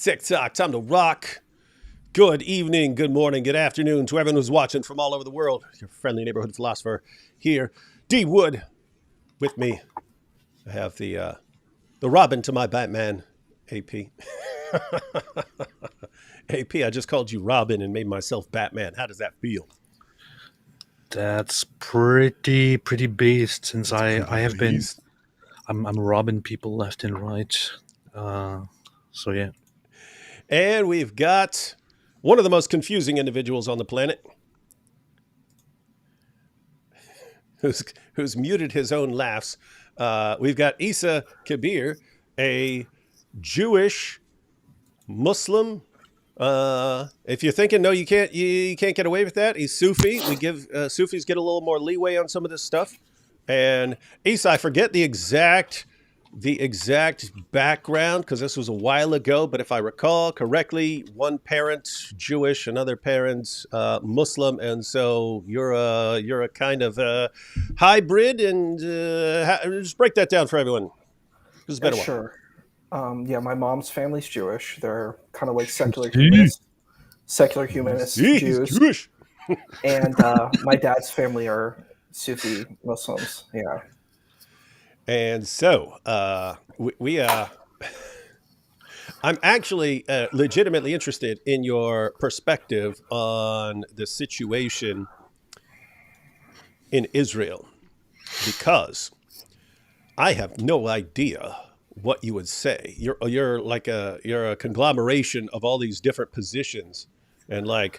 TikTok, time to rock. Good evening, good morning, good afternoon to everyone who's watching from all over the world. Your friendly neighborhood philosopher here, D Wood. With me, I have the Robin to my Batman, AP. AP, I just called you Robin and made myself Batman. How does that feel? That's pretty based, since I have been I'm robbing people left and right. So yeah. And we've got one of the most confusing individuals on the planet, who's muted his own laughs. We've got Issa Kabir, a Jewish Muslim. If you're thinking, no, you can't get away with that, he's Sufi. We give Sufis get a little more leeway on some of this stuff. And Issa, I forget the exact background because this was a while ago, but if I recall correctly, one parent Jewish, another parent Muslim, and so you're a kind of hybrid. And just break that down for everyone. This is a better one. Sure. My mom's family's Jewish. They're kind of like secular humanists Jews. Jewish. And my dad's family are Sufi Muslims. Yeah. And so I'm actually legitimately interested in your perspective on the situation in Israel, because I have no idea what you would say. You're a conglomeration of all these different positions, and I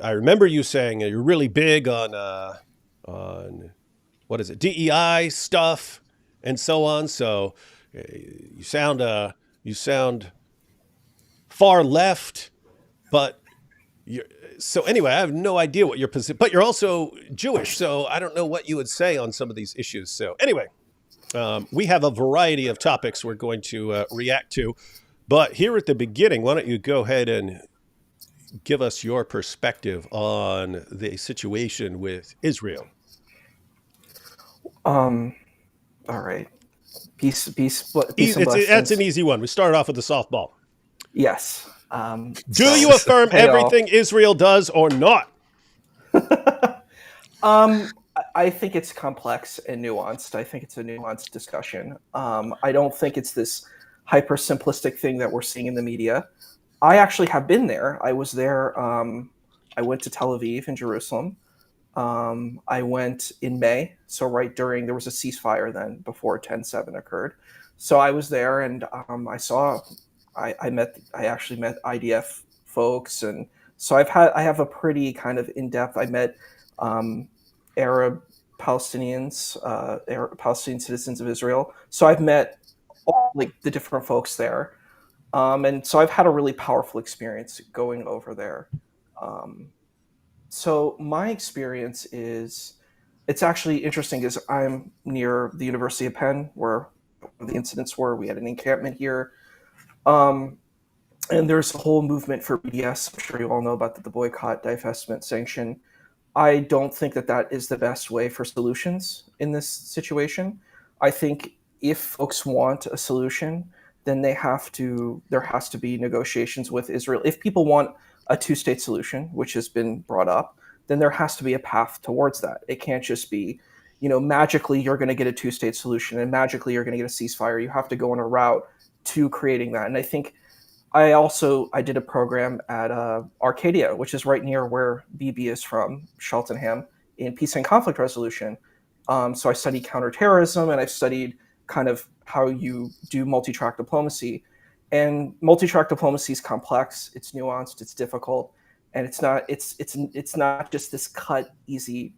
remember you saying you're really big on what is it, DEI stuff and so on. So you sound far left, but anyway, I have no idea what your position. But you're also Jewish, so I don't know what you would say on some of these issues. So anyway. We have a variety of topics we're going to react to, but here at the beginning, why don't you go ahead and give us your perspective on the situation with Israel? All right. Peace and That's an easy one. We started off with the softball. Yes. Do you affirm everything Israel does or not? I think it's complex and nuanced. I think it's a nuanced discussion. I don't think it's this hyper simplistic thing that we're seeing in the media. I actually have been there. I was there. I went to Tel Aviv and Jerusalem. I went in May. So right during, there was a ceasefire then before 10/7 occurred. So I was there and I actually met IDF folks. And so I have a pretty kind of in-depth, I met Arab Palestinians, Palestinian citizens of Israel. So I've met all the different folks there. And so I've had a really powerful experience going over there. So my experience is, it's actually interesting because I'm near the University of Penn where the incidents were. We had an encampment here. And there's a whole movement for BDS. I'm sure you all know about the boycott, divestment, sanction. I don't think that is the best way for solutions in this situation. I think if folks want a solution, then there has to be negotiations with Israel. If people want a two-state solution, which has been brought up, then there has to be a path towards that. It can't just be, magically you're going to get a two-state solution and magically you're going to get a ceasefire. You have to go on a route to creating that. And I think I did a program at Arcadia, which is right near where BB is from, Cheltenham, in peace and conflict resolution. So I studied counterterrorism and I've studied kind of how you do multi-track diplomacy. And multi-track diplomacy is complex, it's nuanced, it's difficult, and it's not just this cut easy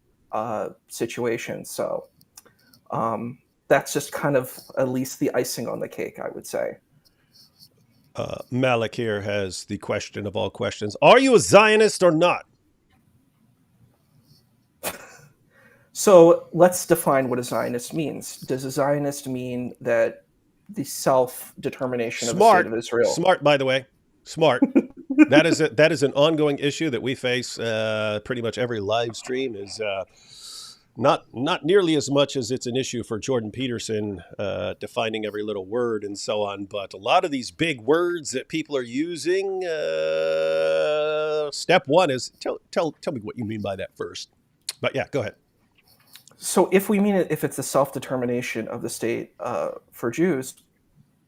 situation. So that's just kind of at least the icing on the cake, I would say. Malik here has the question of all questions. Are you a Zionist or not? So let's define what a Zionist means. Does a Zionist mean that the self-determination of the state of Israel? Smart, by the way. Smart. That is an ongoing issue that we face pretty much every live stream is Not nearly as much as it's an issue for Jordan Peterson, defining every little word and so on. But a lot of these big words that people are using, step one is tell me what you mean by that first. But yeah, go ahead. So if we mean it, if it's the self-determination of the state for Jews,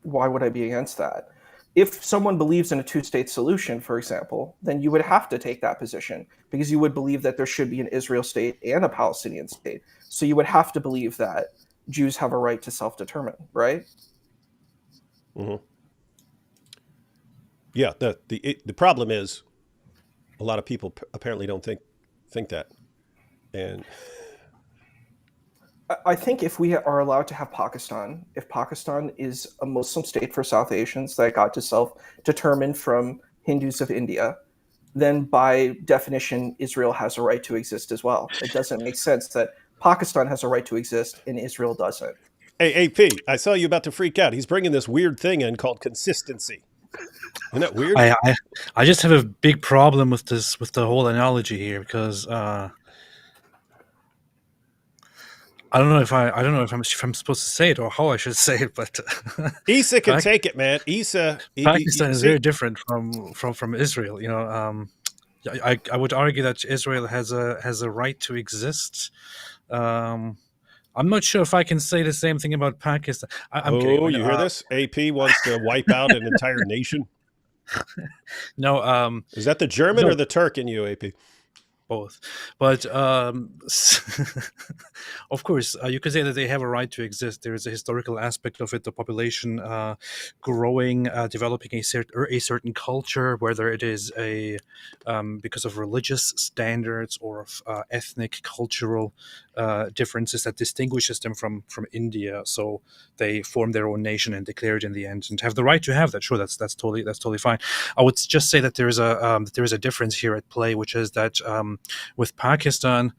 why would I be against that? If someone believes in a two-state solution, for example, then you would have to take that position because you would believe that there should be an Israel state and a Palestinian state. So you would have to believe that Jews have a right to self-determine, right? Mm-hmm. Yeah. The problem is a lot of people apparently don't think that, and I think if we are allowed to have Pakistan, if Pakistan is a Muslim state for South Asians that got to self-determine from Hindus of India, then by definition, Israel has a right to exist as well. It doesn't make sense that Pakistan has a right to exist and Israel doesn't. Hey, AP, I saw you about to freak out. He's bringing this weird thing in called consistency. Isn't that weird? I just have a big problem with the whole analogy here because I don't know if I'm supposed to say it or how I should say it, but Issa can take it, man. Issa, Pakistan is very different from Israel. You know, I would argue that Israel has a right to exist. I'm not sure if I can say the same thing about Pakistan. I'm kidding. You hear this? AP wants to wipe out an entire nation. No, is that the German or the Turk in you, AP? Both, but of course you could say that they have a right to exist. There is a historical aspect of it, the population growing, developing a certain culture, whether it is because of religious standards or of ethnic cultural differences that distinguishes them from India. So they form their own nation and declare it in the end and have the right to have that. Sure, that's totally fine. I would just say that there is a difference here at play, which is that with Pakistan,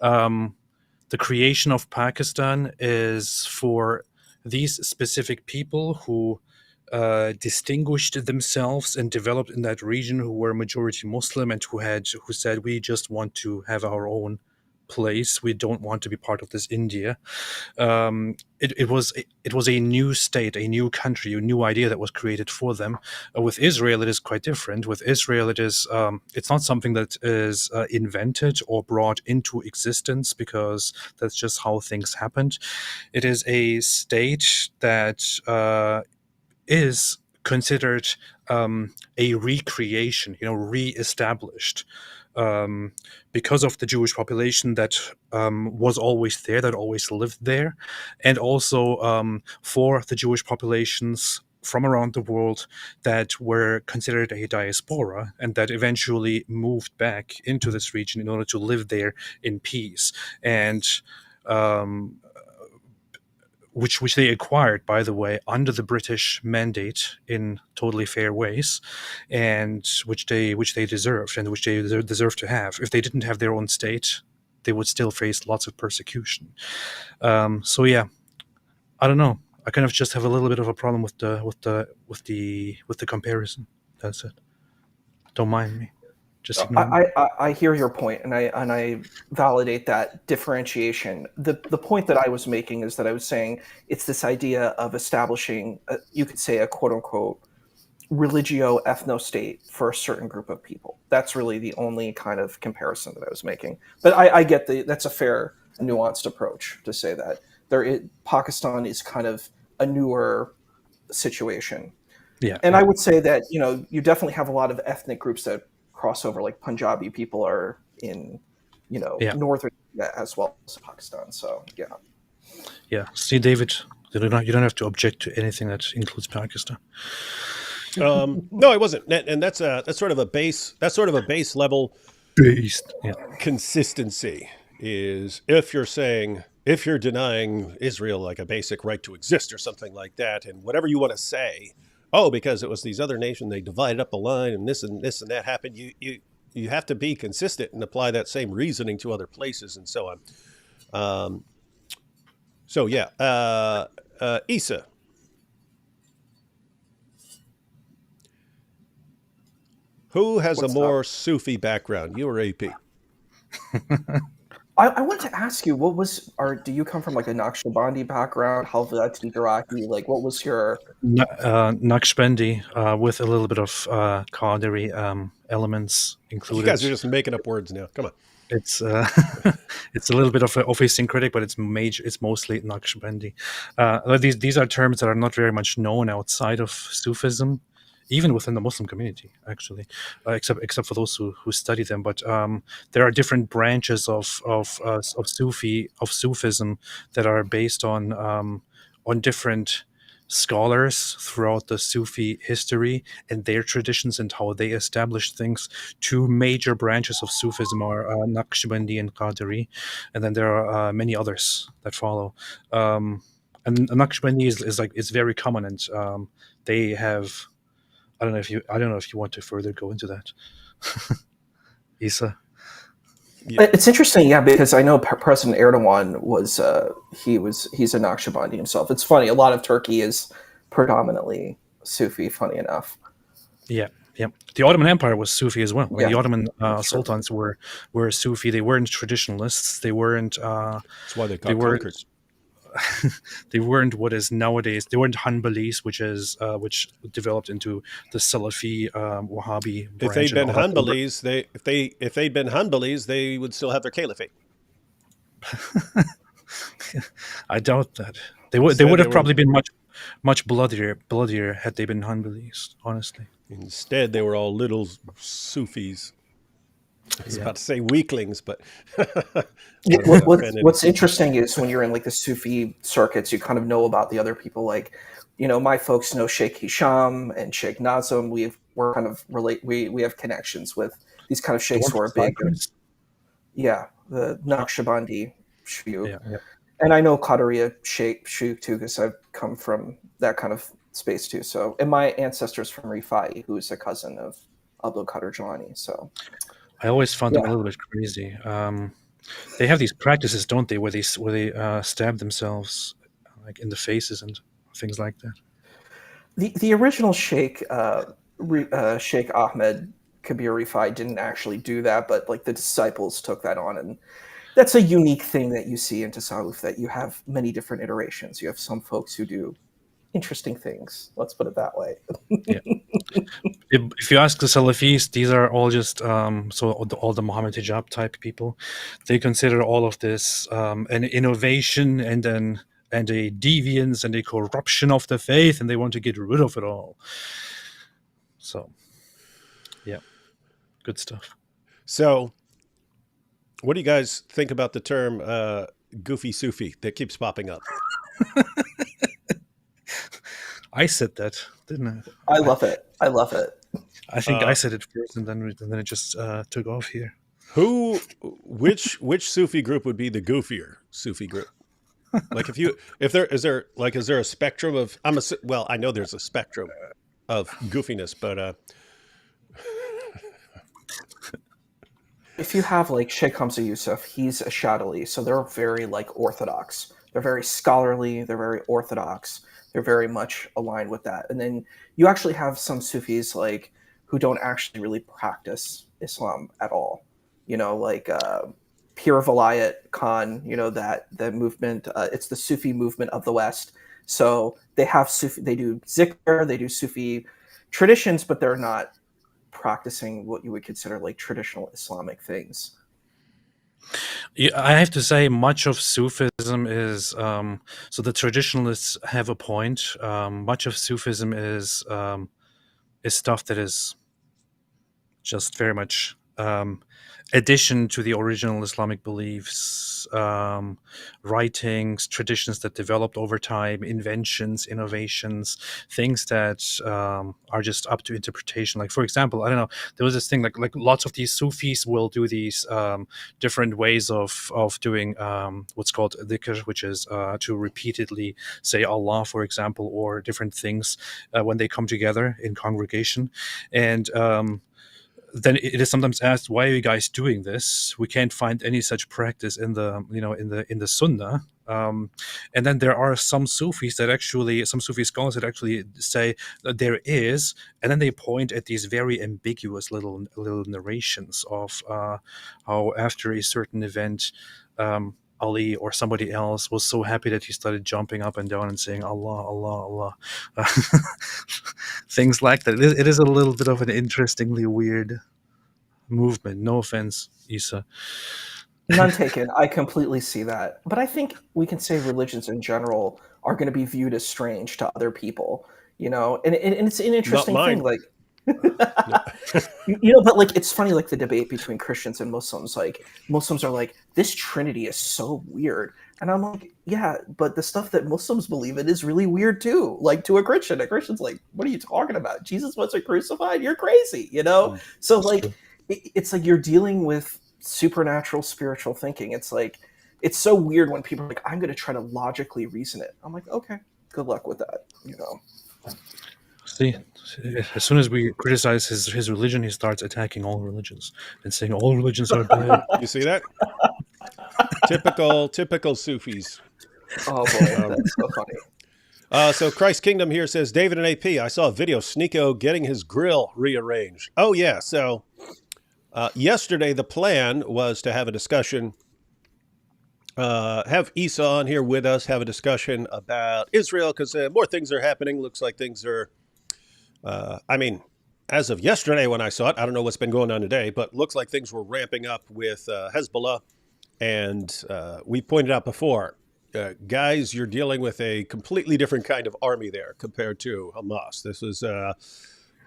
the creation of Pakistan is for these specific people who distinguished themselves and developed in that region, who were majority Muslim and who said, we just want to have our own place. We don't want to be part of this India. It was a new state, a new country, a new idea that was created for them. With Israel, it is quite different. With Israel, it's not something that is invented or brought into existence because that's just how things happened. It is a state that is considered a recreation, re-established. Because of the Jewish population that was always there, that always lived there, and also for the Jewish populations from around the world that were considered a diaspora and that eventually moved back into this region in order to live there in peace. And which they acquired, by the way, under the British mandate in totally fair ways, and which they deserved and which they deserve to have. If they didn't have their own state, they would still face lots of persecution. So yeah, I don't know. I kind of just have a little bit of a problem with the comparison. That's it. Don't mind me. Just ignore me. I hear your point, and I validate that differentiation. The point that I was making is that I was saying it's this idea of establishing, you could say, a quote unquote religio ethno state for a certain group of people. That's really the only kind of comparison that I was making. But I get that's a fair, nuanced approach to say that Pakistan is kind of a newer situation. Yeah, and I would say that you definitely have a lot of ethnic groups that crossover, like Punjabi people are in northern India as well as Pakistan. So yeah. See, David, you don't have to object to anything that includes Pakistan. No, I wasn't, and that's sort of a base level consistency. Is if you're denying Israel like a basic right to exist or something like that, and whatever you want to say, because it was these other nations, they divided up a line and this and that happened. You have to be consistent and apply that same reasoning to other places and so on. So yeah, Issa. Who has a more Sufi background, you or AP? I want to ask you, do you come from like a Naqshbandi background, Halveti, Iraqi? Like, what was your? Naqshbandi, with a little bit of Qadiri elements You included. guys are just making up words now. Come on. It's it's a little bit of a syncretic, but it's mostly Naqshbandi. These are terms that are not very much known outside of Sufism, even within the Muslim community, actually, except for those who study them. But there are different branches of Sufism that are based on different scholars throughout the Sufi history and their traditions and how they established things. Two major branches of Sufism are Naqshbandi and Qadiri, and then there are many others that follow. And Naqshbandi is very common, and they have. I don't know if you want to further go into that, Issa. Yeah. It's interesting, yeah, because I know President Erdogan he's a Naqshbandi himself. It's funny. A lot of Turkey is predominantly Sufi. Funny enough. Yeah. Yeah, the Ottoman Empire was Sufi as well. Like, Yeah, the Ottoman that's true. sultans were Sufi. They weren't traditionalists. They weren't. That's why they got They were. conquered. They weren't what is nowadays. They weren't Hanbalis, which developed into the Salafi Wahhabi branch. If they'd been and all that. Hanbalis, if they'd been Hanbalis, they would still have their caliphate. I doubt that. They would have probably been much bloodier had they been Hanbalis, honestly. Instead, they were all little Sufis. I was Yeah. about to say weaklings, but What's interesting is when you're in like the Sufi circuits, you kind of know about the other people. Like, my folks know Sheikh Hisham and Sheikh Nazim. We're kind of we have connections with these kind of sheikhs who are big. Yeah, the Naqshbandi Shuyukh. Yeah. And I know Qadariya Shuyukh too, because I've come from that kind of space too. So, and my ancestor's from Rifai, who is a cousin of Abdul Qadir Jilani. So, I always found them a little bit crazy. They have these practices, don't they, where they stab themselves, like in the faces and things like that. The original Sheikh Sheikh Ahmed Kabir Rifai didn't actually do that, but like the disciples took that on, and that's a unique thing that you see in Tasawwuf, that you have many different iterations. You have some folks who do interesting things. Let's put it that way. Yeah. If you ask the Salafis, these are all just all the Muhammad hijab type people. They consider all of this an innovation and a deviance and a corruption of the faith, and they want to get rid of it all. So, yeah, good stuff. So, what do you guys think about the term goofy Sufi that keeps popping up? I said that, didn't I? I love it. I love it. I think I said it first, and then it just took off here. Which Sufi group would be the goofier Sufi group? Like, is there a spectrum of? I know there's a spectrum of goofiness, but if you have like Sheikh Hamza Yusuf, he's a Shadali, so they're very like orthodox. They're very scholarly. They're very orthodox. They're very much aligned with that. And then you actually have some Sufis like who don't actually really practice Islam at all. Like Pir Vilayat Khan. That movement. It's the Sufi movement of the West. So they have Sufi. They do zikr. They do Sufi traditions, but they're not practicing what you would consider like traditional Islamic things. Yeah, I have to say, much of Sufism is so the traditionalists have a point. Much of Sufism is stuff that is just very much addition to the original Islamic beliefs, writings, traditions that developed over time, inventions, innovations, things that are just up to interpretation. Like, for example, I don't know, there was this thing like lots of these Sufis will do these different ways of doing what's called dhikr, which is to repeatedly say Allah, for example, or different things when they come together in congregation. And then it is sometimes asked, why are you guys doing this? We can't find any such practice in the in the Sunnah. And then there are some Sufi scholars that actually say that there is, and then they point at these very ambiguous little narrations of how after a certain event, Ali or somebody else was so happy that he started jumping up and down and saying Allah, Allah, Allah. Things like that. It is a little bit of an interestingly weird movement. No offense, Issa. None taken. I completely see that. But I think we can say religions in general are going to be viewed as strange to other people, and it's an interesting thing. Like, but like, it's funny, like the debate between Christians and Muslims, like Muslims are like, this Trinity is so weird. And I'm like, yeah, but the stuff that Muslims believe in is really weird too. Like to a Christian's like, what are you talking about? Jesus wasn't crucified. You're crazy, So like, it's like you're dealing with supernatural spiritual thinking. It's like, it's so weird when people are like, I'm going to try to logically reason it. I'm like, okay, good luck with that. See, as soon as we criticize his religion, he starts attacking all religions and saying all religions are bad. You see that? Typical Sufis. Oh boy, that's so funny. So Christ Kingdom here says, David and AP, I saw a video of Sneako getting his grill rearranged. Oh yeah, so yesterday the plan was to have a discussion, have Issa on here with us, have a discussion about Israel, because more things are happening. Looks like things are, as of yesterday when I saw it, I don't know what's been going on today, but looks like things were ramping up with Hezbollah. And we pointed out before, guys, you're dealing with a completely different kind of army there compared to Hamas. This is,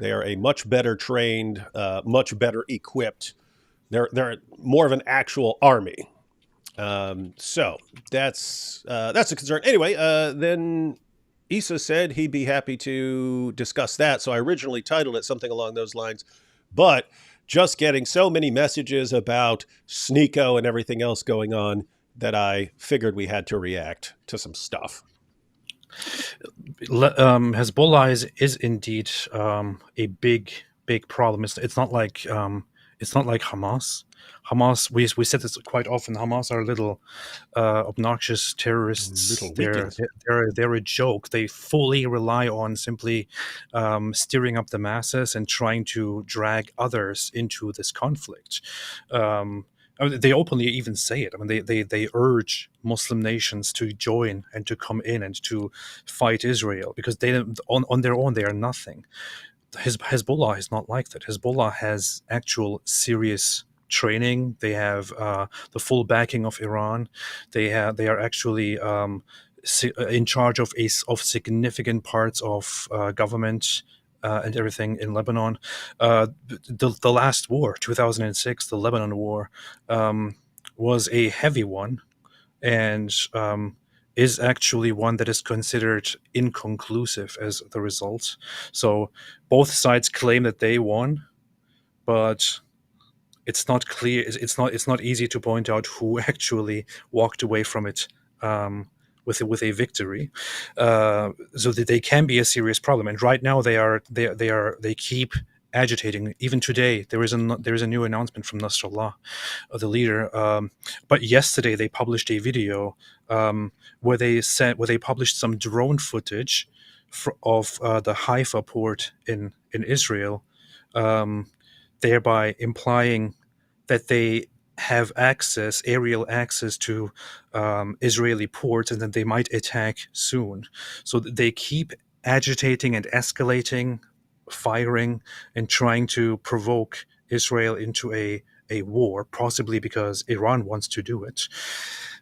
they are a much better trained, much better equipped. They're more of an actual army. So that's a concern. Anyway, then Issa said he'd be happy to discuss that. So I originally titled it something along those lines, but just getting so many messages about Sneako and everything else going on that I figured we had to react to some stuff. Hezbollah is indeed a big problem. It's not like Hamas. Hamas, we said this quite often. Hamas are little obnoxious terrorists. They're a joke. They fully rely on simply stirring up the masses and trying to drag others into this conflict. They openly even say it. They urge Muslim nations to join and to come in and to fight Israel because they on their own they are nothing. Hezbollah is not like that. Hezbollah has actual serious training. They have the full backing of Iran. They are actually in charge of significant parts of government and everything in Lebanon. The last war, 2006, the Lebanon war, was a heavy one, and is actually one that is considered inconclusive as the result. So both sides claim that they won, but it's not clear. It's not easy to point out who actually walked away from it with a victory. So that they can be a serious problem. And right now they keep agitating. Even today, there is a new announcement from Nasrallah, the leader. But yesterday they published a video where they published some drone footage of the Haifa port in Israel, thereby implying that they have aerial access to Israeli ports, and that they might attack soon. So they keep agitating and escalating, firing, and trying to provoke Israel into a war, possibly because Iran wants to do it.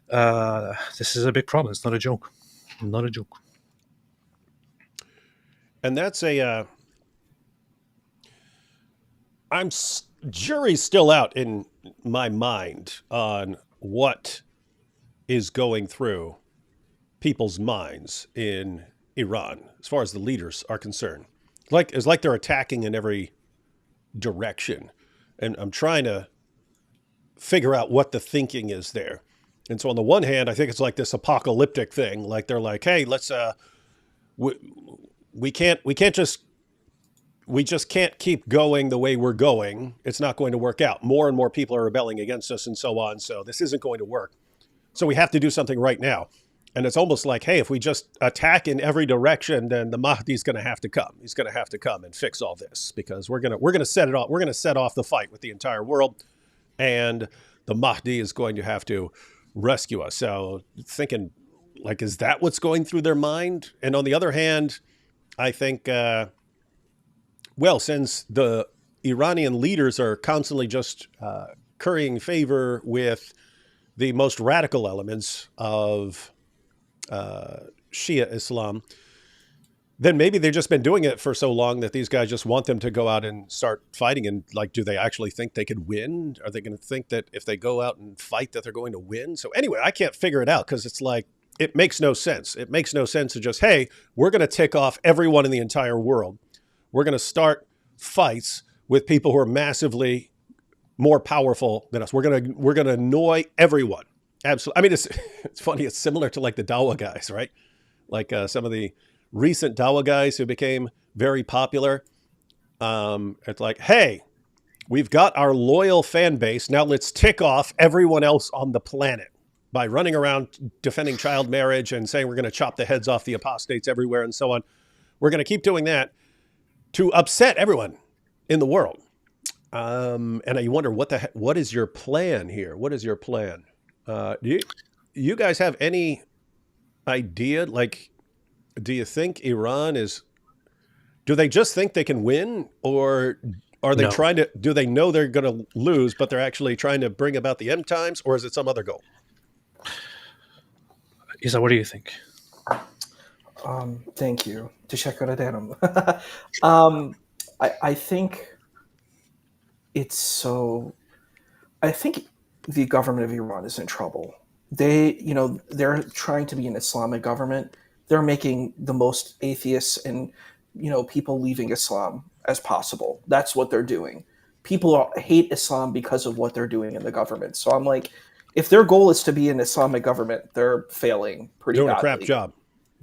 This is a big problem. It's not a joke. Not a joke. And that's jury's still out in my mind on what is going through people's minds in Iran as far as the leaders are concerned. It's like they're attacking in every direction. And I'm trying to figure out what the thinking is there. And so on the one hand, I think it's like this apocalyptic thing. Like they're like, hey, let's we can't just we just can't keep going the way we're going. It's not going to work out. More and more people are rebelling against us and so on. So this isn't going to work. So we have to do something right now. And it's almost like, hey, if we just attack in every direction, then the Mahdi's going to have to come. He's going to have to come and fix all this, because we're going to set it off. We're going to set off the fight with the entire world, and the Mahdi is going to have to rescue us. So thinking, like, is that what's going through their mind? And on the other hand, I think, well, since the Iranian leaders are constantly just currying favor with the most radical elements of Shia Islam, then maybe they've just been doing it for so long that these guys just want them to go out and start fighting. And like, do they actually think they could win? Are they going to think that if they go out and fight that they're going to win? So anyway, I can't figure it out, because it's like, it makes no sense. It makes no sense to just, hey, we're going to tick off everyone in the entire world. We're going to start fights with people who are massively more powerful than us. We're going to annoy everyone. Absolutely. I mean, it's funny. It's similar to like the Dawah guys, right? Like some of the recent Dawah guys who became very popular. It's like, hey, we've got our loyal fan base. Now let's tick off everyone else on the planet by running around defending child marriage and saying we're going to chop the heads off the apostates everywhere and so on. We're going to keep doing that to upset everyone in the world. And you wonder, what is your plan here? What is your plan? Do you guys have any idea? Like, do you think Iran do they just think they can win, or are they No. do they know they're going to lose, but they're actually trying to bring about the end times, or is it some other goal? Issa, what do you think? Thank you. Teşekkür ederim. I think it's so. I think the government of Iran is in trouble. They're trying to be an Islamic government. They're making the most atheists and people leaving Islam as possible. That's what they're doing. People hate Islam because of what they're doing in the government. So I'm like, if their goal is to be an Islamic government, they're failing pretty Doing a badly. crap job.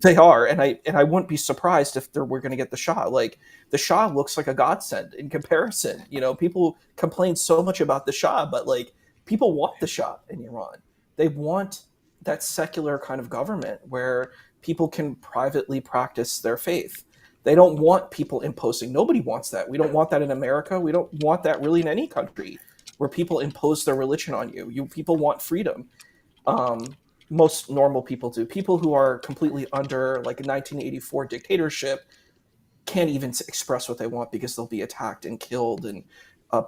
They are, and I wouldn't be surprised if we're going to get the Shah. Like, the Shah looks like a godsend in comparison. People complain so much about the Shah, but like, people want the Shah in Iran. They want that secular kind of government where people can privately practice their faith. They don't want people imposing. Nobody wants that. We don't want that in America. We don't want that really in any country where people impose their religion on you. People want freedom. Most normal people do. People who are completely under like a 1984 dictatorship can't even express what they want because they'll be attacked and killed and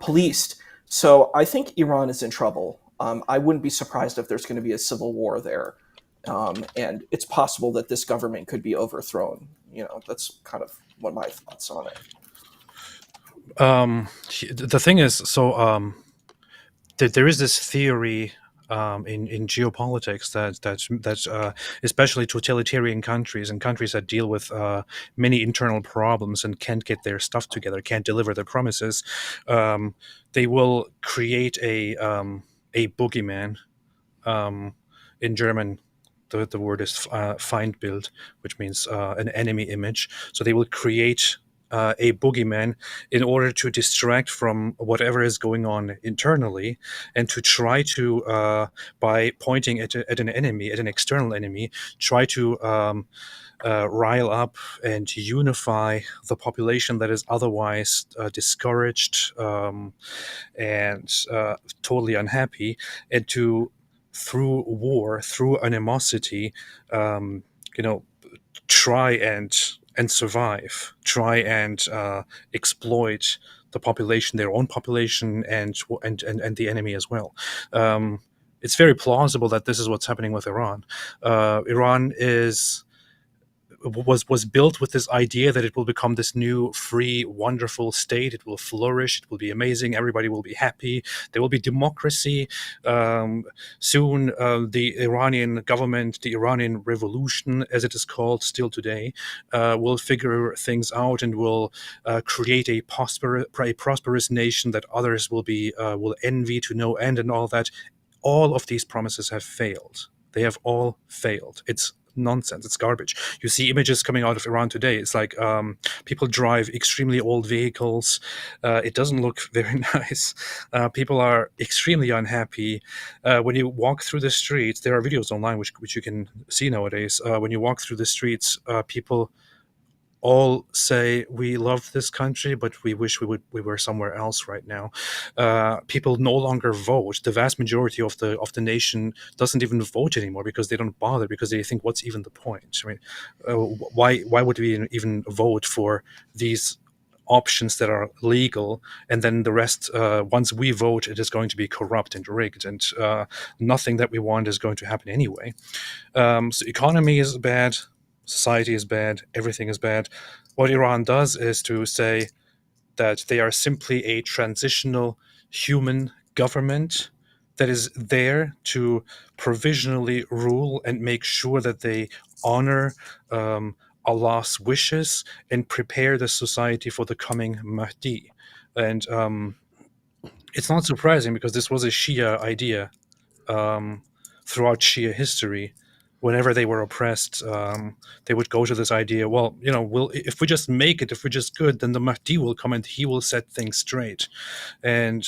policed. So I think Iran is in trouble. I wouldn't be surprised if there's going to be a civil war there. And it's possible that this government could be overthrown. That's kind of what my thoughts on it. The thing is, so there is this theory in geopolitics that especially totalitarian countries and countries that deal with many internal problems and can't get their stuff together, can't deliver their promises, they will create a boogeyman. In German, the word is Feindbild, which means an enemy image. So they will create a boogeyman in order to distract from whatever is going on internally, and to try to, by pointing at an enemy, at an external enemy, try to rile up and unify the population that is otherwise discouraged and totally unhappy, and to, through war, through animosity, try and survive, try and exploit the population, their own population, and the enemy as well. It's very plausible that this is what's happening with Iran. Iran was built with this idea that it will become this new, free, wonderful state. It will flourish. It will be amazing. Everybody will be happy. There will be democracy. Soon, the Iranian government, the Iranian revolution, as it is called still today, will figure things out and will create a prosperous nation that others will envy to no end, and all that. All of these promises have failed. They have all failed. It's nonsense. It's garbage. You see images coming out of Iran today. It's like people drive extremely old vehicles. It doesn't look very nice. People are extremely unhappy. When you walk through the streets, there are videos online which you can see nowadays. When you walk through the streets, people all say we love this country, but we wish we were somewhere else right now. People no longer vote. The vast majority of the nation doesn't even vote anymore because they don't bother, because they think, what's even the point? I mean, why would we even vote for these options that are legal, and then the rest, once we vote, it is going to be corrupt and rigged, and nothing that we want is going to happen anyway. So economy is bad, society is bad, everything is bad. What Iran does is to say that they are simply a transitional human government that is there to provisionally rule and make sure that they honor Allah's wishes and prepare the society for the coming Mahdi. And it's not surprising, because this was a Shia idea throughout Shia history. Whenever they were oppressed, they would go to this idea, well, if we just make it, if we're just good, then the Mahdi will come and he will set things straight. And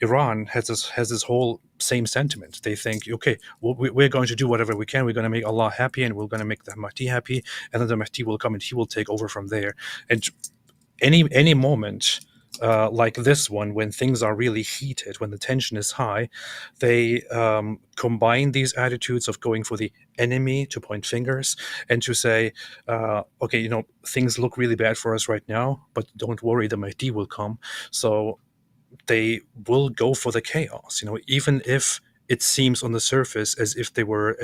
Iran has this whole same sentiment. They think, okay, well, we're going to do whatever we can. We're going to make Allah happy, and we're going to make the Mahdi happy, and then the Mahdi will come and he will take over from there. And any moment like this one, when things are really heated, when the tension is high, they combine these attitudes of going for the enemy to point fingers and to say, okay, things look really bad for us right now, but don't worry, the Mahdi will come. So they will go for the chaos, even if it seems on the surface as if they were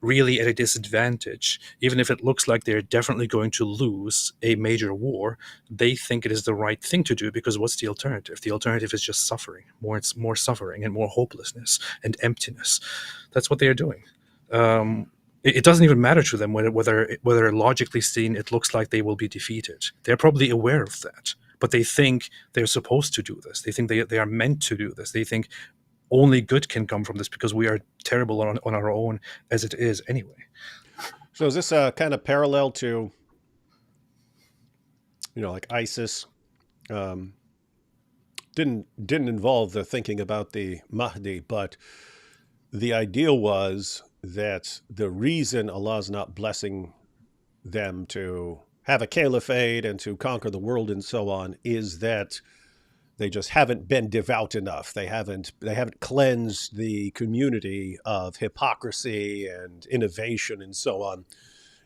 really at a disadvantage. Even if it looks like they're definitely going to lose a major war, they think it is the right thing to do, because what's the alternative? The alternative is just suffering, more suffering and more hopelessness and emptiness. That's what they are doing. It doesn't even matter to them whether logically seen it looks like they will be defeated. They're probably aware of that, but they think they're supposed to do this. They think they are meant to do this. They think only good can come from this, because we are terrible on our own as it is anyway. So is this kind of parallel to, like ISIS? Didn't involve the thinking about the Mahdi, but the ideal was that the reason Allah's not blessing them to have a caliphate and to conquer the world and so on is that they just haven't been devout enough. They haven't cleansed the community of hypocrisy and innovation and so on.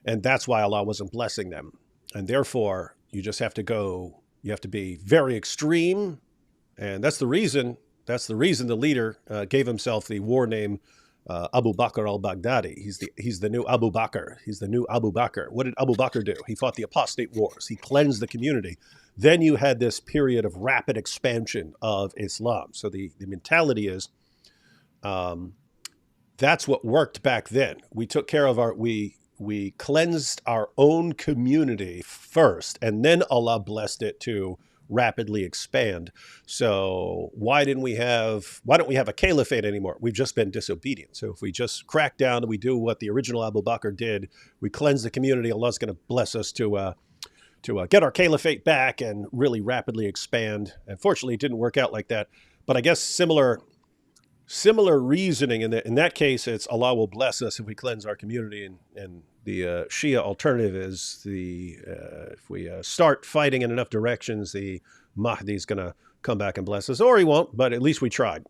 And that's why Allah wasn't blessing them. And therefore, you just have to be very extreme. And that's the reason the leader gave himself the war name Abu Bakr al-Baghdadi. He's the new Abu Bakr. He's the new Abu Bakr. What did Abu Bakr do? He fought the apostate wars. He cleansed the community. Then you had this period of rapid expansion of Islam. So the mentality is, that's what worked back then. We took care of we cleansed our own community first, and then Allah blessed it to rapidly expand. So why don't we have a caliphate anymore? We've just been disobedient. So if we just crack down and we do what the original Abu Bakr did, we cleanse the community, Allah's going to bless us to get our caliphate back and really rapidly expand. Unfortunately, it didn't work out like that. But I guess similar reasoning in that case, it's Allah will bless us if we cleanse our community, and the Shia alternative is if we start fighting in enough directions, the Mahdi is going to come back and bless us, or he won't. But at least we tried.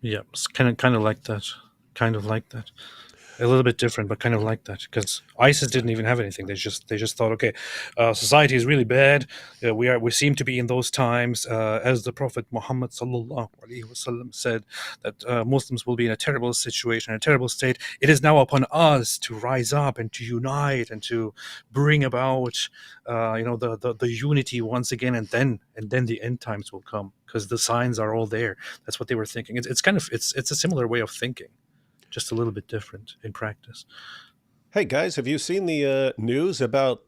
Yeah, it's kind of like that. A little bit different, but kind of like that, because ISIS didn't even have anything. They just thought, okay, society is really bad. We seem to be in those times, as the Prophet Muhammad sallallahu alaihi wasallam said, that Muslims will be in a terrible situation, a terrible state. It is now upon us to rise up and to unite and to bring about, the unity once again, and then the end times will come, because the signs are all there. That's what they were thinking. It's a similar way of thinking, just a little bit different in practice. Hey guys, have you seen the news about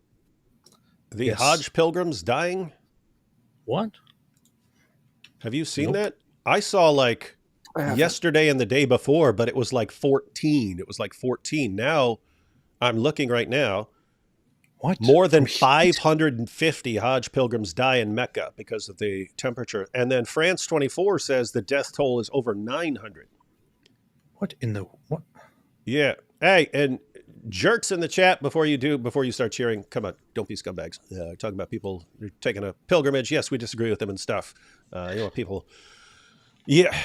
the Yes. Hajj pilgrims dying? What? Have you seen Nope. that? I saw I haven't. yesterday and the day before, but it was like 14. It was like 14. Now I'm looking right now. What? More than From heat? 550 Hajj pilgrims die in Mecca because of the temperature. And then France 24 says the death toll is over 900. What in the what? Yeah. Hey, and jerks in the chat before you start cheering. Come on, don't be scumbags. Talking about people who are taking a pilgrimage. Yes, we disagree with them and stuff. People. Yeah.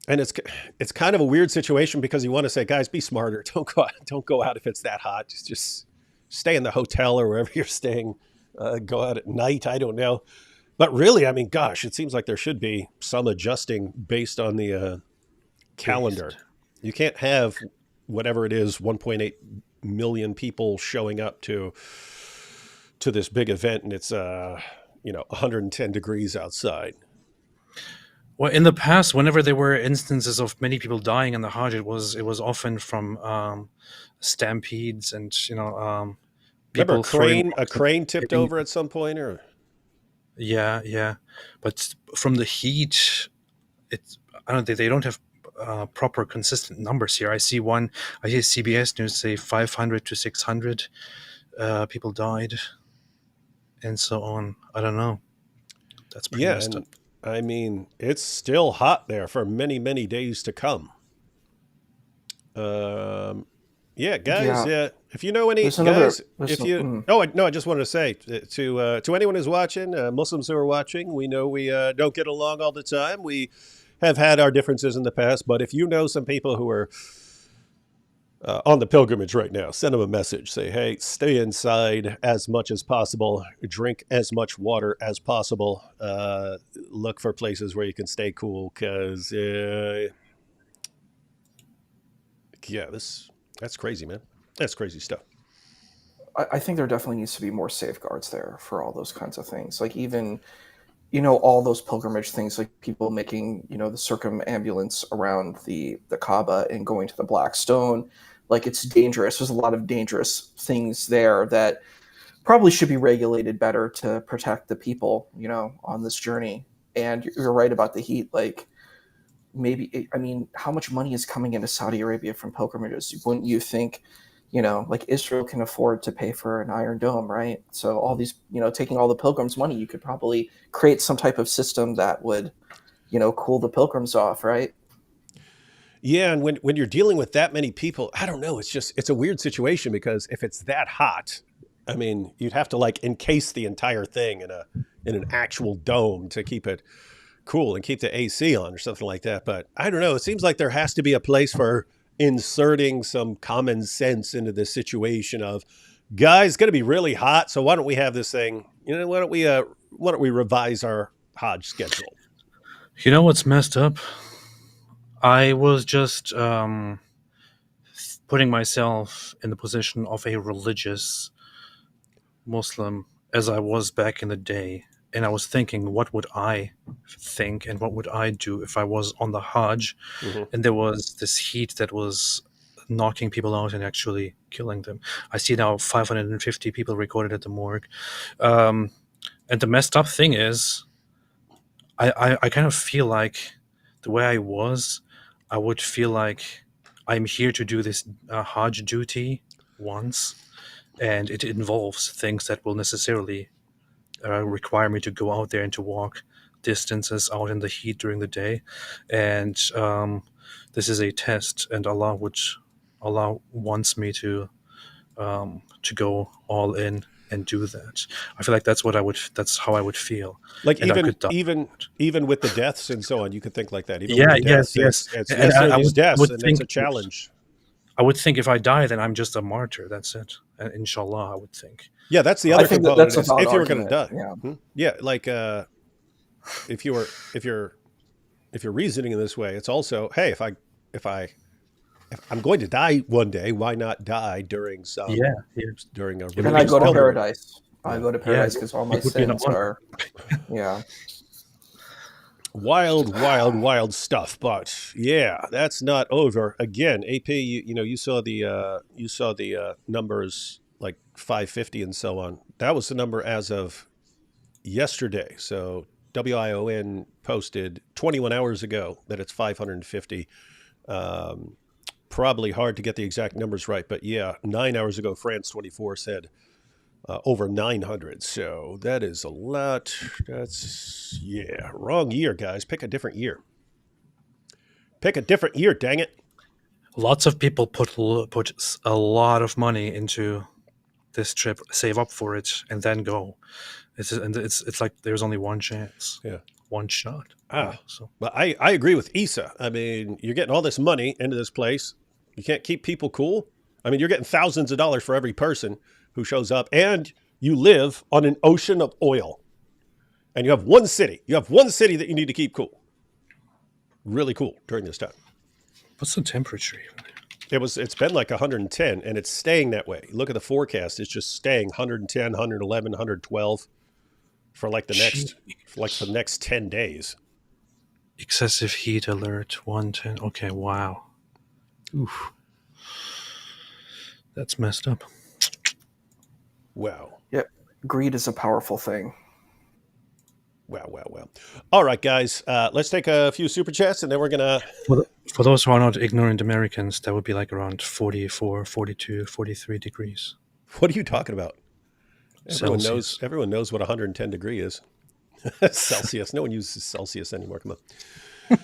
And it's kind of a weird situation because you want to say, guys, be smarter. Don't go out if it's that hot. Just stay in the hotel or wherever you're staying. Go out at night. I don't know. But really, I mean, gosh, it seems like there should be some adjusting based on the calendar. You can't have whatever it is, 1.8 million people showing up to this big event, and it's 110 degrees outside. Well, in the past, whenever there were instances of many people dying in the Hajj, it was often from stampedes and Remember people a crane tipped over at some point, or yeah, but from the heat, I don't think they don't have proper consistent numbers here. I see CBS News say 500 to 600 people died, and so on. I don't know. That's pretty messed up. I mean, it's still hot there for many, many days to come. Guys. Yeah. If you know any guys, I just wanted to say to anyone who's watching, Muslims who are watching, we know we don't get along all the time. We have had our differences in the past, but if you know some people who are on the pilgrimage right now, send them a message. Say, hey, stay inside as much as possible. Drink as much water as possible. Look for places where you can stay cool because, that's crazy, man. That's crazy stuff. I think there definitely needs to be more safeguards there for all those kinds of things. Like even, all those pilgrimage things, like people making, the circumambulance around the Kaaba and going to the Black Stone. Like it's dangerous. There's a lot of dangerous things there that probably should be regulated better to protect the people, on this journey. And you're right about the heat. Like how much money is coming into Saudi Arabia from pilgrimages? Wouldn't you think, like Israel can afford to pay for an Iron Dome, right? So all these, taking all the pilgrims' money, you could probably create some type of system that would, cool the pilgrims off, right? Yeah, and when you're dealing with that many people, I don't know. It's a weird situation because if it's that hot, I mean, you'd have to like encase the entire thing in an actual dome to keep it cool and keep the AC on or something like that. But I don't know. It seems like there has to be a place for inserting some common sense into this situation of, guys, it's going to be really hot, so why don't we have this thing? Why don't we revise our Hajj schedule? You know what's messed up? I was just putting myself in the position of a religious Muslim as I was back in the day. And I was thinking, what would I think and what would I do if I was on the Hajj? Mm-hmm. And there was this heat that was knocking people out and actually killing them. I see now 550 people recorded at the morgue. And the messed up thing is, I kind of feel like the way I would feel like I'm here to do this Hajj duty once, and it involves things that will necessarily require me to go out there and to walk distances out in the heat during the day. And this is a test, and Allah wants me to go all in and do that. I feel like that's how I would feel. Like and even with the deaths and so on, you could think like that. Even Yeah, with the deaths, yes. it's And these deaths, would and think it's a challenge. I would think if I die, then I'm just a martyr. That's it. And inshallah, I would think. Yeah, that's the other component. That's a is valid if you were going to argument, die, yeah, like if you're reasoning in this way, it's also, hey, if I'm going to die one day, why not die during during a religious and I go to pilgrimage? paradise. I go to paradise because all my It would be an sins honor. are, yeah. Wild stuff. But yeah, that's not over. Again, AP, you saw the numbers like 550 and so on. That was the number as of yesterday. So WION posted 21 hours ago that it's 550. Probably hard to get the exact numbers right, but yeah, 9 hours ago, France 24 said over 900. So that is a lot. That's, yeah, wrong year, guys. Pick a different year. Pick a different year, dang it. Lots of people put a lot of money into this trip, save up for it, and then go. It's like there's only one chance. Yeah. One shot. So. But I agree with Issa. I mean, you're getting all this money into this place. You can't keep people cool. I mean, you're getting thousands of dollars for every person who shows up, and you live on an ocean of oil. And you have one city. You have one city that you need to keep cool. Really cool during this time. What's the temperature? It's been like 110, and it's staying that way. Look at the forecast; it's just staying 110, 111, 112 for like the next 10 days. Excessive heat alert 110. Okay, wow. Oof. That's messed up. Wow. Yep. Greed is a powerful thing. Wow. All right, guys. Let's take a few super chats, and then we're going to... For those who are not ignorant Americans, that would be like around 44, 42, 43 degrees. What are you talking about? Everyone Celsius. knows what 110 degree is. Celsius. No one uses Celsius anymore. Come on.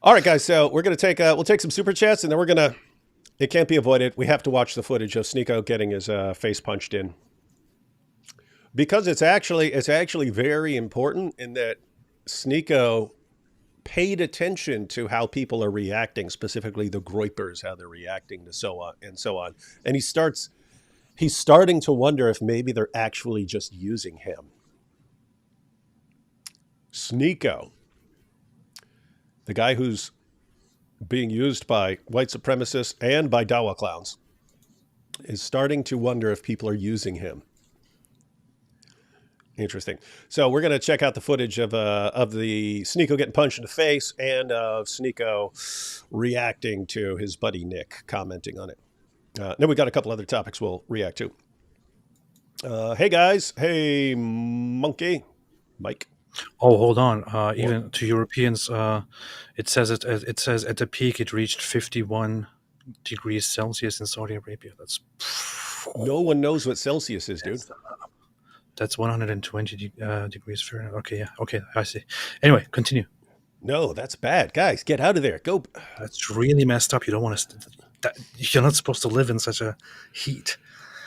All right, guys. So we're going to we'll take some super chats, and then we're going to... It can't be avoided. We have to watch the footage of Sneako getting his face punched in. Because it's actually very important in that Sneako paid attention to how people are reacting, specifically the Groypers, how they're reacting to so on and so on. And he's starting to wonder if maybe they're actually just using him. Sneako, the guy who's being used by white supremacists and by Dawah clowns, is starting to wonder if people are using him. Interesting. So we're going to check out the footage of the Sneako getting punched in the face and of Sneako reacting to his buddy Nick commenting on it. Then we got a couple other topics we'll react to. Hey guys. Hey Monkey. Mike. Oh, hold on. Even to Europeans, it says at the peak it reached 51 degrees Celsius in Saudi Arabia. That's no one knows what Celsius is, dude. That's 120 degrees Fahrenheit. Okay, yeah. Okay, I see. Anyway, continue. No, that's bad, guys. Get out of there. Go. That's really messed up. You don't want to. You're not supposed to live in such a heat.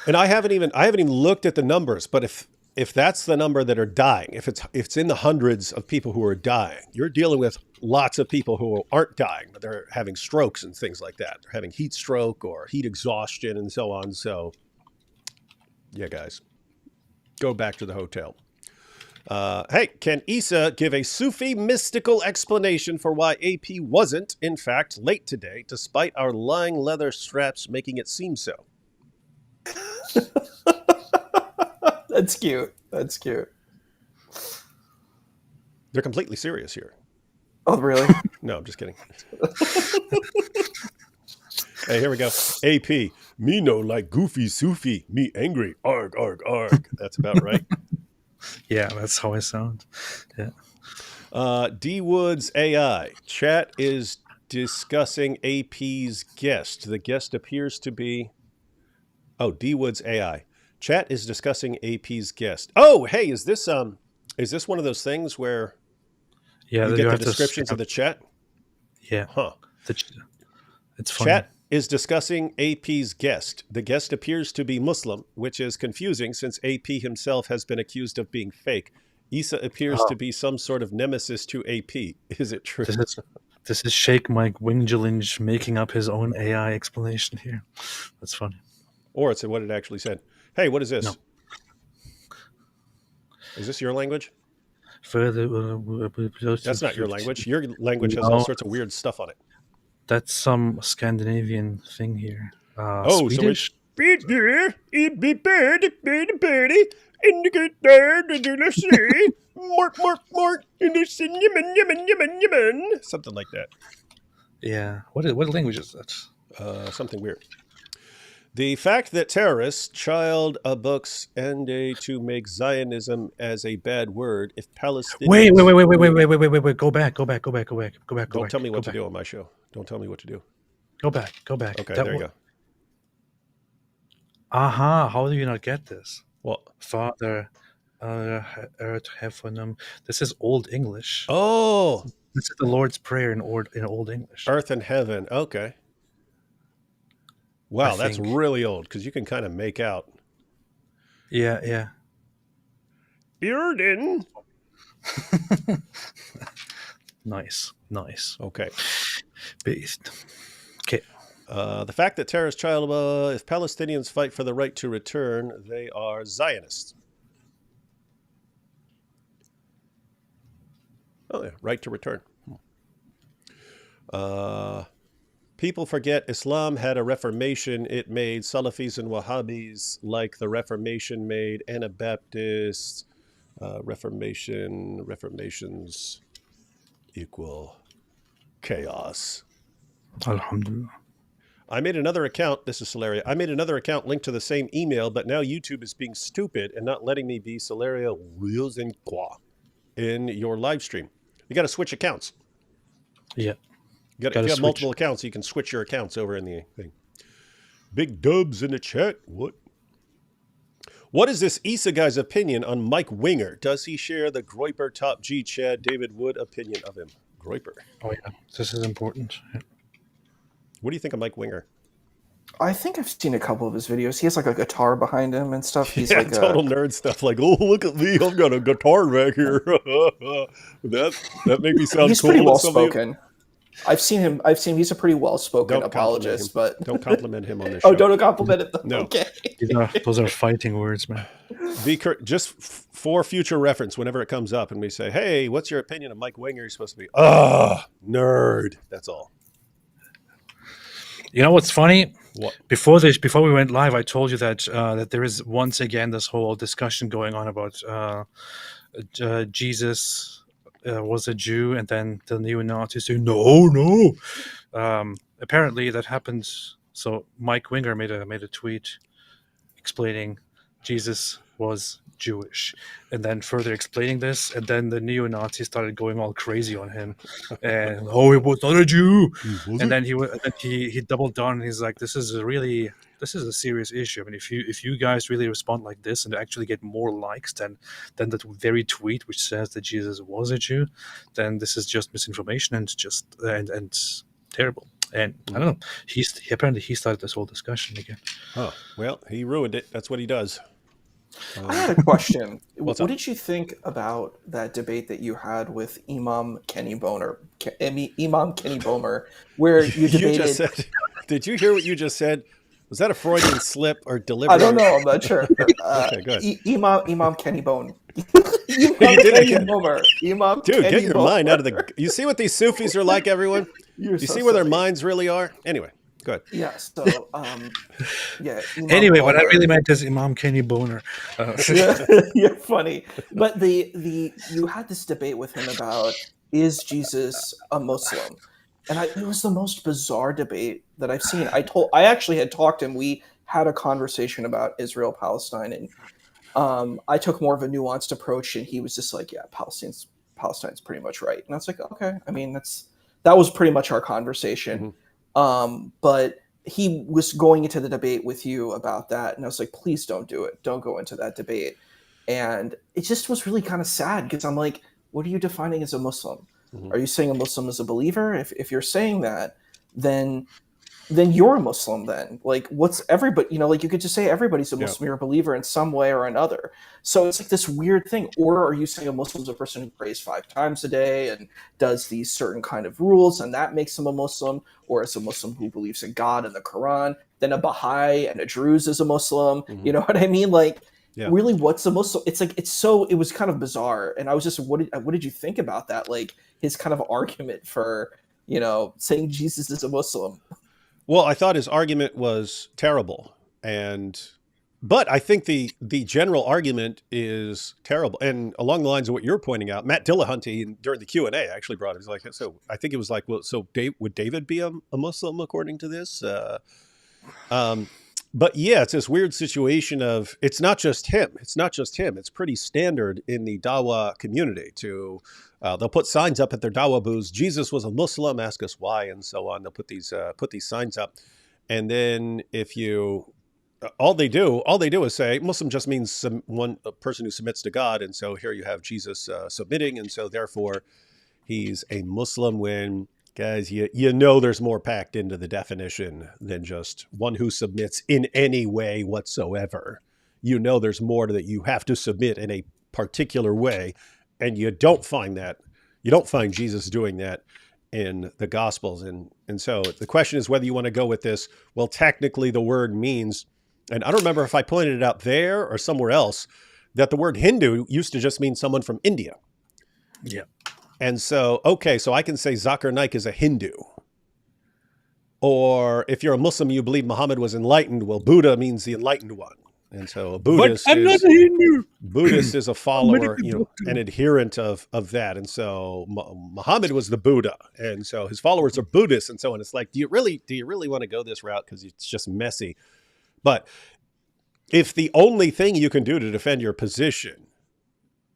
And I haven't even looked at the numbers. But if that's the number that are dying, if it's in the hundreds of people who are dying, you're dealing with lots of people who aren't dying, but they're having strokes and things like that. They're having heat stroke or heat exhaustion and so on. So, yeah, guys. Go back to the hotel. Hey, can Issa give a Sufi mystical explanation for why AP wasn't, in fact, late today, despite our lying leather straps making it seem so? That's cute. That's cute. They're completely serious here. Oh, really? No, I'm just kidding. Hey, here we go. AP, me no like goofy Sufi, me angry, arg, arg, arg. That's about right. Yeah, that's how I sound. Yeah. D Woods AI. Chat is discussing AP's guest. The guest appears to be... Oh, D Woods AI. Chat is discussing AP's guest. Oh, hey, is this one of those things where you get the descriptions of the chat? Yeah. Huh. It's funny. Chat is discussing AP's guest. The guest appears to be Muslim, which is confusing since AP himself has been accused of being fake. Issa appears to be some sort of nemesis to AP. Is it true? This is Sheikh Mike Wingjalinge making up his own AI explanation here. That's funny. Or it's what it actually said. Hey, what is this? No. Is this your language? That's That's not your language. Your language has all sorts of weird stuff on it. That's some Scandinavian thing here. Swedish? So something like that. Yeah. What language is that? Something weird. The fact that terrorists, child books, and to make Zionism as a bad word, if Palestinians... Wait. Go back. Don't tell me what to do on my show. Don't tell me what to do. Go back. Okay, there you go. Aha, how do you not get this? Well, Father, earth, heaven. This is Old English. oh, This is the Lord's Prayer in Old English. earth and heaven. Okay. Wow, that's really old because you can kind of make out. Yeah. Bearden. Nice. Okay. Beast. Okay. The fact that terrorist child, if Palestinians fight for the right to return, they are Zionists. Oh, yeah, right to return. People forget Islam had a reformation. It made Salafis and Wahhabis like the Reformation made Anabaptists. Reformations equal chaos. Alhamdulillah. I made another account. This is Solaria. I made another account linked to the same email, but now YouTube is being stupid and not letting me be Solaria Wheels and Qua in your live stream. You got to switch accounts. Yeah. If you have multiple accounts, you can switch your accounts over in the thing. Big dubs in the chat. What is this Issa guy's opinion on Mike Winger? Does he share the Groyper Top G Chad David Wood opinion of him? Groyper. Oh, yeah. This is important. Yeah. What do you think of Mike Winger? I think I've seen a couple of his videos. He has like a guitar behind him and stuff. He's like total nerd stuff. Like, oh, look at me, I've got a guitar back here. that made me sound. He's cool. pretty well spoken. I've seen him. He's a pretty well spoken apologist. But don't compliment him on this show. Oh, don't compliment him. No. Okay. Those are fighting words, man. Just for future reference, whenever it comes up and we say, "Hey, what's your opinion of Mike Winger?" You're supposed to be, nerd. That's all. You know what's funny? What? Before we went live, I told you that that there is once again this whole discussion going on about Jesus was a Jew, and then the neo-Nazis say no. Apparently, that happened. So Mike Winger made a tweet explaining Jesus was Jewish, and then further explaining this, and then the neo-Nazis started going all crazy on him, and he was not a Jew, and then he doubled down, and he's like, this is a serious issue. I mean, if you guys really respond like this and actually get more likes than that very tweet which says that Jesus was a Jew, then this is just misinformation and just and terrible. And I don't know. He apparently started this whole discussion again. Oh well, he ruined it. That's what he does. I had a question. What up? did you think about that debate that you had with Imam Kenny Boner, where you debated? Did you hear what you just said? Was that a Freudian slip or deliberate? I don't know. I'm not sure. Okay, good. Imam Kenny Bone. Dude, get your mind out of the... You see what these Sufis are like, everyone? You see where their minds really are? Anyway, good. Yeah, so, anyway, what I really meant is Imam Kenny Boner. You're funny. But you had this debate with him about, is Jesus a Muslim? And it was the most bizarre debate that I've seen. I actually had talked to him. We had a conversation about Israel, Palestine, and I took more of a nuanced approach, and he was just like, yeah, Palestine's pretty much right. And I was like, okay. I mean, that was pretty much our conversation. Mm-hmm. But he was going into the debate with you about that, and I was like, please don't do it. Don't go into that debate. And it just was really kind of sad, because I'm like, what are you defining as a Muslim? Mm-hmm. Are you saying a Muslim is a believer? If you're saying that, then you're a Muslim then. Like, what's everybody, like you could just say everybody's a Muslim, you're a believer in some way or another. So it's like this weird thing. Or are you saying a Muslim is a person who prays 5 times a day and does these certain kind of rules, and that makes them a Muslim? Or is a Muslim who believes in God and the Quran? Then a Baha'i and a Druze is a Muslim. Mm-hmm. You know what I mean? Like, really, what's a Muslim? It's like, it was kind of bizarre. And I was just, what did you think about that? Like, his kind of argument for, saying Jesus is a Muslim. Well, I thought his argument was terrible, but I think the general argument is terrible. And along the lines of what you're pointing out, Matt Dillahunty during the Q&A actually brought it. He's like, so I think it was like, well, so would David be a Muslim according to this? But yeah, it's this weird situation of it's not just him. It's not just him. It's pretty standard in the Dawah community to they'll put signs up at their Dawah booths. Jesus was a Muslim. Ask us why, and so on. They'll put these signs up, and then if you all they do is say Muslim just means a person who submits to God, and so here you have Jesus submitting, and so therefore he's a Muslim. When guys, you know there's more packed into the definition than just one who submits in any way whatsoever. You know there's more that you have to submit in a particular way, and you don't find Jesus doing that in the Gospels. And so the question is whether you want to go with this. Well, technically the word means, and I don't remember if I pointed it out there or somewhere else, that the word Hindu used to just mean someone from India. Yeah. And so, okay, so I can say Zakir Naik is a Hindu. Or if you're a Muslim, you believe Muhammad was enlightened. Well, Buddha means the enlightened one. And so a Buddhist is a follower, an adherent of that. And so Muhammad was the Buddha. And so his followers are Buddhists and so on. It's like, do you really want to go this route? Because it's just messy. But if the only thing you can do to defend your position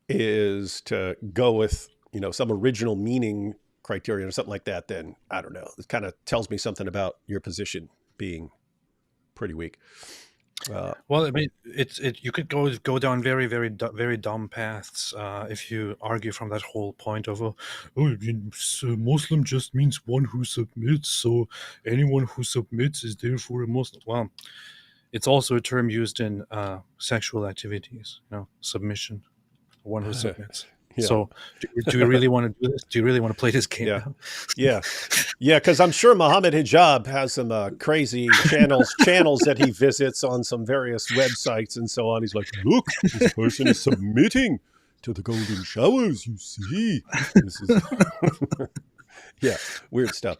is to go with some original meaning criterion or something like that, then I don't know. It kind of tells me something about your position being pretty weak. Well, I mean, you could go down very, very, very dumb paths if you argue from that whole point of, Muslim just means one who submits, so anyone who submits is therefore a Muslim. Well, it's also a term used in sexual activities, submission, one who submits. Yeah. So do we really want to do this? Do you really want to play this game? Yeah. Because I'm sure Mohammed Hijab has some crazy channels that he visits on some various websites and so on. He's like, look, this person is submitting to the golden showers, you see. This is weird stuff.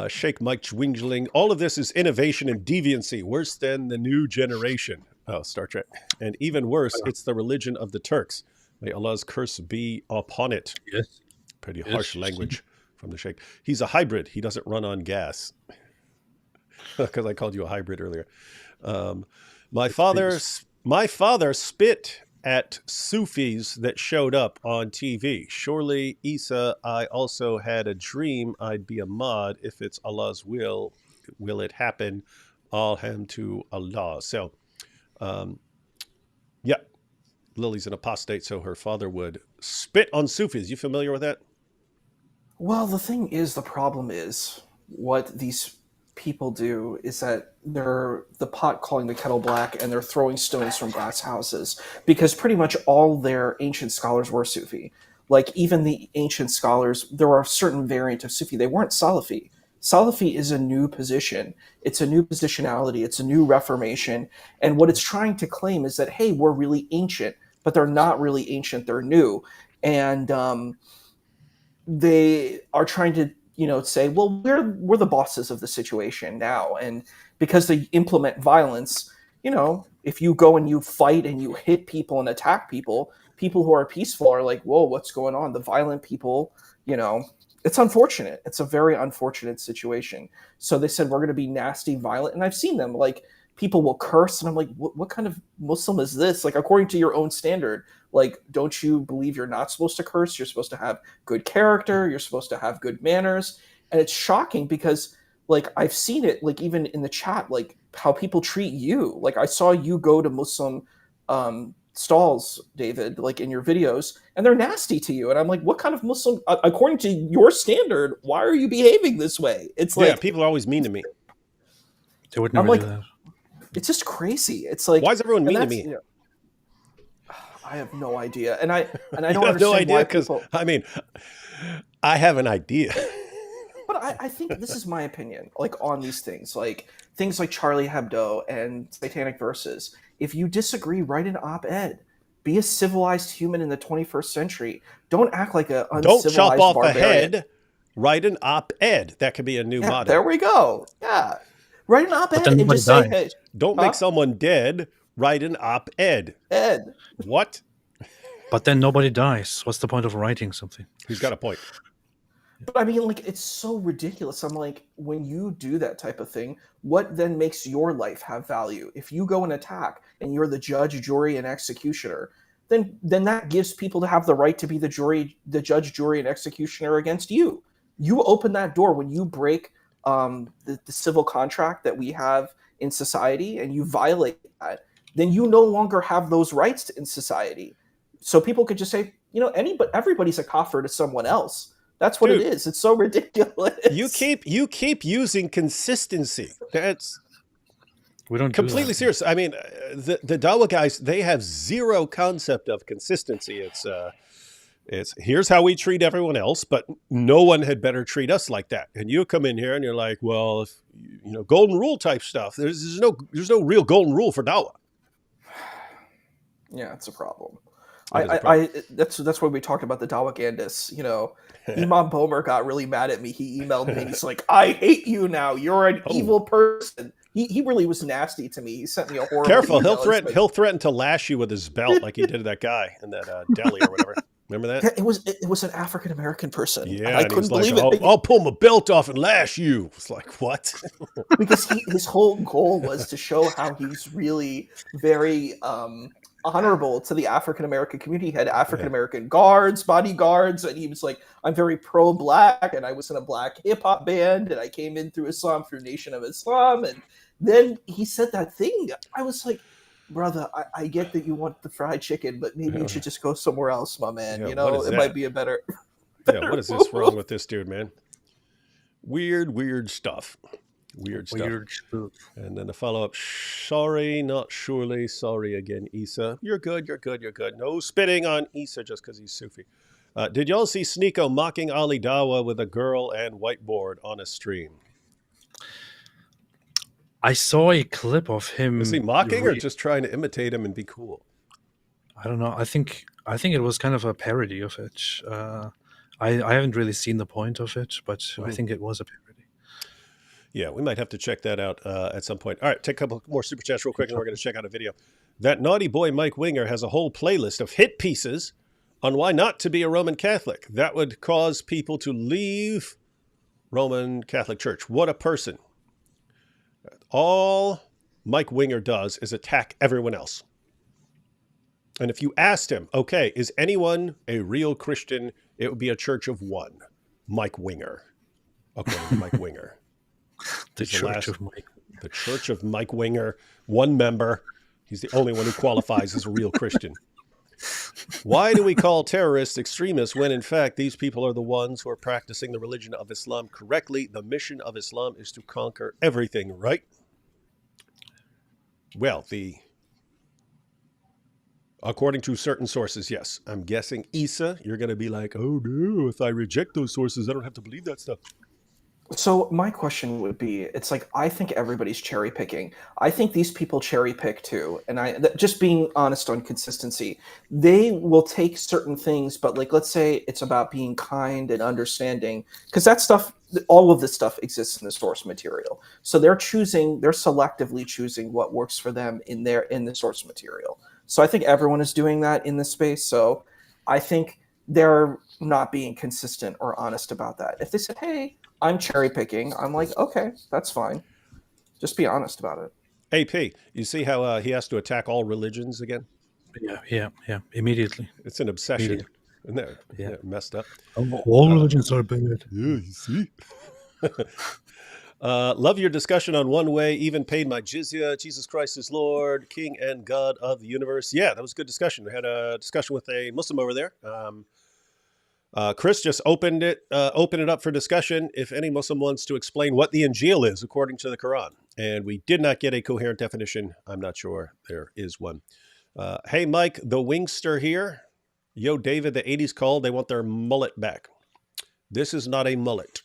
Sheikh Mike Zwingling. All of this is innovation and deviancy, worse than the new generation. Oh, Star Trek. And even worse, it's the religion of the Turks. May Allah's curse be upon it. Yes. Pretty harsh language from the Sheikh. He's a hybrid. He doesn't run on gas. Because I called you a hybrid earlier. My father spit at Sufis that showed up on TV. Surely, Issa, I also had a dream I'd be a mod. If it's Allah's will it happen? All ham to Allah. So, Lily's an apostate, so her father would spit on Sufis. You familiar with that? Well, the problem is what these people do is that they're the pot calling the kettle black, and they're throwing stones from glass houses, because pretty much all their ancient scholars were Sufi. Like, even the ancient scholars, there are a certain variant of Sufi. They weren't Salafi. Salafi is a new position. It's a new positionality. It's a new reformation. And what it's trying to claim is that, hey, we're really ancient, but they're not really ancient. They're new. And they are trying to, say, well, we're the bosses of the situation now. And because they implement violence, if you go and you fight and you hit people and attack people who are peaceful are like, whoa, what's going on? The violent people, it's unfortunate. It's a very unfortunate situation. So they said, we're going to be nasty, violent. And I've seen them, like, people will curse. And I'm like, what kind of Muslim is this? Like, according to your own standard, like, don't you believe you're not supposed to curse? You're supposed to have good character. You're supposed to have good manners. And it's shocking because, like, I've seen it, like, even in the chat, like, how people treat you. Like, I saw you go to Muslim stalls, David, like, in your videos, and they're nasty to you. And I'm like, what kind of Muslim, according to your standard, why are you behaving this way? It's like, people are always mean to me. They would never do that. It's just crazy. It's like, why is everyone mean to me? I have no idea, and I don't have understand no idea, why because people. I mean, I have an idea. But I think this is my opinion, like, on these things like Charlie Hebdo and Satanic Verses. If you disagree, write an op-ed. Be a civilized human in the 21st century. Don't act like a uncivilized Don't chop off barbarian. a head. Write an op-ed. That could be a new motto. There we go. Yeah. Write an op-ed and just say, hey. Don't make someone dead. Write an op-ed. Ed. What? But then nobody dies. What's the point of writing something? He's got a point. But I mean, like, it's so ridiculous. I'm like, when you do that type of thing, what then makes your life have value? If you go and attack and you're the judge, jury, and executioner, then that gives people to have the right to be the judge, jury, and executioner against you. You open that door when you break the civil contract that we have in society, and you violate that. Then you no longer have those rights in society. So people could just say, everybody's a kafir to someone else. That's what it Dude, is. It's so ridiculous. you keep using consistency. That's We don't do completely that. serious. I mean, the Dawah guys, they have zero concept of consistency. It's here's how we treat everyone else, but no one had better treat us like that. And you come in here and you're like, well, if, golden rule type stuff. There's no real golden rule for Dawah. Yeah, it's a problem. It is a problem. That's when we talked about the Dawagandists. Imam Bomer got really mad at me. He emailed me and he's like, "I hate you now. You're an evil person." He really was nasty to me. He sent me a horrible Careful, email. he'll threaten to lash you with his belt like he did to that guy in that deli or whatever. Remember that? Yeah, it was an African American person. Yeah, I couldn't believe it. I'll pull my belt off and lash you. It's like, what? Because his whole goal was to show how he's really very honorable to the African American community. He had African American guards, bodyguards, and he was like, I'm very pro-black, and I was in a black hip-hop band, and I came in through Islam, through Nation of Islam. And then he said that thing. I was like, brother, I get that you want the fried chicken, but maybe you should just go somewhere else, my man. It might be a better what is this wrong with this dude, man? Weird stuff. Weird stuff. And then the follow-up, sorry, not surely. Sorry again, Issa. You're good. No spitting on Issa just because he's Sufi. Did y'all see Sneako mocking Ali Dawah with a girl and whiteboard on a stream? I saw a clip of him. Is he mocking or just trying to imitate him and be cool? I don't know. I think it was kind of a parody of it. I haven't really seen the point of it, but I think it was a parody. Yeah, we might have to check that out at some point. All right, take a couple more super chats real quick, and we're going to check out a video. That naughty boy Mike Winger has a whole playlist of hit pieces on why not to be a Roman Catholic. That would cause people to leave Roman Catholic Church. What a person. All Mike Winger does is attack everyone else. And if you asked him, okay, is anyone a real Christian? It would be a church of one. Mike Winger. According to Mike Winger. The Church of Mike Winger, one member. He's the only one who qualifies as a real Christian. Why do we call terrorists extremists when, in fact, these people are the ones who are practicing the religion of Islam correctly? The mission of Islam is to conquer everything, right? Well, according to certain sources, yes. I'm guessing, Issa, you're going to be like, oh, no, if I reject those sources, I don't have to believe that stuff. So my question would be, it's like, I think everybody's cherry picking. I think these people cherry pick too. And just being honest on consistency, they will take certain things, but like, let's say it's about being kind and understanding, because that stuff, all of this stuff exists in the source material. So they're selectively choosing what works for them in the source material. So I think everyone is doing that in this space. So I think they're not being consistent or honest about that. If they said, hey, I'm cherry picking, I'm like, okay, that's fine. Just be honest about it. AP, you see how he has to attack all religions again? Yeah, immediately. It's an obsession. Isn't that messed up? All religions are bad. Yeah, you see? Love your discussion on one way, even paid my jizya. Jesus Christ is Lord, King and God of the universe. Yeah, that was a good discussion. We had a discussion with a Muslim over there. Chris just opened it up for discussion if any Muslim wants to explain what the Injil is according to the Quran. And we did not get a coherent definition. I'm not sure there is one. Hey, Mike, the Wingster here. Yo, David, the 80s called. They want their mullet back. This is not a mullet.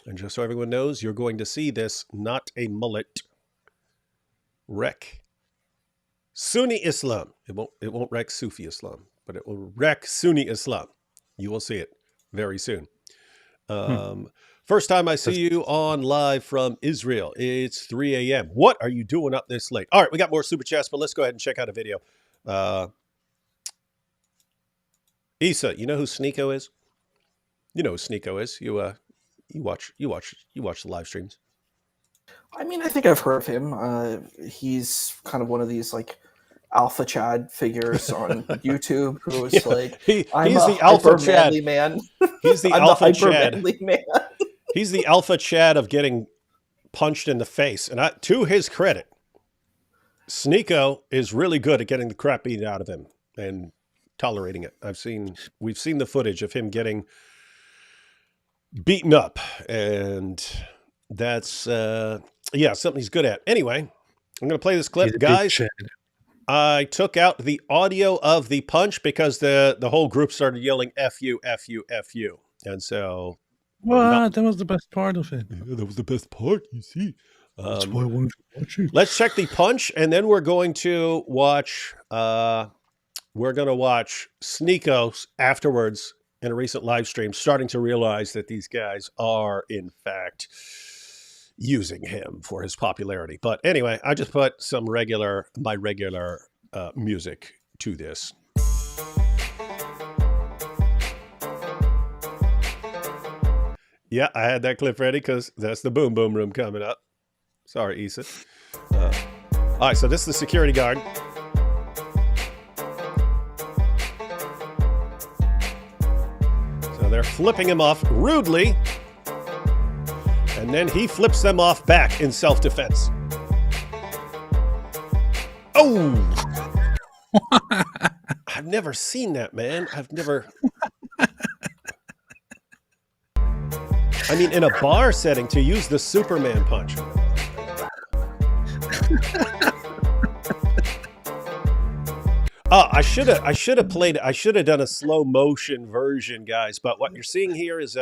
And just so everyone knows, you're going to see this, not a mullet. Wreck Sunni Islam. It won't wreck Sufi Islam, but it will wreck Sunni Islam. You will see it very soon. First time I see you on live from Israel. It's 3 a.m. What are you doing up this late? All right, we got more super chats, but let's go ahead and check out a video. Issa, you know who Sneako is? You know who Sneako is. You watch the live streams. I mean, I think I've heard of him. He's kind of one of these like alpha Chad figures on YouTube who's Yeah, like, I'm he's a the alpha hyper Chad. manly man. He's the I'm the alpha hyper Chad. manly man. He's the alpha Chad of getting punched in the face. And to his credit, Sneako is really good at getting the crap beaten out of him and tolerating it. We've seen the footage of him getting beaten up, and that's something he's good at. Anyway, I'm going to play this clip, guys. I took out the audio of the punch because the whole group started yelling "F you, F you, F you," and so that was the best part of it. Yeah, that was the best part. You see, that's why I wanted to watch it. Let's check the punch, and then we're going to watch. We're going to watch Sneako afterwards in a recent live stream, starting to realize that these guys are, in fact, using him for his popularity. But anyway, I just put my regular music to this. Yeah, I had that clip ready because that's the boom boom room coming up. Sorry, Issa. All right, so this is the security guard. So they're flipping him off rudely, and then he flips them off back in self-defense. Oh! I've never seen that, man. I mean, in a bar setting, to use the Superman punch. I should have done a slow motion version, guys. But what you're seeing here is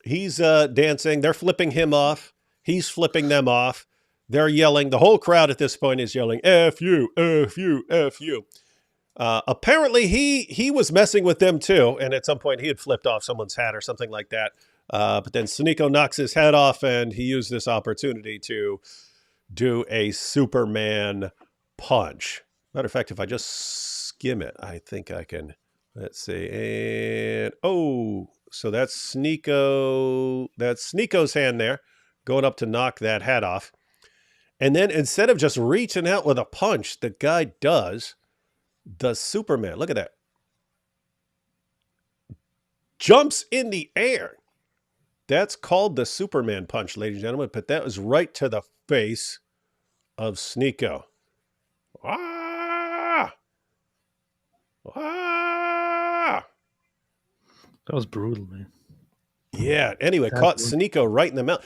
he's dancing. They're flipping him off. He's flipping them off. They're yelling. The whole crowd at this point is yelling, F you, F you, F you. Apparently, he was messing with them too. And at some point, he had flipped off someone's hat or something like that. But then Sneako knocks his head off, and he used this opportunity to do a Superman punch. Matter of fact, if I just skim it, I think I can. Let's see. And so that's Sneako. That's Sneako's hand there, going up to knock that hat off. And then instead of just reaching out with a punch, the guy does the Superman. Look at that. Jumps in the air. That's called the Superman punch, ladies and gentlemen. But that was right to the face of Sneako. Ah! Ah! That was brutal, man. Yeah. Anyway, caught Sneako right in the mouth.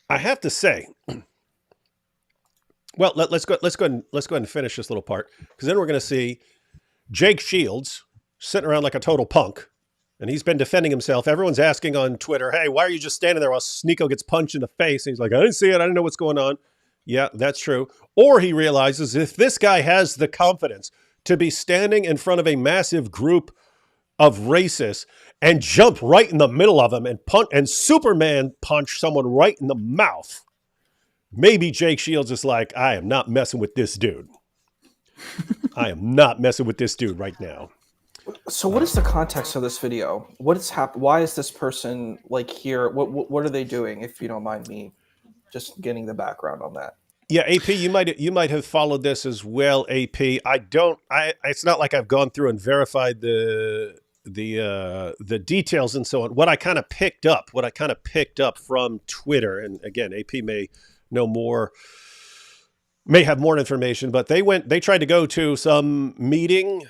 I have to say, well, let's go ahead and finish this little part, because then we're going to see Jake Shields sitting around like a total punk, and he's been defending himself. Everyone's asking on Twitter, "Hey, why are you just standing there while Sneako gets punched in the face?" And he's like, "I didn't see it. I didn't know what's going on." Yeah, that's true. Or he realizes if this guy has the confidence to be standing in front of a massive group of racists and jump right in the middle of them and Superman punch someone right in the mouth, maybe Jake Shields is like, I am not messing with this dude. I am not messing with this dude right now. So what is the context of this video? What is why is this person like here? What are they doing, if you don't mind me just getting the background on that? Yeah, AP, you might have followed this as well, AP. It's not like I've gone through and verified the details and so on. What I kind of picked up from Twitter, and again, AP may have more information, but they tried to go to some meeting,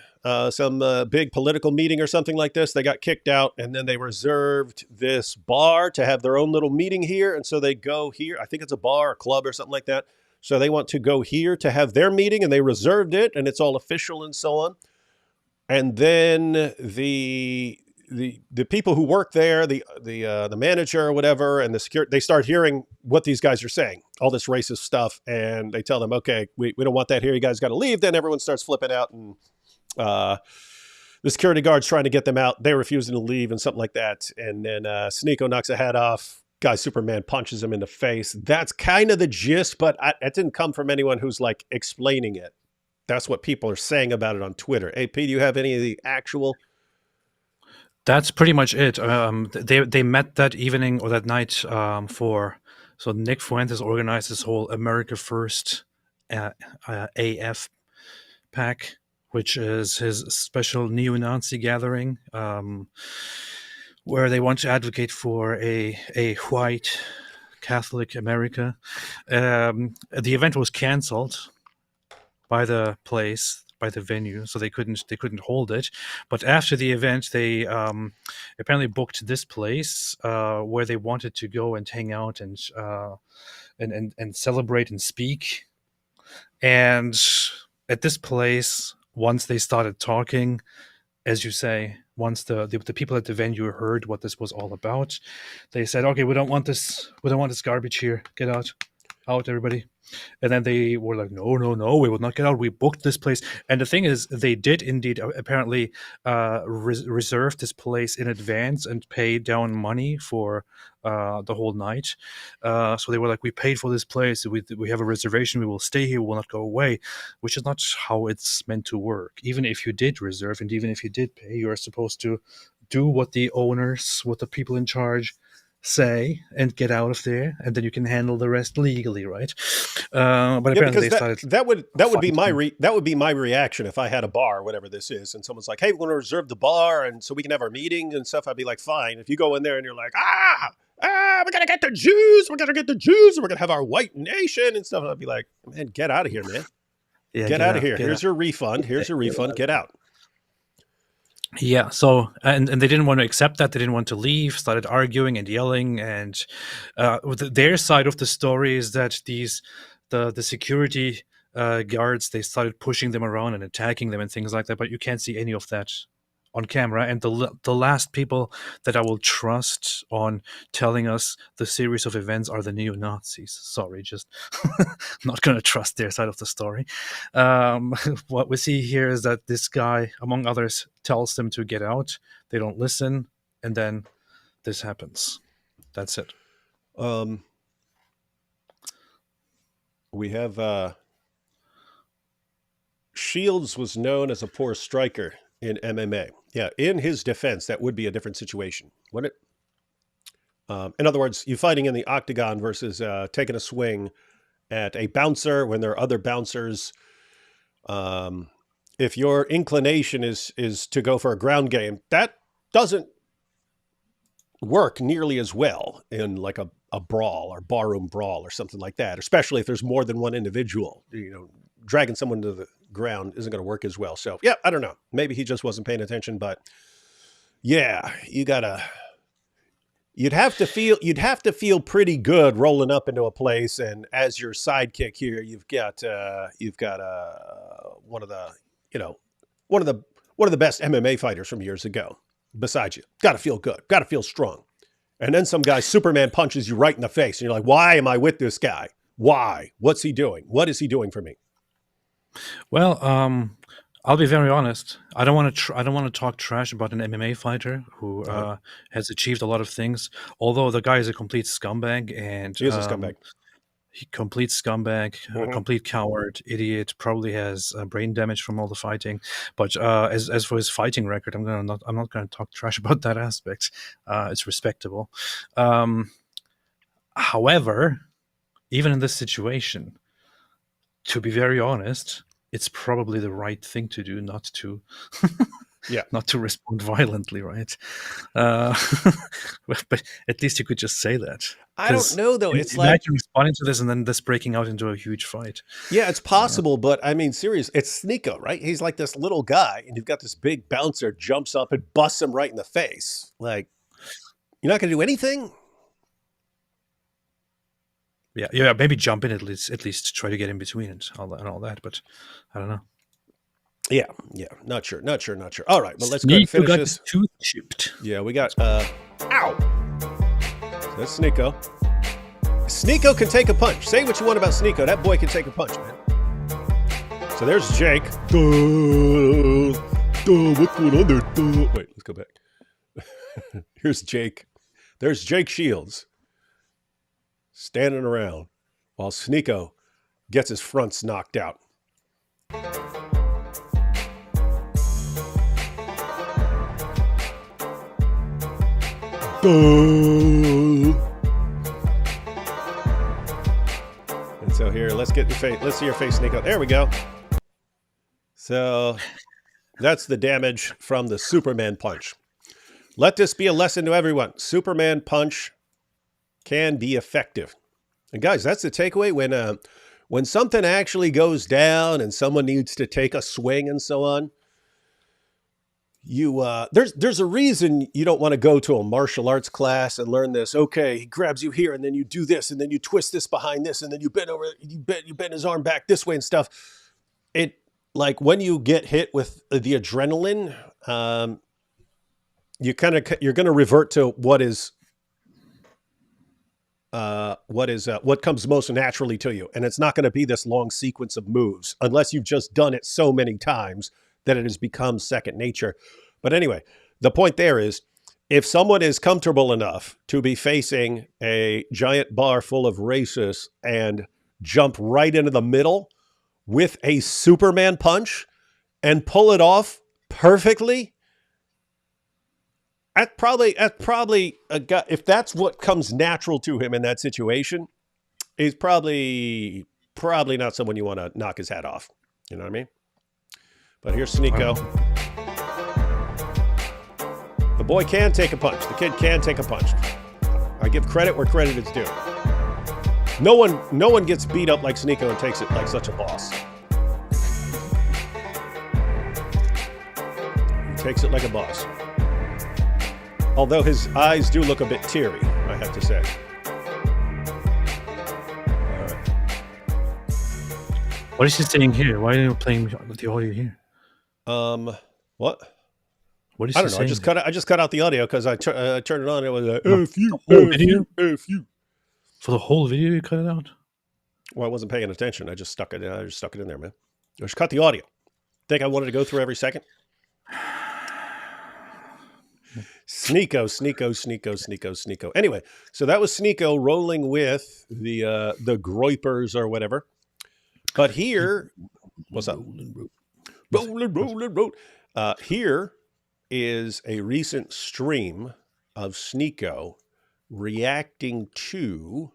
some big political meeting or something like this. They got kicked out, and then they reserved this bar to have their own little meeting here. And so they go here. I think it's a bar or club or something like that. So they want to go here to have their meeting, and they reserved it, and it's all official and so on. And then the people who work there, the manager or whatever, and the security, they start hearing what these guys are saying, all this racist stuff, and they tell them, okay, we don't want that here. You guys got to leave. Then everyone starts flipping out, and the security guard's trying to get them out. They're refusing to leave and something like that. And then Sneako knocks a hat off. Guy Superman punches him in the face. That's kind of the gist, but it didn't come from anyone who's like explaining it. That's what people are saying about it on Twitter. AP, do you have any of the actual? That's pretty much it. They met that evening or that night so Nick Fuentes organized this whole America First AF pack, which is his special neo-Nazi gathering, where they want to advocate for a white Catholic America. The event was canceled by the place, by the venue, so they couldn't hold it. But after the event, they apparently booked this place where they wanted to go and hang out and celebrate and speak. And at this place, once they started talking, as you say, once the people at the venue heard what this was all about, they said, "Okay, we don't want this garbage here. Get out, everybody." And then they were like, no, we will not get out. We booked this place. And the thing is, they did indeed apparently reserve this place in advance and pay down money for the whole night. So they were like, we paid for this place. We have a reservation. We will stay here. We will not go away, which is not how it's meant to work. Even if you did reserve and even if you did pay, you are supposed to do what the owners, what the people in charge say and get out of there, and then you can handle the rest legally, right? But apparently they started. That would be my reaction if I had a bar or whatever this is, and someone's like, "Hey, we want to reserve the bar and so we can have our meeting and stuff." I'd be like, "Fine." If you go in there and you're like, we're gonna get the Jews, and we're gonna have our white nation and stuff, and I'd be like, "Man, get out of here, man. Yeah, get out of here. Here's your refund. Here's your refund. Get out." Yeah, so and they didn't want to accept that. They didn't want to leave. Started arguing and yelling. And their side of the story is that the security guards, they started pushing them around and attacking them and things like that. But you can't see any of that on camera. And the last people that I will trust on telling us the series of events are the neo-Nazis. Sorry, just not going to trust their side of the story. What we see here is that this guy, among others, tells them to get out. They don't listen, and then this happens. That's it. We have Shields was known as a poor striker in MMA. Yeah, in his defense, that would be a different situation, wouldn't it? In other words, you fighting in the octagon versus taking a swing at a bouncer when there are other bouncers. If your inclination is to go for a ground game, that doesn't work nearly as well in like a brawl or barroom brawl or something like that, especially if there's more than one individual. Dragging someone to the ground isn't going to work as well. So yeah, I don't know. Maybe he just wasn't paying attention, but yeah, you'd have to feel pretty good rolling up into a place. And as your sidekick here, you've got one of the best MMA fighters from years ago beside you. Got to feel good. Got to feel strong. And then some guy Superman punches you right in the face. And you're like, why am I with this guy? Why? What's he doing? What is he doing for me? Well, I'll be very honest. I don't want to talk trash about an MMA fighter who has achieved a lot of things. Although the guy is a complete scumbag, and he is a scumbag. Complete scumbag, a complete coward, idiot. Probably has brain damage from all the fighting. But as for his fighting record, I'm not going to talk trash about that aspect. It's respectable. However, even in this situation, to be very honest, it's probably the right thing to do, not to not to respond violently, right? But at least you could just say that. I don't know, though. It's like responding to this and then this breaking out into a huge fight. Yeah, it's possible, but I mean, serious. It's Sneako, right? He's like this little guy, and you've got this big bouncer jumps up and busts him right in the face. Like, you're not going to do anything? Yeah, maybe jump in at least try to get in between and all that, but I don't know. Yeah, not sure. All right, well, let's go and finish this. Tooth chipped. Yeah, we got ow. So that's Sneako. Sneako can take a punch. Say what you want about Sneako. That boy can take a punch, man. So there's Jake. What's going on there? Wait, let's go back. Here's Jake. There's Jake Shields standing around while Sneako gets his fronts knocked out. Boo. And so here, let's get your face. Let's see your face, Sneako. There we go. So that's the damage from the Superman punch. Let this be a lesson to everyone. Superman punch can be effective. And guys, that's the takeaway. When something actually goes down and someone needs to take a swing and so on, there's a reason you don't want to go to a martial arts class and learn this. Okay, he grabs you here and then you do this and then you twist this behind this and then you bend over, you bend his arm back this way and stuff. It, like, when you get hit with the adrenaline, you're going to revert to what comes most naturally to you. And it's not going to be this long sequence of moves unless you've just done it so many times that it has become second nature. But anyway, the point there is, if someone is comfortable enough to be facing a giant bar full of racists and jump right into the middle with a Superman punch and pull it off perfectly, that's probably a guy, if that's what comes natural to him in that situation, he's probably not someone you want to knock his hat off. You know what I mean? But here's Sneako. The boy can take a punch. The kid can take a punch. I give credit where credit is due. No one gets beat up like Sneako and takes it like such a boss. He takes it like a boss. Although his eyes do look a bit teary, I have to say. All right. What is he saying here? Why are you playing the audio here? What? What is I he don't know. saying? I just cut out the audio because I turned it on. And it was like, F you. For the whole video, you cut it out? Well, I wasn't paying attention. I just stuck it in there, man. I just cut the audio. Think I wanted to go through every second? Sneako. Anyway, so that was Sneako rolling with the groypers or whatever. But here, what's up? Rolling. Here is a recent stream of Sneako reacting to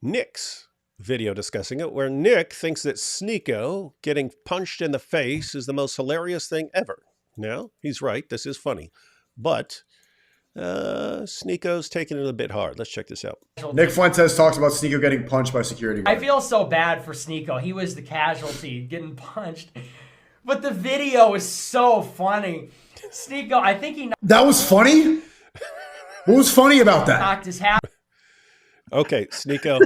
Nick's video discussing it, where Nick thinks that Sneako getting punched in the face is the most hilarious thing ever. Now, he's right. This is funny. But Sneako's taking it a bit hard. Let's check this out. Nick Fuentes talks about Sneako getting punched by security guard. I feel so bad for Sneako. He was the casualty getting punched. But the video is so funny. Sneako, I think he That was funny? What was funny about that? knocked his hat. Okay, Sneako.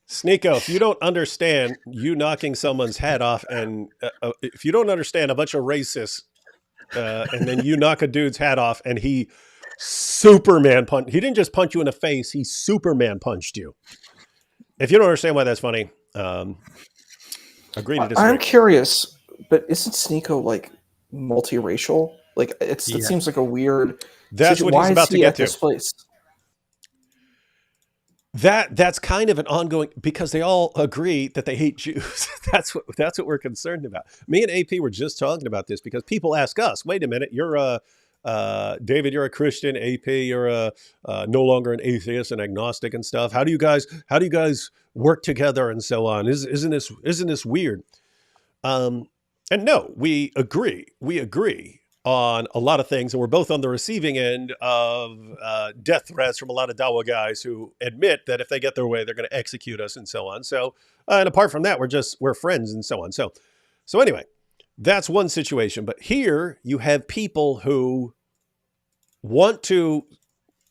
Sneako, if you don't understand you knocking someone's hat off, and if you don't understand a bunch of racists, and then you knock a dude's hat off and he Superman punch, he didn't just punch you in the face, he Superman punched you. If you don't understand why that's funny, agree to disagree. I'm curious, but isn't Sneako like multiracial? Like it seems like a weird. That's what he's about to get to. This place? That's kind of an ongoing, because they all agree that they hate Jews. That's what we're concerned about. Me and AP were just talking about this because people ask us, wait a minute, you're David, you're a Christian, AP, you're no longer an atheist and agnostic and stuff. How do you guys work together and so on? Isn't this weird? And no, we agree on a lot of things, and we're both on the receiving end of death threats from a lot of Dawah guys who admit that if they get their way, they're going to execute us and so on. So, and apart from that, we're friends and so on. So anyway, that's one situation. But here you have people who want to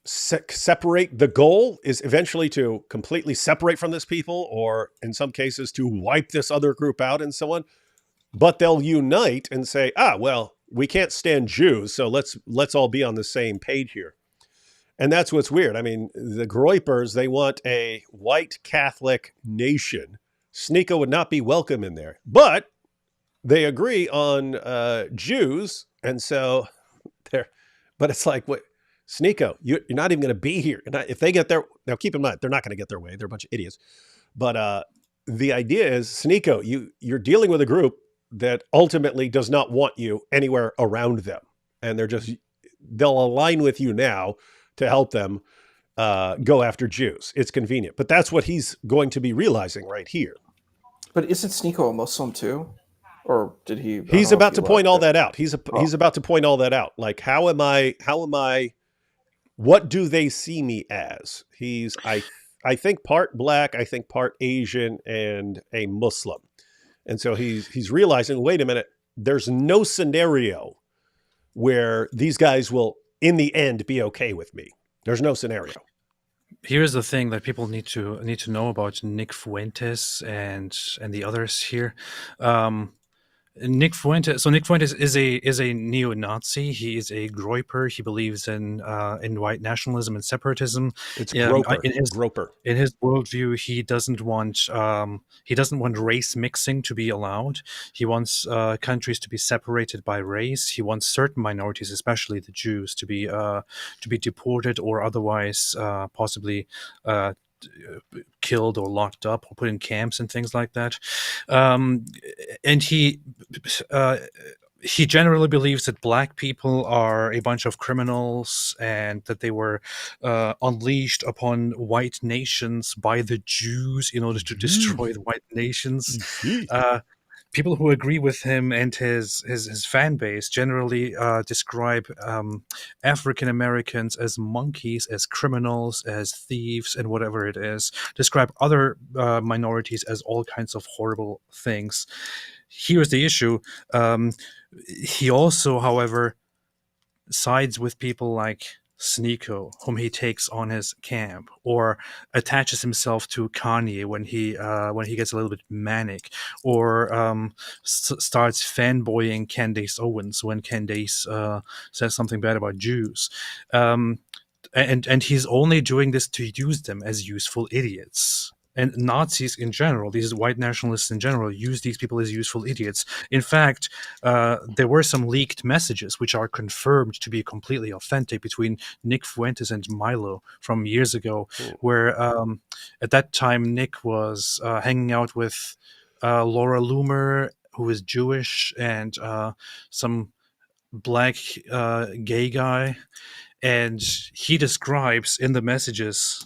separate. The goal is eventually to completely separate from this people, or in some cases to wipe this other group out and so on. But they'll unite and say, well, we can't stand Jews, so let's all be on the same page here. And that's what's weird. I mean, the groypers, they want a white Catholic nation. Sneako would not be welcome in there. But they agree on Jews, and so but it's like, what, Sneako, you're not even going to be here. If they get their, now keep in mind, they're not going to get their way. They're a bunch of idiots. But the idea is, Sneako, you're dealing with a group that ultimately does not want you anywhere around them. and they'll align with you now to help them go after Jews. It's convenient. But that's what he's going to be realizing right here. But isn't Sneako a Muslim too? Or did he? He's about to point all that out. He's about to point all that out. Like, how am I, what do they see me as? I think part black, I think part Asian, and a Muslim. And so he's realizing, wait a minute, there's no scenario where these guys will, in the end, be okay with me. There's no scenario. Here's the thing that people need to know about Nick Fuentes and the others here. Nick Fuentes is a neo-Nazi. He is a Groyper. He believes in white nationalism and separatism. It's Groper. In his worldview, he doesn't want race mixing to be allowed. He wants countries to be separated by race. He wants certain minorities, especially the Jews, to be deported or otherwise possibly killed or locked up or put in camps and things like that. And he generally believes that black people are a bunch of criminals and that they were unleashed upon white nations by the Jews in order to destroy the white nations. People who agree with him and his fan base generally describe African Americans as monkeys, as criminals, as thieves, and whatever it is. Describe other minorities as all kinds of horrible things. Here's the issue. He also, however, sides with people like Sneako, whom he takes on his camp, or attaches himself to Kanye when he gets a little bit manic, or starts fanboying Candace Owens when Candace says something bad about Jews, and he's only doing this to use them as useful idiots. And Nazis in general, these white nationalists in general, use these people as useful idiots. In fact, there were some leaked messages which are confirmed to be completely authentic between Nick Fuentes and Milo from years ago, where at that time Nick was hanging out with Laura Loomer, who is Jewish, and some black gay guy. And he describes in the messages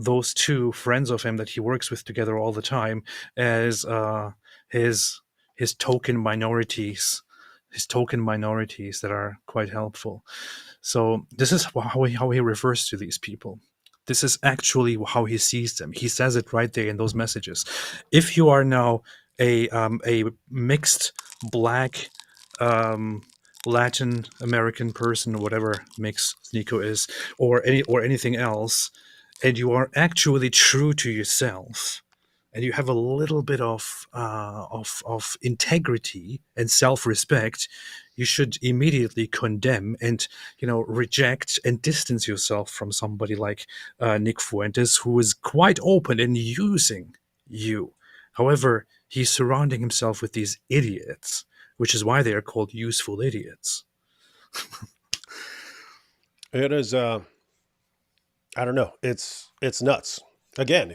those two friends of him that he works with together all the time as his token minorities, that are quite helpful. So this is how he refers to these people. This is actually how he sees them. He says it right there in those messages. If you are now a mixed black Latin American person, or whatever mix Sneako is, or anything else, and you are actually true to yourself, and you have a little bit of integrity and self-respect, you should immediately condemn and reject and distance yourself from somebody like Nick Fuentes, who is quite open in using you. However, he's surrounding himself with these idiots, which is why they are called useful idiots. It is. I don't know. It's nuts. Again,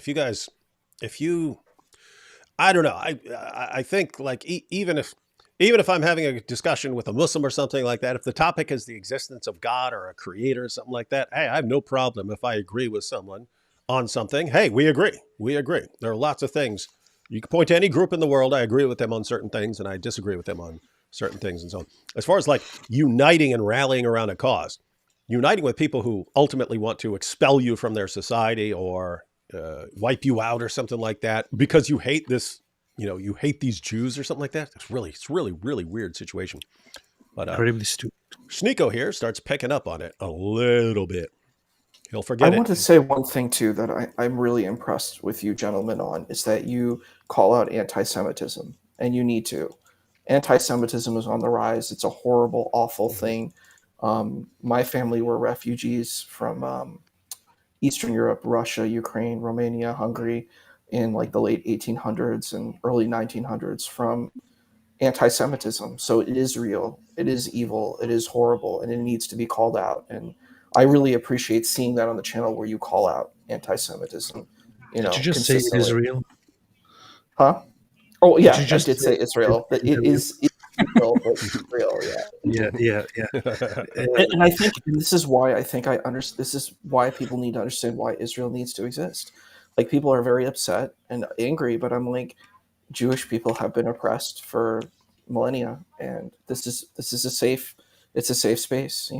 I don't know. I think, like, even if I'm having a discussion with a Muslim or something like that, if the topic is the existence of God or a creator or something like that, hey, I have no problem if I agree with someone on something. Hey, we agree. There are lots of things. You can point to any group in the world. I agree with them on certain things and I disagree with them on certain things and so on. As far as like uniting and rallying around a cause, uniting with people who ultimately want to expel you from their society or wipe you out or something like that because you hate this, you hate these Jews or something like that. It's really, really weird situation. But incredibly stupid. Sneako here starts picking up on it a little bit. He'll forget it. I want to say one thing too that I'm really impressed with you gentlemen on is that you call out anti-Semitism, and you need to. Anti-Semitism is on the rise. It's a horrible, awful thing. My family were refugees from Eastern Europe, Russia, Ukraine, Romania, Hungary in like the late 1800s and early 1900s from anti-Semitism. So it is real. It is evil. It is horrible, and it needs to be called out. And I really appreciate seeing that on the channel where you call out anti-Semitism. Did you just say it is real? Huh? Oh yeah, I did say Israel. But it is real, but real, yeah. And I think and this is why I think I understand. This is why people need to understand why Israel needs to exist. Like, people are very upset and angry, but I'm like, Jewish people have been oppressed for millennia, and this is a safe space.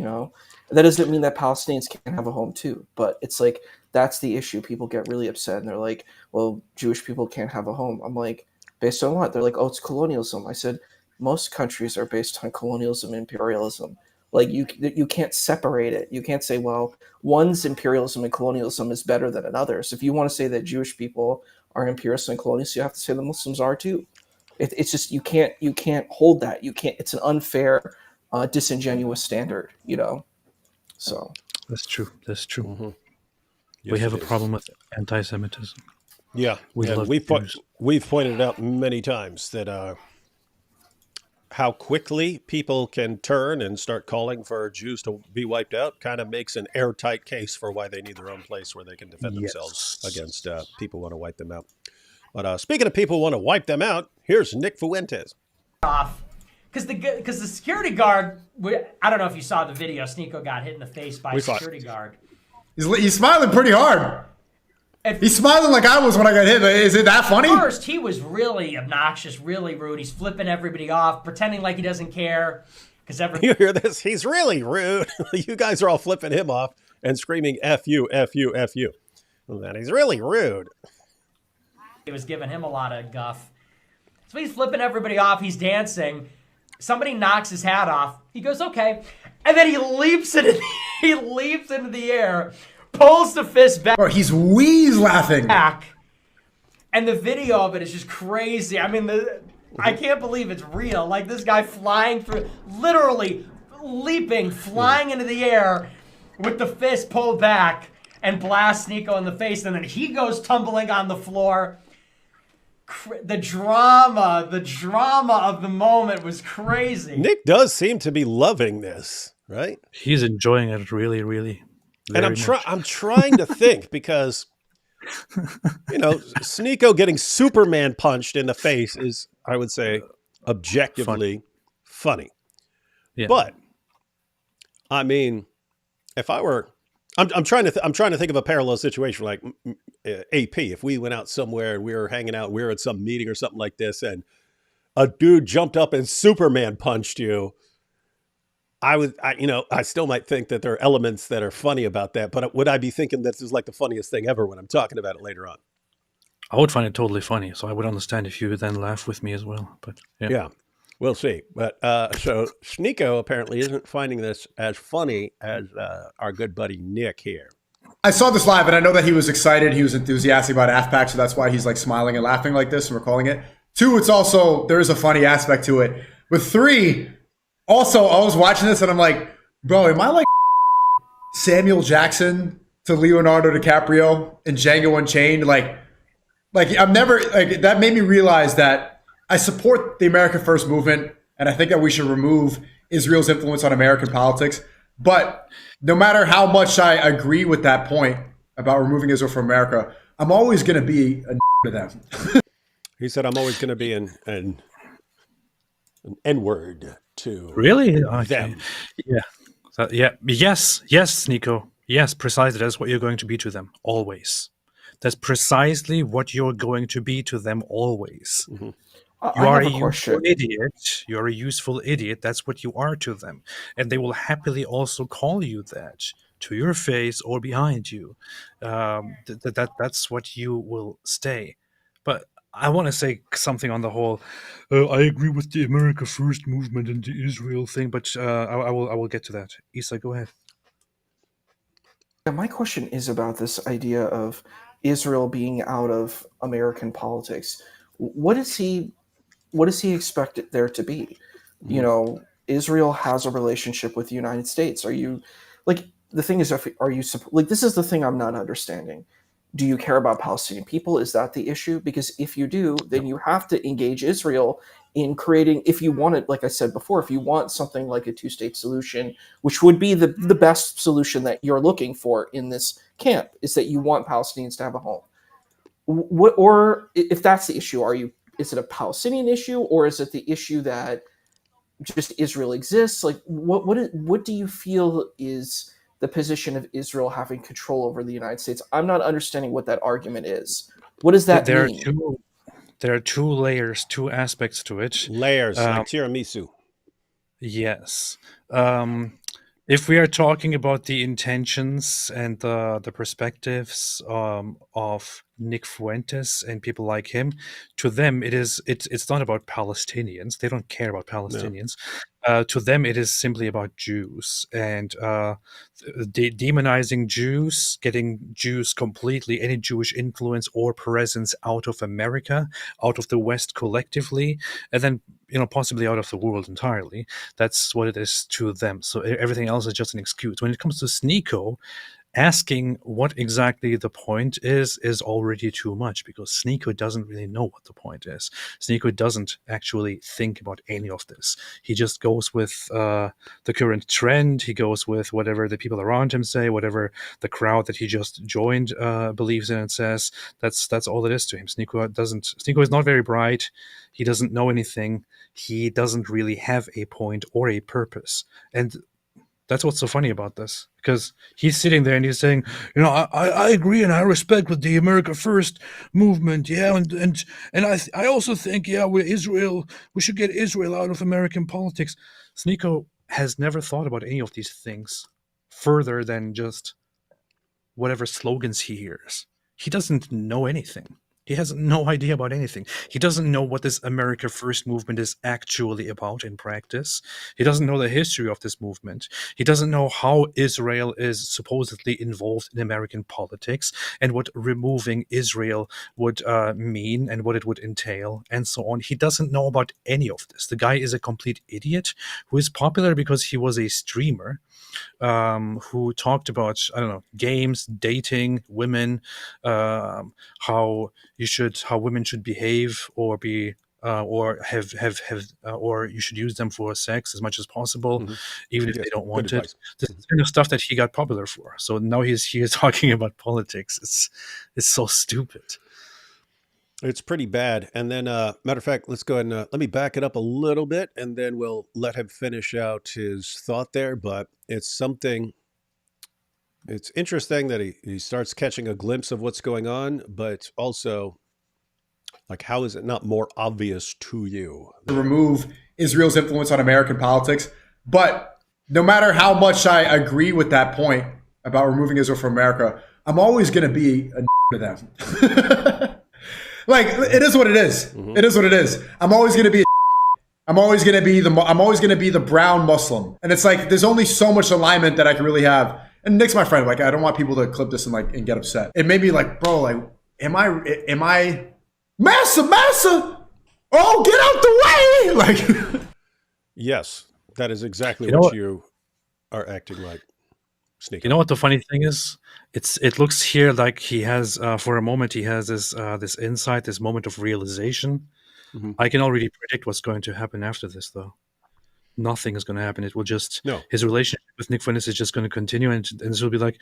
That doesn't mean that Palestinians can't have a home too, but it's like that's the issue. People get really upset and they're like, well, Jewish people can't have a home. I'm like, based on what? They're like, oh, it's colonialism. I said, most countries are based on colonialism and imperialism. Like, you can't separate it. You can't say, well, one's imperialism and colonialism is better than another's. If you want to say that Jewish people are imperialists and colonialists, you have to say the Muslims are too. It's just you can't hold that. You can't. It's an unfair, disingenuous standard. So That's true. Mm-hmm. Yes, We have a problem with anti-Semitism. Yeah, we've pointed out many times that how quickly people can turn and start calling for Jews to be wiped out kind of makes an airtight case for why they need their own place where they can defend themselves against people who want to wipe them out. But speaking of people who want to wipe them out, here's Nick Fuentes. Off. Because the security guard, I don't know if you saw the video, Sneako got hit in the face by a security guard. He's smiling pretty hard. He's smiling like I was when I got hit. Is it that funny? First, he was really obnoxious, really rude. He's flipping everybody off, pretending like he doesn't care. You hear this? He's really rude. You guys are all flipping him off and screaming, F you, F you, F you. And he's really rude. He was giving him a lot of guff. So he's flipping everybody off. He's dancing. Somebody knocks his hat off. He goes, okay. And then he leaps into the air, pulls the fist back. Bro, he's wheeze laughing. And the video of it is just crazy. I mean, I can't believe it's real. Like, this guy flying through, literally leaping, flying into the air with the fist pulled back and blasts Sneako in the face. And then he goes tumbling on the floor. The drama of the moment was crazy. Nick does seem to be loving this, right? He's enjoying it really, really. And I'm trying to think because, Sneako getting Superman punched in the face is, I would say, objectively funny. Yeah. But I mean, if I were, I'm trying to think of a parallel situation like AP. If we went out somewhere and we were hanging out, we were at some meeting or something like this, and a dude jumped up and Superman punched you, I still might think that there are elements that are funny about that, but would I be thinking this is like the funniest thing ever when I'm talking about it later on? I would find it totally funny, so I would understand if you would then laugh with me as well. But yeah, we'll see. But so Sneako apparently isn't finding this as funny as our good buddy Nick here. I saw this live, and I know that he was excited. He was enthusiastic about AFPAC, so that's why he's like smiling and laughing like this, and we're calling it. 2, it's also, there is a funny aspect to it. With 3, also, I was watching this, and I'm like, bro, am I like Samuel Jackson to Leonardo DiCaprio in Django Unchained? Like I'm never, like, that made me realize that I support the America First movement, and I think that we should remove Israel's influence on American politics. But no matter how much I agree with that point about removing Israel from America, I'm always going to be a to them. He said, I'm always going to be an N-word to really? them. Yeah. Yes, Sneako. Yes, precisely. That's what you're going to be to them, always. That's precisely what you're going to be to them, always. Mm-hmm. You are a useful idiot. You're a useful idiot. That's what you are to them. And they will happily also call you that to your face or behind you. That's what you will stay. But I want to say something on the whole. I agree with the America First movement and the Israel thing, but I will get to that. Issa, go ahead. Yeah, my question is about this idea of Israel being out of American politics. What does he expect it there to be? Mm-hmm. Israel has a relationship with the United States. Are you, like, the thing is, are you, like, this is the thing I'm not understanding. Do you care about Palestinian people? Is that the issue? Because if you do, then you have to engage Israel in creating, if you want it, like I said before, if you want something like a 2-state solution, which would be the best solution that you're looking for in this camp, is that you want Palestinians to have a home. Or if that's the issue, is it a Palestinian issue, or is it the issue that just Israel exists? Like, what do you feel is the position of Israel having control over the United States? I'm not understanding what that argument is. What does that There are mean? two layers, two aspects to it. Layers like tiramisu. Yes. If we are talking about the intentions and the perspectives of Nick Fuentes and people like him, to them it's not about Palestinians. They don't care about Palestinians. To them, it is simply about Jews and demonizing Jews, getting Jews completely, any Jewish influence or presence out of America, out of the West collectively, and then possibly out of the world entirely. That's what it is to them. So everything else is just an excuse. When it comes to Sneako, asking what exactly the point is already too much, because Sneako doesn't really know what the point is. Sneako doesn't actually think about any of this. He just goes with the current trend. He goes with whatever the people around him say, whatever the crowd that he just joined believes in and says. That's all it is to him. Sneako is not very bright. He doesn't know anything. He doesn't really have a point or a purpose. And that's what's so funny about this, because he's sitting there and he's saying, I agree and I respect with the America First movement, and I also think, we're Israel, we should get Israel out of American politics. Sneako has never thought about any of these things further than just whatever slogans he hears. He doesn't know anything. He has no idea about anything. He doesn't know what this America First movement is actually about in practice. He doesn't know the history of this movement. He doesn't know how Israel is supposedly involved in American politics and what removing Israel would mean and what it would entail and so on. He doesn't know about any of this. The guy is a complete idiot who is popular because he was a streamer who talked about, games, dating, women, how women should behave or be or have or you should use them for sex as much as possible, even if they don't want it. This is the kind of stuff that he got popular for. So now he is talking about politics. It's so stupid. It's pretty bad. And then, matter of fact, let's go ahead and let me back it up a little bit, and then we'll let him finish out his thought there. But it's interesting that he starts catching a glimpse of what's going on, but also, like, how is it not more obvious to you? To remove Israel's influence on American politics. But no matter how much I agree with that point about removing Israel from America, I'm always going to be a to them. Like, it is what it is. Mm-hmm. It is what it is. I'm always going to be I'm always going to be the brown Muslim. And it's like, there's only so much alignment that I can really have. And Nick's my friend. Like, I don't want people to clip this and get upset. It made me like, bro, like, am I Massa? Oh, get out the way. Like, yes, that is exactly what you are acting like. Sneako. You know what the funny thing is? It looks here like he has, for a moment, he has this insight, this moment of realization. Mm-hmm. I can already predict what's going to happen after this, though. Nothing is going to happen. It will just, his relationship with Nick Fuentes is just going to continue, and this will be like,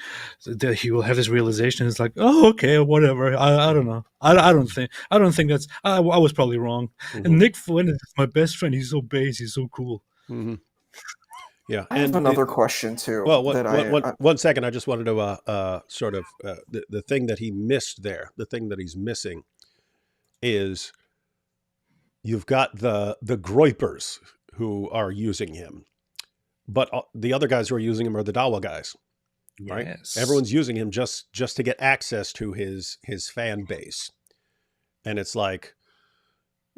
he will have this realization. It's like, oh, okay, whatever. I don't know. I don't think that's, I was probably wrong. Mm-hmm. And Nick Fuentes is my best friend. He's so base. He's so cool. Mm-hmm. Yeah, I have another question too. Well, one second. I just wanted to sort of the thing that he missed there. The thing that he's missing is you've got the groypers who are using him, but the other guys who are using him are the Dawah guys, right? Yes. Everyone's using him just to get access to his fan base, and it's like,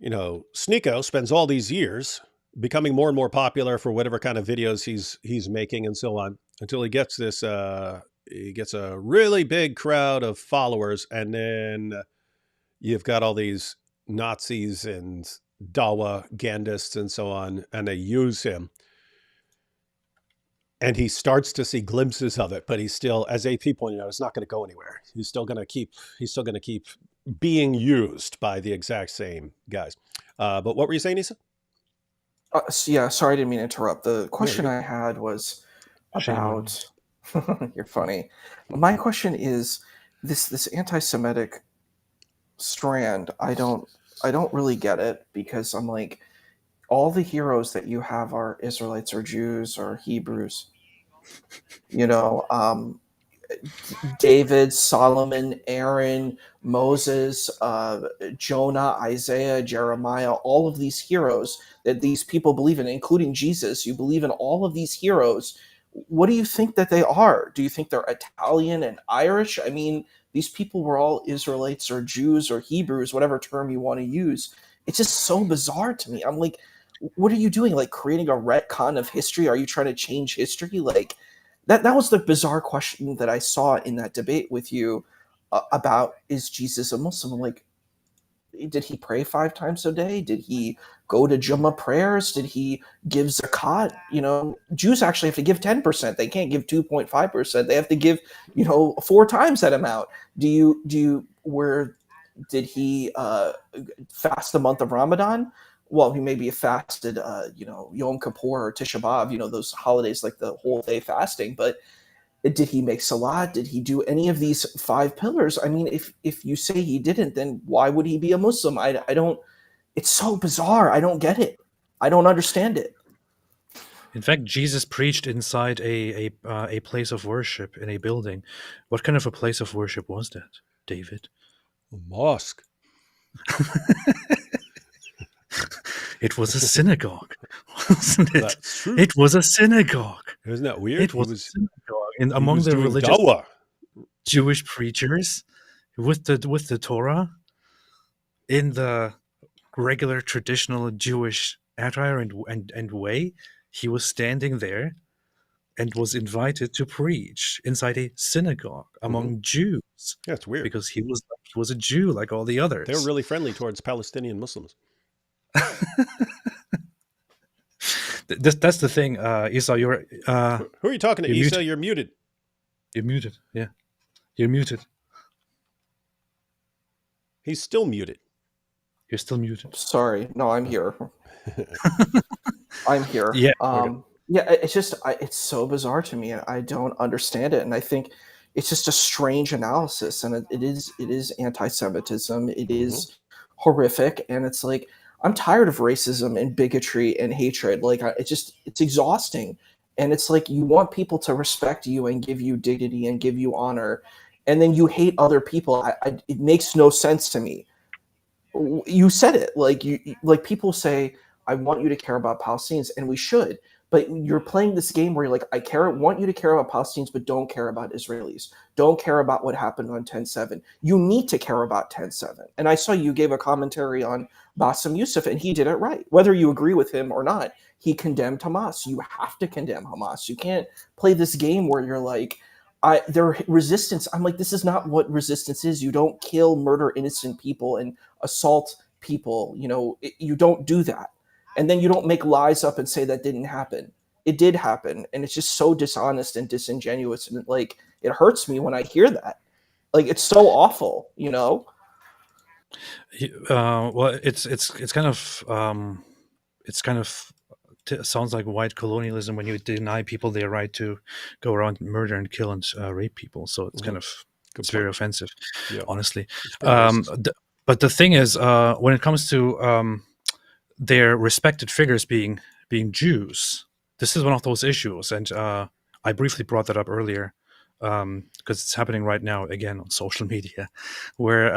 Sneako spends all these years becoming more and more popular for whatever kind of videos he's making and so on, until he gets this he gets a really big crowd of followers, and then you've got all these Nazis and Dawah Gandists and so on, and they use him, and he starts to see glimpses of it, but he's still, as AP pointed out, it's not going to go anywhere. He's still going to keep being used by the exact same guys. But what were you saying, Issa? Yeah, sorry, I didn't mean to interrupt. The question I had was about you're funny. My question is this anti-Semitic strand. I don't really get it, because I'm like, all the heroes that you have are Israelites or Jews or Hebrews. You know, David, Solomon, Aaron, Moses, Jonah, Isaiah, Jeremiah, all of these heroes that these people believe in, including Jesus. You believe in all of these heroes. What do you think that they are? Do you think they're Italian and Irish? I mean, these people were all Israelites or Jews or Hebrews, whatever term you want to use. It's just so bizarre to me. I'm like, what are you doing? Like creating a retcon of history? Are you trying to change history? Like, that was the bizarre question that I saw in that debate with you about, is Jesus a Muslim? Like, did he pray 5 times a day? Did he go to Jummah prayers? Did he give zakat? You know, Jews actually have to give 10%. They can't give 2.5%. They have to give, 4 times that amount. Did he fast the month of Ramadan? Well, he maybe fasted, Yom Kippur or Tisha B'Av, those holidays, like the whole day fasting. But did he make salat? Did he do any of these 5 pillars? I mean, if you say he didn't, then why would he be a Muslim? I don't. It's so bizarre. I don't get it. I don't understand it. In fact, Jesus preached inside a place of worship in a building. What kind of a place of worship was that, David? A mosque. It was a synagogue, wasn't it? That's true. It was a synagogue. Isn't that weird? It was a synagogue. Among the doing religious Dawah. Jewish preachers with the Torah in the regular traditional Jewish attire and way. He was standing there and was invited to preach inside a synagogue among Jews. Yeah, it's weird. Because he was a Jew like all the others. They were really friendly towards Palestinian Muslims. That's the thing, Issa. You're who are you talking to, you're Issa? muted. You're muted. You're muted. Yeah, you're muted. He's still muted. You're still muted. Sorry. No, I'm here. I'm here. Yeah. Yeah, it's just it's so bizarre to me, and I don't understand it. And I think it's just a strange analysis, and it is anti-Semitism. It is horrific, and it's like, I'm tired of racism and bigotry and hatred. Like, it's exhausting, and it's like, you want people to respect you and give you dignity and give you honor, and then you hate other people. It makes no sense to me. You said it, like people say, I want you to care about Palestinians, and we should. But you're playing this game where you're like, want you to care about Palestinians, but don't care about Israelis. Don't care about what happened on 10/7. You need to care about 10/7. And I saw you gave a commentary on Bassem Youssef, and he did it right. Whether you agree with him or not, he condemned Hamas. You have to condemn Hamas. You can't play this game where you're like, their resistance. I'm like, this is not what resistance is. You don't kill, murder innocent people and assault people. You don't do that. And then you don't make lies up and say that didn't happen. It did happen. And it's just so dishonest and disingenuous. And it hurts me when I hear that. Like, it's so awful, Well, it's kind of sounds like white colonialism when you deny people their right to go around and murder and kill and rape people. So it's it's very offensive, honestly. But the thing is, when it comes to their respected figures being Jews, this is one of those issues, and I briefly brought that up earlier because it's happening right now again on social media, where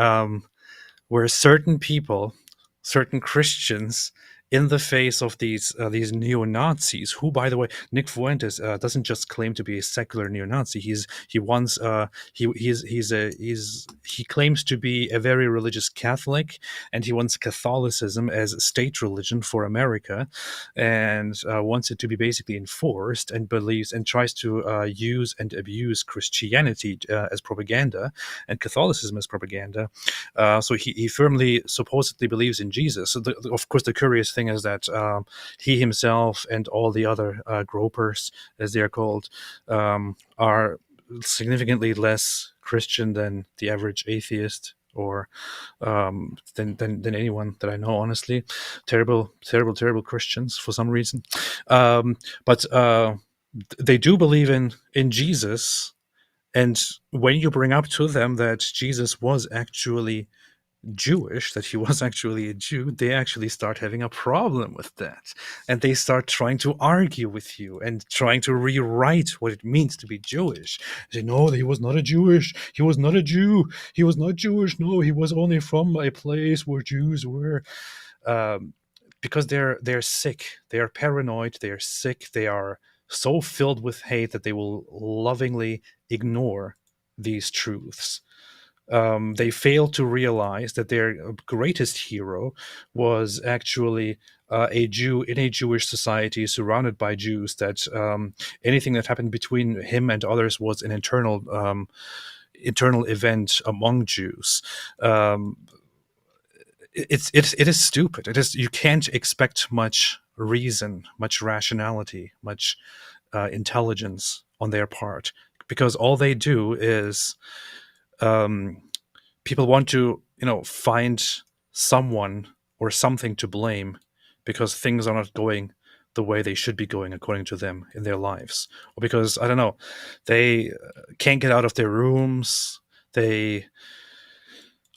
certain people, certain Christians, in the face of these neo-Nazis, who, by the way, Nick Fuentes doesn't just claim to be a secular neo-Nazi. He claims to be a very religious Catholic, and he wants Catholicism as a state religion for America, and wants it to be basically enforced, and believes and tries to use and abuse Christianity as propaganda and Catholicism as propaganda. So he firmly, supposedly believes in Jesus. So of course, the curious thing is that he himself and all the other gropers, as they are called, are significantly less Christian than the average atheist or than anyone that I know, honestly. Terrible Christians for some reason. But they do believe in Jesus. And when you bring up to them that Jesus was actually Jewish, that he was actually a Jew, they actually start having a problem with that. And they start trying to argue with you and trying to rewrite what it means to be Jewish. They say, no, he was not a Jewish. He was not a Jew. He was not Jewish. No, he was only from a place where Jews were. Because they're sick. They are paranoid. They are sick. They are so filled with hate that they will lovingly ignore these truths. They fail to realize that their greatest hero was actually a Jew in a Jewish society surrounded by Jews, that anything that happened between him and others was an internal event among Jews. It is stupid. It is, you can't expect much reason, much rationality, much intelligence on their part, because all they do is people want to, find someone or something to blame because things are not going the way they should be going according to them in their lives, or because, I don't know, they can't get out of their rooms. They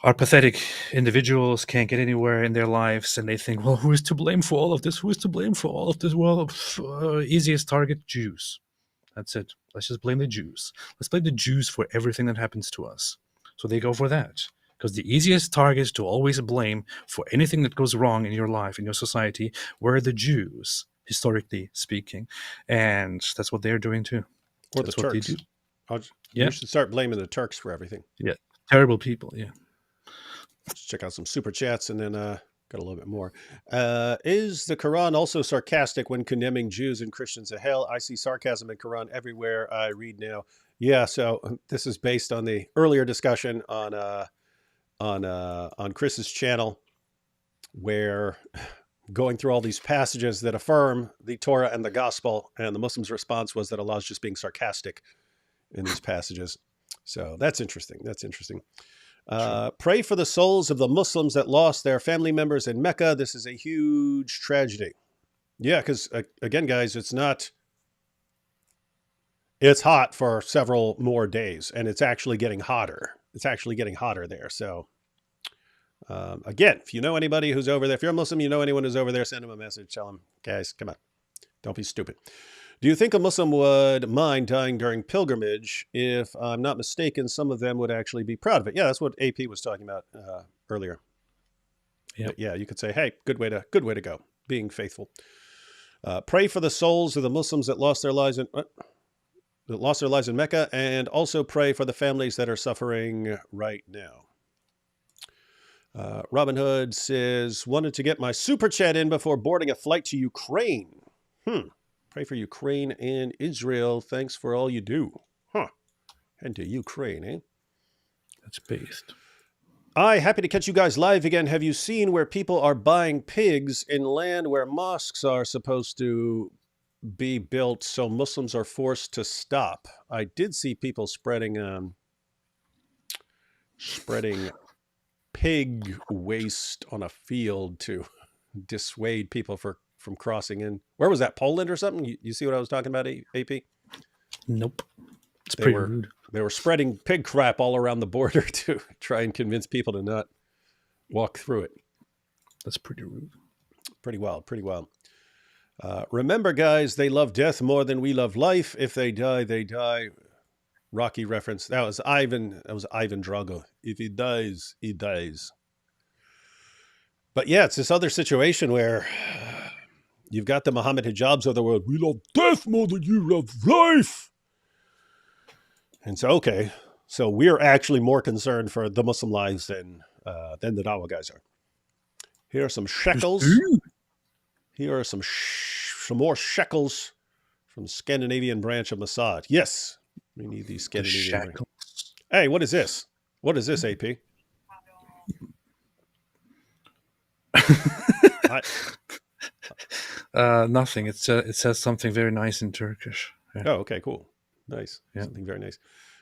are pathetic individuals, can't get anywhere in their lives, and they think, well, who is to blame for all of this? Who is to blame for all of this? Well, easiest target, Jews. That's it. Let's just blame the Jews. Let's blame the Jews for everything that happens to us. So they go for that. Because the easiest target to always blame for anything that goes wrong in your life, in your society, were the Jews, historically speaking. And that's what they're doing too. Or that's the what Turks. they do. Yeah. You should start blaming the Turks for everything. Yeah. Terrible people, yeah. Let's check out some super chats and then got a little bit more. Is the Quran also sarcastic when condemning Jews and Christians to hell? I see sarcasm in Quran everywhere I read now. Yeah, so this is based on the earlier discussion on Chris's channel, where going through all these passages that affirm the Torah and the gospel, and the Muslims' response was that Allah's just being sarcastic in these passages. So that's interesting. That's interesting. Pray for the souls of the Muslims that lost their family members in Mecca. This is a huge tragedy. Yeah, because again, guys, it's hot for several more days, and it's actually getting hotter. It's actually getting hotter there. So again, if you know anybody who's over there, if you're a Muslim, you know anyone who's over there, send them a message. Tell them, guys, come on. Don't be stupid. Do you think a Muslim would mind dying during pilgrimage? If I'm not mistaken, some of them would actually be proud of it. Yeah, that's what AP was talking about earlier. Yeah, yeah, you could say, hey, good way to go, being faithful. Pray for the souls of the Muslims that lost their lives in Mecca, and also pray for the families that are suffering right now. Robin Hood says, wanted to get my super chat in before boarding a flight to Ukraine. Pray for Ukraine and Israel. Thanks for all you do. And to Ukraine, eh? That's based. Happy to catch you guys live again. Have you seen where people are buying pigs in land where mosques are supposed to be built, so Muslims are forced to stop? I did see people spreading pig waste on a field to dissuade people from crossing in. Where was that? Poland or something? You see what I was talking about, AP? Nope. It's pretty rude. They were spreading pig crap all around the border to try and convince people to not walk through it. That's pretty rude. Pretty wild. Remember, guys, they love death more than we love life. If they die, they die. Rocky reference. That was Ivan Drago. If he dies, he dies. But yeah, it's this other situation where you've got the Muhammad hijabs of the world. We love death more than you love life. And so, okay, so we're actually more concerned for the Muslim lives than the Dawah guys are. Here are some shekels. Here are some more shekels from the Scandinavian branch of Mossad. Yes, we need these Scandinavian branch. Hey, what is this? What is this, AP? Nothing. It says something very nice in Turkish. Yeah. Oh, okay, cool. Nice. Yeah. Something very nice.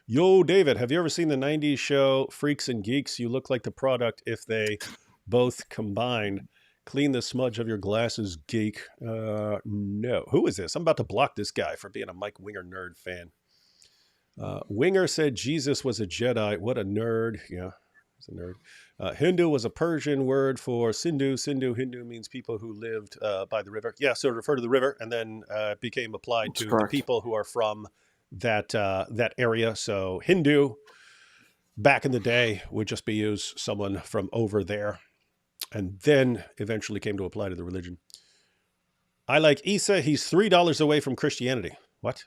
Yo, David, have you ever seen the 90s show Freaks and Geeks? You look like the product if they both combined. Clean the smudge of your glasses, geek. No. Who is this? I'm about to block this guy for being a Mike Winger nerd fan. Winger said Jesus was a Jedi. What a nerd. Yeah. He's a nerd. Hindu was a Persian word for Sindhu. Hindu means people who lived by the river. Yeah, so refer to the river, and then became applied That's to correct. the people who are from that area. So Hindu, back in the day, would just be used someone from over there, and then eventually came to apply to the religion. I like Issa. He's $3 away from Christianity. What?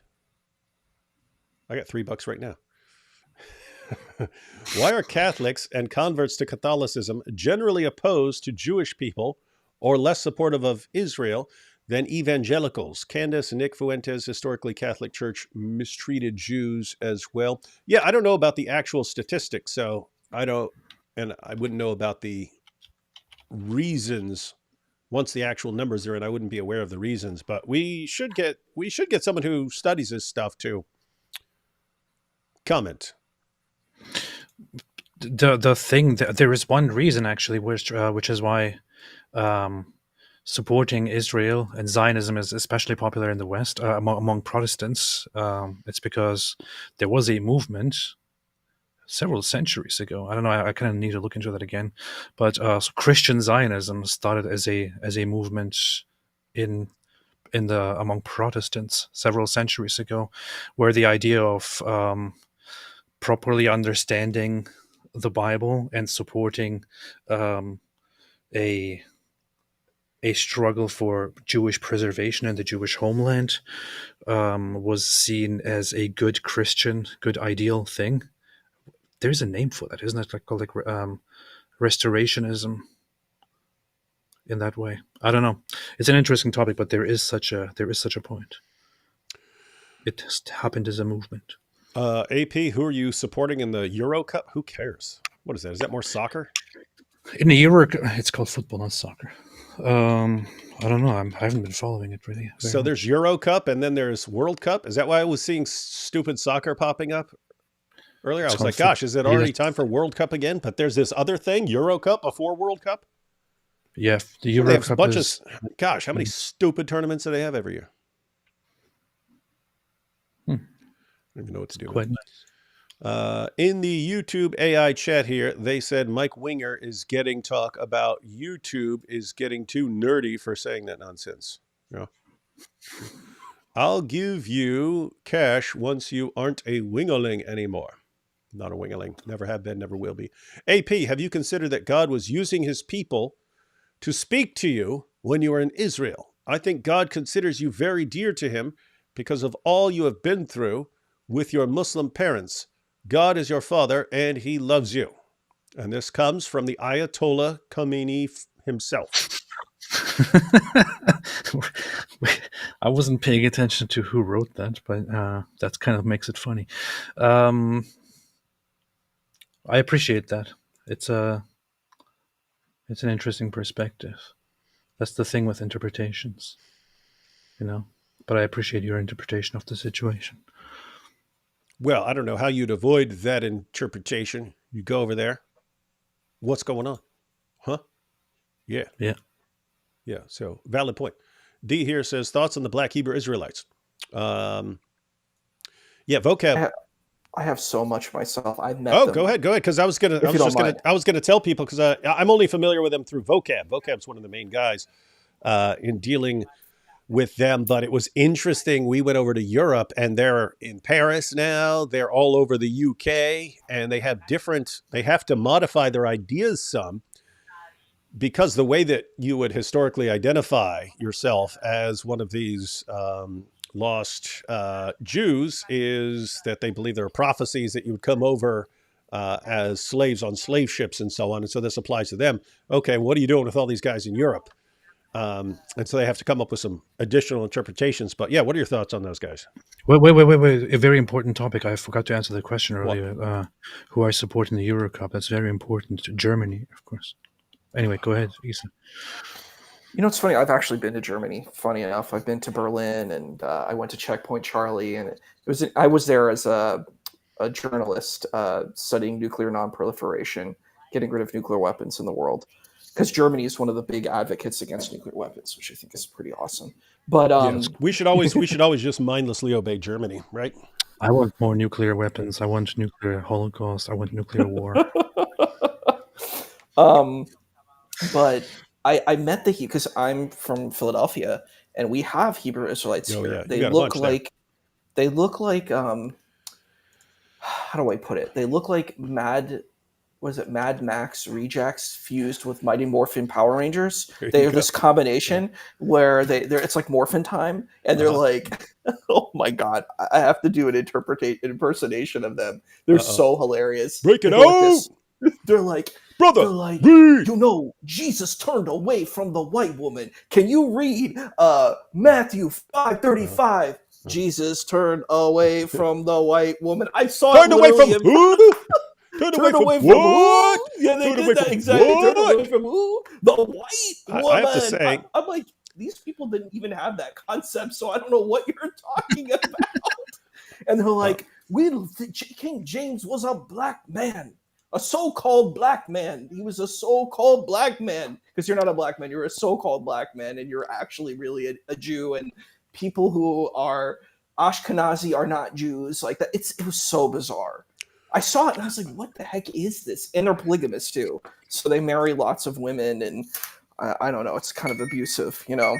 I got $3 right now. Why are Catholics and converts to Catholicism generally opposed to Jewish people or less supportive of Israel than evangelicals? Candace, Nick Fuentes, historically Catholic Church mistreated Jews as well. Yeah, I don't know about the actual statistics, so I wouldn't know about the reasons. Once the actual numbers are in, I wouldn't be aware of the reasons, but we should get someone who studies this stuff to comment. The thing, there is one reason actually, which is why supporting Israel and Zionism is especially popular in the West among Protestants. It's because there was a movement several centuries ago. I don't know. I kind of need to look into that again. But so Christian Zionism started as a movement among Protestants several centuries ago, where the idea of properly understanding the Bible and supporting a struggle for Jewish preservation in the Jewish homeland was seen as a good Christian, good ideal thing. There's a name for that, isn't it? Called restorationism. In that way, I don't know. It's an interesting topic, but there is such a point. It just happened as a movement. AP, who are you supporting in the Euro Cup? Who cares? What is that? Is that more soccer? In the Euro, it's called football, not soccer. I don't know. I haven't been following it really. So there's Euro Cup, and then there's World Cup. Is that why I was seeing stupid soccer popping up earlier? I was like, gosh, is it already time for World Cup again? But there's this other thing, Euro Cup before World Cup? Yeah, the Euro Cup is... Gosh, how many stupid tournaments do they have every year? I don't even know what to do. Quite nice. In the YouTube AI chat here, they said Mike Winger is getting talk about YouTube is getting too nerdy for saying that nonsense. Yeah. I'll give you cash once you aren't a wingerling anymore. Not a wingerling. Never have been, never will be. AP, have you considered that God was using his people to speak to you when you were in Israel? I think God considers you very dear to him because of all you have been through with your Muslim parents. God is your father and he loves you. And this comes from the Ayatollah Khomeini himself. I wasn't paying attention to who wrote that, but that kind of makes it funny. I appreciate that. It's an interesting perspective. That's the thing with interpretations, but I appreciate your interpretation of the situation. Well, I don't know how you'd avoid that interpretation. You go over there. What's going on? Huh? Yeah. So valid point. D here says thoughts on the Black Hebrew Israelites. Vocab. I have so much myself. I've met them. Go ahead. Because I was gonna tell people because I'm only familiar with them through Vocab. Vocab's one of the main guys in dealing with them, but it was interesting. We went over to Europe and they're in Paris now. They're all over the UK and they have to modify their ideas some because the way that you would historically identify yourself as one of these lost Jews is that they believe there are prophecies that you would come over as slaves on slave ships and so on. And so this applies to them. Okay, what are you doing with all these guys in Europe? And so they have to come up with some additional interpretations. But yeah, what are your thoughts on those guys? Wait. A very important topic. I forgot to answer the question earlier. Who I support in the Euro Cup. That's very important. Germany, of course. Anyway, go ahead, Issa. It's funny. I've actually been to Germany. Funny enough, I've been to Berlin and I went to Checkpoint Charlie. And I was there as a journalist studying nuclear nonproliferation, getting rid of nuclear weapons in the world. Because Germany is one of the big advocates against nuclear weapons, which I think is pretty awesome. But yes, we should always just mindlessly obey Germany, right? I want more nuclear weapons. I want nuclear holocaust. I want nuclear war. But I met the because I'm from Philadelphia and we have Hebrew Israelites Oh here. yeah, you got a bunch there. They look like how do I put it? They look like Mad Max rejects fused with Mighty Morphin Power Rangers. There They you have go. this combination where they're it's like Morphin time, and they're like, oh my god, I have to do an impersonation of them. They're so hilarious. Break it They go like out! this. They're like, Brother, read. read! You know, Jesus turned away from the white woman. Can you read Matthew 5:35? Jesus turned away from the white woman. I saw Turned it away from literally who? Turned away from from what? who? Yeah, they Turned did away that from exactly. Turned what? away from who? The white woman. I have to say, I'm like, these people didn't even have that concept, so I don't know what you're talking about. And they're like, King James was a black man, a so-called black man. He was a so-called black man because you're not a black man. You're a so-called black man, and you're actually really a Jew. And people who are Ashkenazi are not Jews. Like that, it was so bizarre. I saw it and I was like, "What the heck is this?" And they're polygamous too, so they marry lots of women, and I don't know. It's kind of abusive, you know.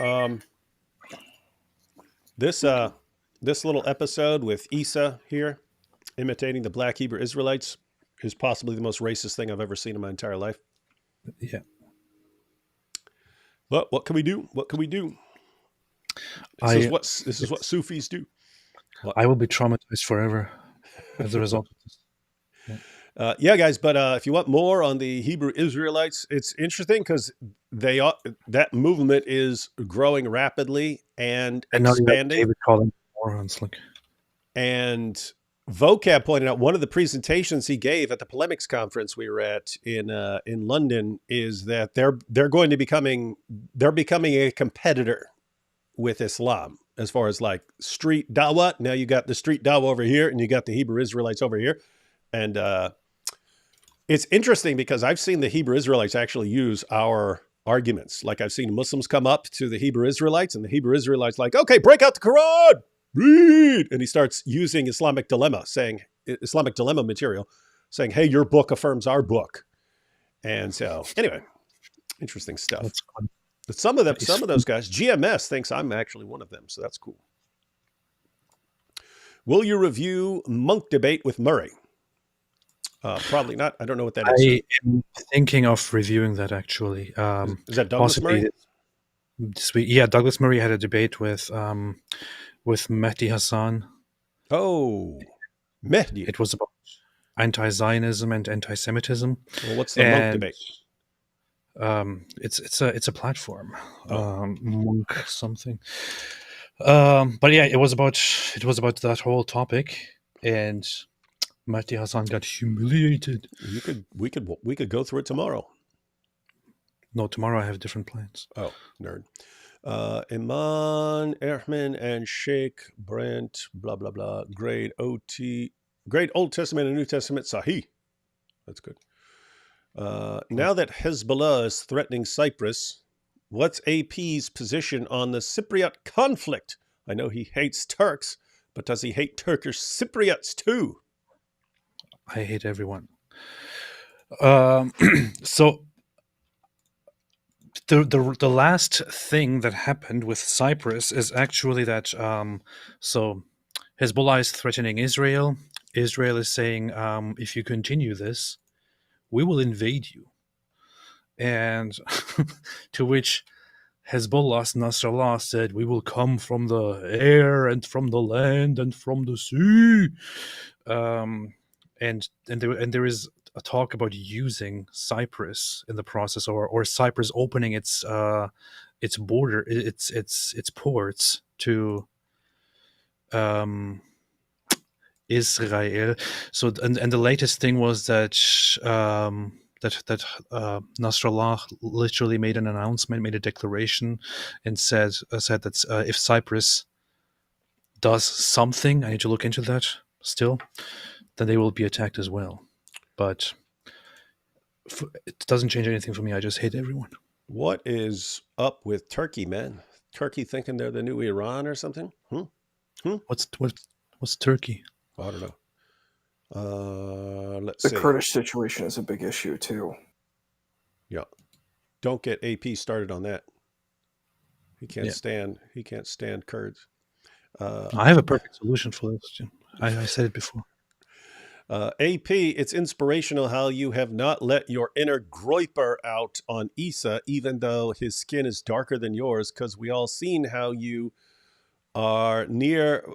this little episode with Issa here, imitating the Black Hebrew Israelites, is possibly the most racist thing I've ever seen in my entire life. Yeah. But what can we do? What can we do? This is what Sufis do. I will be traumatized forever as a result of this. Yeah, guys, but if you want more on the Hebrew Israelites, it's interesting because that movement is growing rapidly and expanding. David calling morons, like. And Vocab pointed out one of the presentations he gave at the polemics conference we were at in London is that they're becoming a competitor with Islam as far as like street Dawah. Now you got the street Dawah over here, and you got the Hebrew Israelites over here, and it's interesting because I've seen the Hebrew Israelites actually use our arguments. Like I've seen Muslims come up to the Hebrew Israelites, and the Hebrew Israelites like, okay, break out the Quran, read. And he starts using Islamic dilemma material, saying, hey, your book affirms our book. And so anyway, interesting stuff. That's fun. But some of those guys, GMS thinks I'm actually one of them. So that's cool. Will you review Monk debate with Murray? Probably not. I don't know what that is. I am thinking of reviewing that actually. Is that Douglas Murray? This week. Yeah, Douglas Murray had a debate with Mehdi Hassan. Oh, Mehdi. It was about anti-Zionism and anti-Semitism. Well, what's the Monk debate? It's a platform. Monk something. But yeah, it was about that whole topic, and Mehdi Hassan got humiliated. We could go through it tomorrow. No, tomorrow I have different plans. Oh, nerd. Iman, Erhman, and Sheikh Brent, blah, blah, blah. Grade Old Testament and New Testament, Sahih. That's good. Now that Hezbollah is threatening Cyprus, what's AP's position on the Cypriot conflict? I know he hates Turks, but does he hate Turkish Cypriots too? I hate everyone. So the last thing that happened with Cyprus is actually that so Hezbollah is threatening Israel. Israel is saying, if you continue this, we will invade you. And to which Hezbollah's Nasrallah said, we will come from the air and from the land and from the sea. And there is a talk about using Cyprus in the process, or Cyprus opening its border, its ports to Israel. So and the latest thing was that Nasrallah literally made an announcement, made a declaration, and said that if Cyprus does something, I need to look into that still, then they will be attacked as well. But it doesn't change anything for me. I just hate everyone. What is up with Turkey, man? Turkey thinking they're the new Iran or something? What's Turkey? I don't know. Let's The see. Kurdish situation is a big issue too. Yeah. Don't get AP started on that. He can't Yeah. stand Kurds. I have a perfect solution for this. I said it before. AP, it's inspirational how you have not let your inner groiper out on Issa, even though his skin is darker than yours, because we all seen how you are near.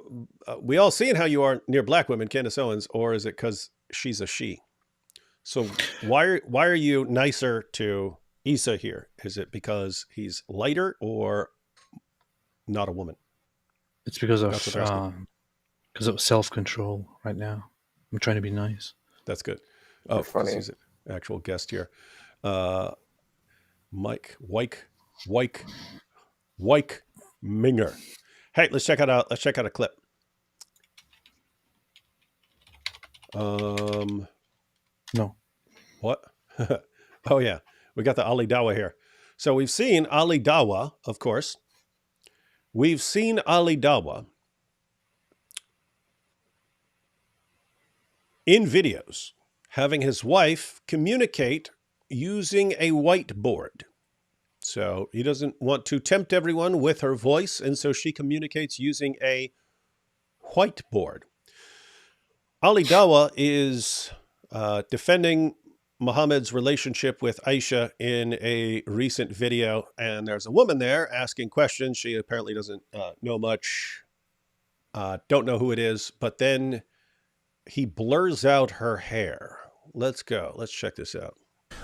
We all seen how you are near black women, Candace Owens, or is it because she's a she? So why are you nicer to Issa here? Is it because he's lighter or not a woman? It's because That's what they're asking. of self-control right now. I'm trying to be nice. That's good. You're Oh, funny. he's an actual guest here. Mike Minger. Hey, let's check out a clip. No. What? Oh yeah, we got the Ali Dawah here. So we've seen Ali Dawah, of course. We've seen Ali Dawah in videos having his wife communicate using a whiteboard. So he doesn't want to tempt everyone with her voice, and so she communicates using a whiteboard. Ali Dawah is defending Muhammad's relationship with Aisha in a recent video, and there's a woman there asking questions. She apparently doesn't know much, don't know who it is, but then he blurs out her hair. Let's go. Let's check this out.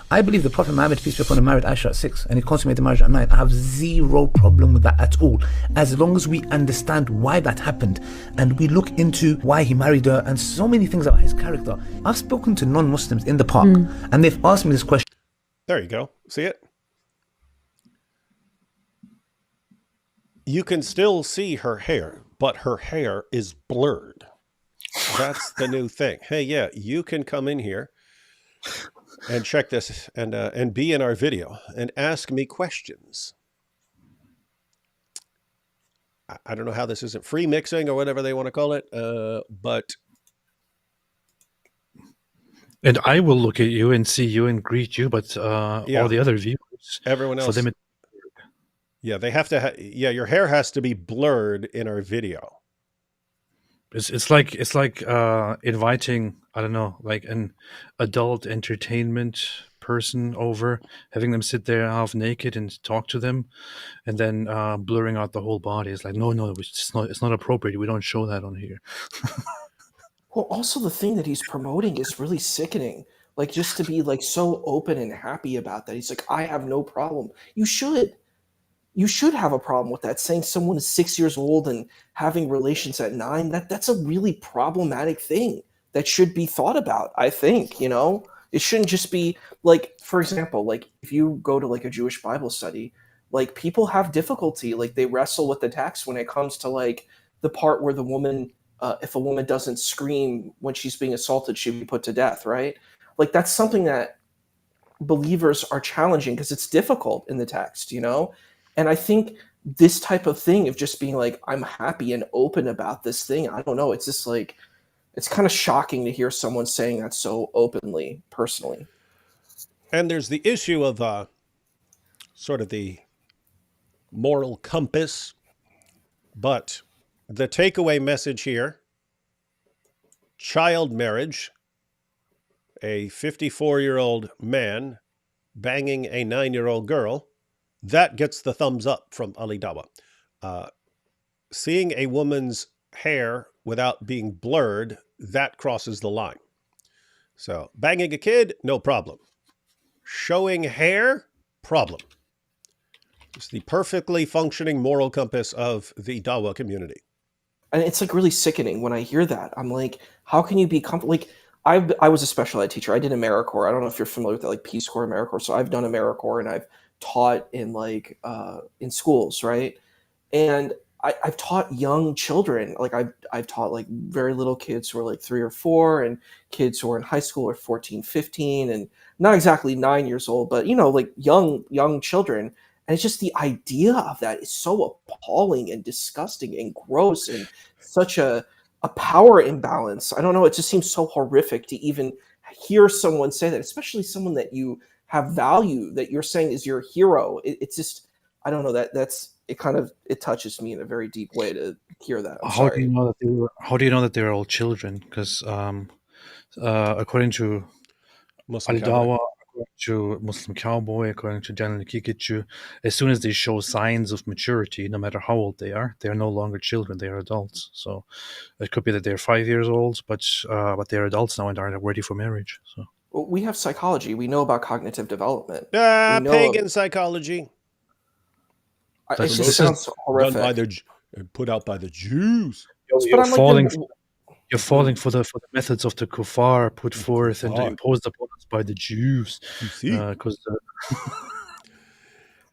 I believe the Prophet Muhammad, peace be upon him, married Aisha at 6 and he consummated marriage at 9. I have zero problem with that at all, as long as we understand why that happened and we look into why he married her and so many things about his character. I've spoken to non-Muslims in the park and they've asked me this question. There you go. See it? You can still see her hair, but her hair is blurred. That's the new thing. Hey, yeah, you can come in here and check this and be in our video and ask me questions. I don't know how this isn't free mixing or whatever they want to call it, but... And I will look at you and see you and greet you, but all the other viewers, everyone else, for them yeah, they have to. Your hair has to be blurred in our video. It's like inviting, I don't know, like an adult entertainment person over, having them sit there half naked and talk to them, and then blurring out the whole body. It's like no, it's not appropriate. We don't show that on here. Well, also the thing that he's promoting is really sickening. Like, just to be like so open and happy about that. He's like, I have no problem. You should have a problem with that. Saying someone is 6 years old and having relations at 9, that's a really problematic thing that should be thought about, I think, you know? It shouldn't just be like, for example, like if you go to like a Jewish Bible study, like people have difficulty, like they wrestle with the text when it comes to like the part where the woman, if a woman doesn't scream when she's being assaulted, she'd be put to death, right? Like that's something that believers are challenging because it's difficult in the text, you know? And I think this type of thing of just being like, I'm happy and open about this thing, I don't know, it's just like, it's kind of shocking to hear someone saying that so openly, personally. And there's the issue of sort of the moral compass, but the takeaway message here, child marriage, a 54-year-old man banging a 9-year-old girl, that gets the thumbs up from Ali Dawah. Seeing a woman's hair without being blurred, that crosses the line. So banging a kid, no problem. Showing hair, problem. It's the perfectly functioning moral compass of the Dawah community. And it's like really sickening when I hear that. I'm like, how can you be comfortable? Like, I was a special ed teacher. I did AmeriCorps. I don't know if you're familiar with that, like Peace Corps, AmeriCorps. So I've done AmeriCorps and I've taught in like in schools, right? And I've taught young children. Like I've taught like very little kids who are like 3 or 4 and kids who are in high school are 14, 15 and not exactly 9 years old, but you know, like young children. And it's just the idea of that is so appalling and disgusting and gross and such a power imbalance. I don't know. It just seems so horrific to even hear someone say that, especially someone that you have value, that you're saying is your hero. It's just, I don't know, it touches me in a very deep way to hear that. I'm How do you sorry. know that they were? How do you know that they were all children? Because according to Muslim Al cowboy. Dawah, according to Muslim Cowboy, according to Jannah, as soon as they show signs of maturity, no matter how old they are no longer children; they are adults. So it could be that they're 5 years old, but they're adults now and aren't ready for marriage. So Well, we have psychology. We know about cognitive development. We know Pagan psychology. it That's- just this is sounds Done horrific. by put out by the Jews. But you're I'm like, falling. then- You're falling for the methods of the kuffar put forth and kuffar. imposed upon us by the Jews. You see? Because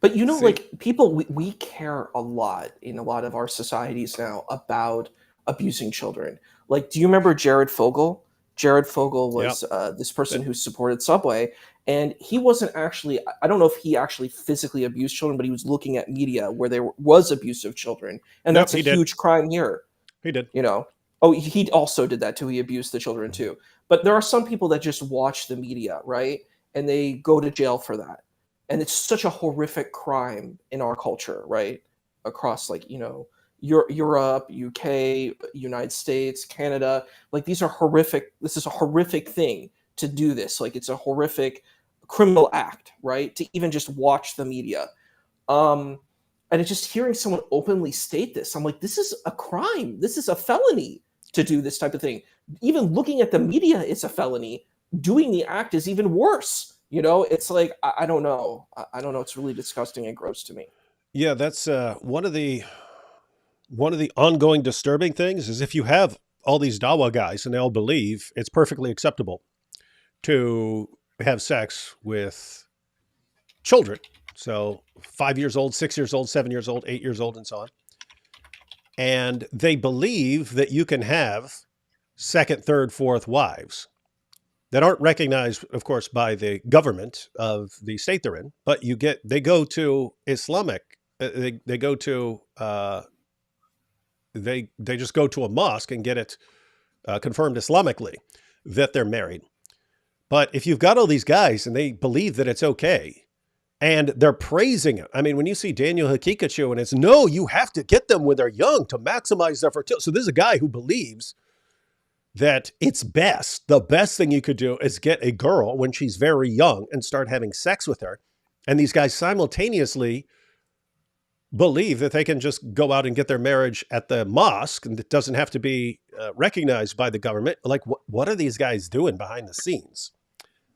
But you know, See. like people, we care a lot in a lot of our societies now about abusing children. Like, do you remember Jared Fogle? Jared Fogle was this person who supported Subway, and he wasn't actually, I don't know if he actually physically abused children, but he was looking at media where there was abuse of children. And Nope, that's a he did. huge crime here, He did. you know? Oh, he also did that too. He abused the children too. But there are some people that just watch the media, right? And they go to jail for that. And it's such a horrific crime in our culture, right? Across, like, Europe, UK, United States, Canada. Like, these are horrific. This is a horrific thing to do this. Like, it's a horrific criminal act, right? To even just watch the media. And it's just hearing someone openly state this. I'm like, this is a crime. This is a felony to do this type of thing. Even looking at the media is a felony. Doing the act is even worse. It's like, I don't know. I don't know. It's really disgusting and gross to me. Yeah, that's one of the ongoing disturbing things is if you have all these Dawah guys and they all believe it's perfectly acceptable to have sex with children. So 5 years old, 6 years old, 7 years old, 8 years old, and so on. And they believe that you can have second, third, fourth wives that aren't recognized, of course, by the government of the state they're in, but they go to Islamic, they go to, they just go to a mosque and get it confirmed Islamically that they're married. But if you've got all these guys and they believe that it's okay and they're praising it. I mean, when you see Daniel Hakikachu and it's, no, you have to get them when they're young to maximize their fertility. So this is a guy who believes that it's best. The best thing you could do is get a girl when she's very young and start having sex with her. And these guys simultaneously believe that they can just go out and get their marriage at the mosque and it doesn't have to be recognized by the government. Like, what are these guys doing behind the scenes?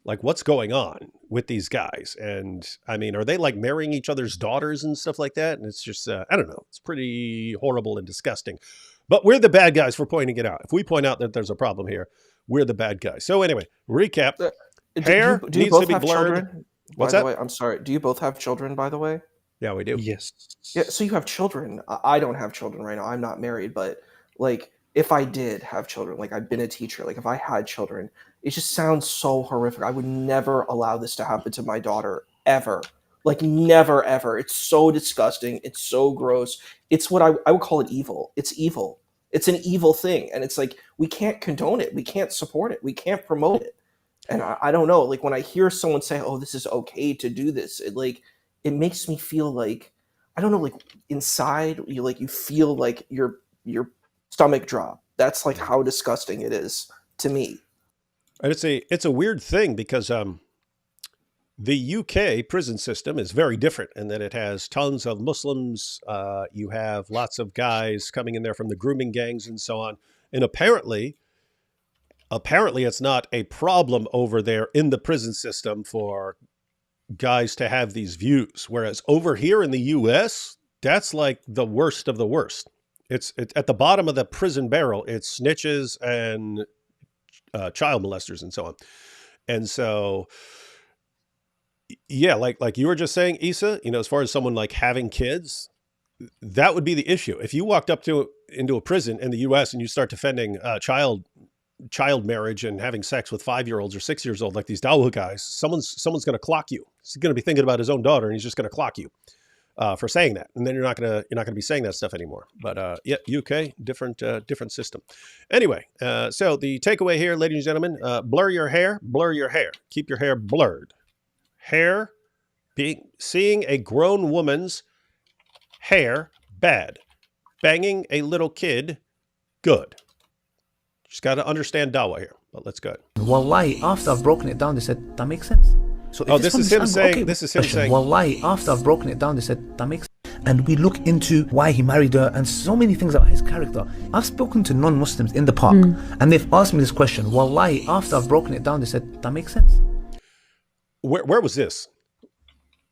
Like, what's going on with these guys? And I mean, are they like marrying each other's daughters and stuff like that? And it's just, I don't know. It's pretty horrible and disgusting. But we're the bad guys for pointing it out. If we point out that there's a problem here, we're the bad guys. So anyway, recap. Hair do you needs both to be have blurred. children? What's by that? the way, I'm sorry. Do you both have children, by the way? Yeah, we do. yes, Yeah, so you have children. I don't have children right now. I'm not married, but like, if I did have children, like, I've been a teacher, like, if I had children, it just sounds so horrific. I would never allow this to happen to my daughter, ever. Like, never, ever. It's so disgusting. It's so gross. It's what I would call it evil. It's evil. It's an evil thing. And it's like, we can't condone it. We can't support it. We can't promote it. And I don't know, like, when I hear someone say, oh, this is okay to do this, it makes me feel like, I don't know, like, inside you feel like your stomach drop. That's like how disgusting it is to me. And it's a weird thing because the UK prison system is very different in that it has tons of Muslims. You have lots of guys coming in there from the grooming gangs and so on. And apparently it's not a problem over there in the prison system for guys to have these views. Whereas over here in the US, that's like the worst of the worst. It's at the bottom of the prison barrel. It's snitches and child molesters and so on. And so, yeah, like you were just saying, Issa, as far as someone like having kids, that would be the issue. If you walked up into a prison in the US and you start defending child marriage and having sex with 5-year-olds or 6 years old, like these Dawah guys, someone's going to clock you. He's going to be thinking about his own daughter and he's just going to clock you for saying that. And then you're not going to be saying that stuff anymore. But yeah, UK, different system. Anyway, so the takeaway here, ladies and gentlemen, blur your hair, keep your hair blurred. Hair, seeing a grown woman's hair, bad. Banging a little kid, good. Just got to understand Dawah here, but let's go. Wallahi, after I've broken it down, they said, that makes sense. So if this is him saying, this is him saying. Wallahi, after I've broken it down, they said, that makes sense. And we look into why he married her and so many things about his character. I've spoken to non-Muslims in the park and they've asked me this question. Wallahi, after I've broken it down, they said, that makes sense. Where was this?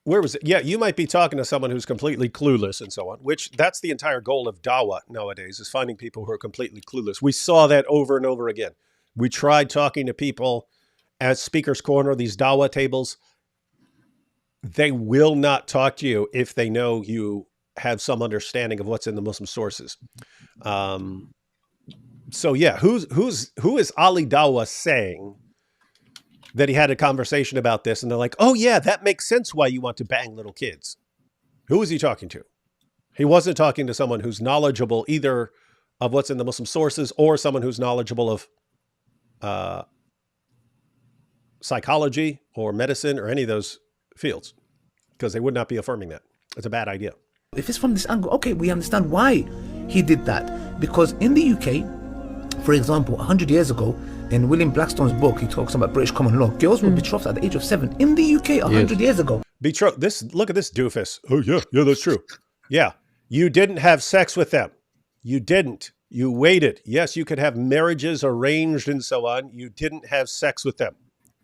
Where was it? Yeah, you might be talking to someone who's completely clueless and so on, which that's the entire goal of Dawah nowadays, is finding people who are completely clueless. We saw that over and over again. We tried talking to people at Speaker's Corner, these Dawah tables. They will not talk to you if they know you have some understanding of what's in the Muslim sources. So yeah, who is Ali Dawah saying that he had a conversation about this and they're like, oh yeah, that makes sense why you want to bang little kids? Who is he talking to? He wasn't talking to someone who's knowledgeable either of what's in the Muslim sources or someone who's knowledgeable of psychology or medicine or any of those fields, because they would not be affirming that. It's a bad idea. If it's from this angle, okay, we understand why he did that. Because in the UK, for example, 100 years ago, in William Blackstone's book, he talks about British common law. Girls were betrothed at the age of 7 in the UK 100 years ago. Betrothed. Look at this doofus. Oh yeah, that's true. Yeah, you didn't have sex with them. You didn't. You waited. Yes, you could have marriages arranged and so on. You didn't have sex with them.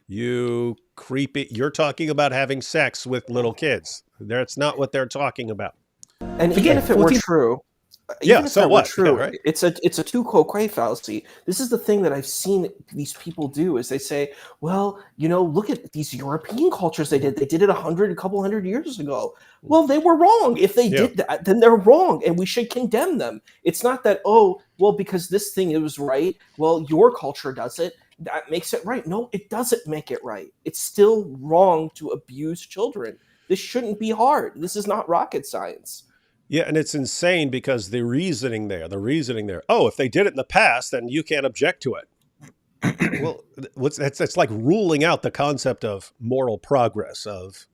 You creepy. You're talking about having sex with little kids. That's not what they're talking about. And even if it were true, right? It's a tu quoque fallacy. This is the thing that I've seen these people do, is they say, well, look at these European cultures. They did it a couple hundred years ago. Well, they were wrong. If they did that, then they're wrong, and we should condemn them. It's not that, oh, well, because this thing, it was right. Well, your culture does it. That makes it right. No, it doesn't make it right. It's still wrong to abuse children. This shouldn't be hard. This is not rocket science. Yeah, and it's insane because the reasoning there, oh, if they did it in the past, then you can't object to it. Well, that's like ruling out the concept of moral progress, of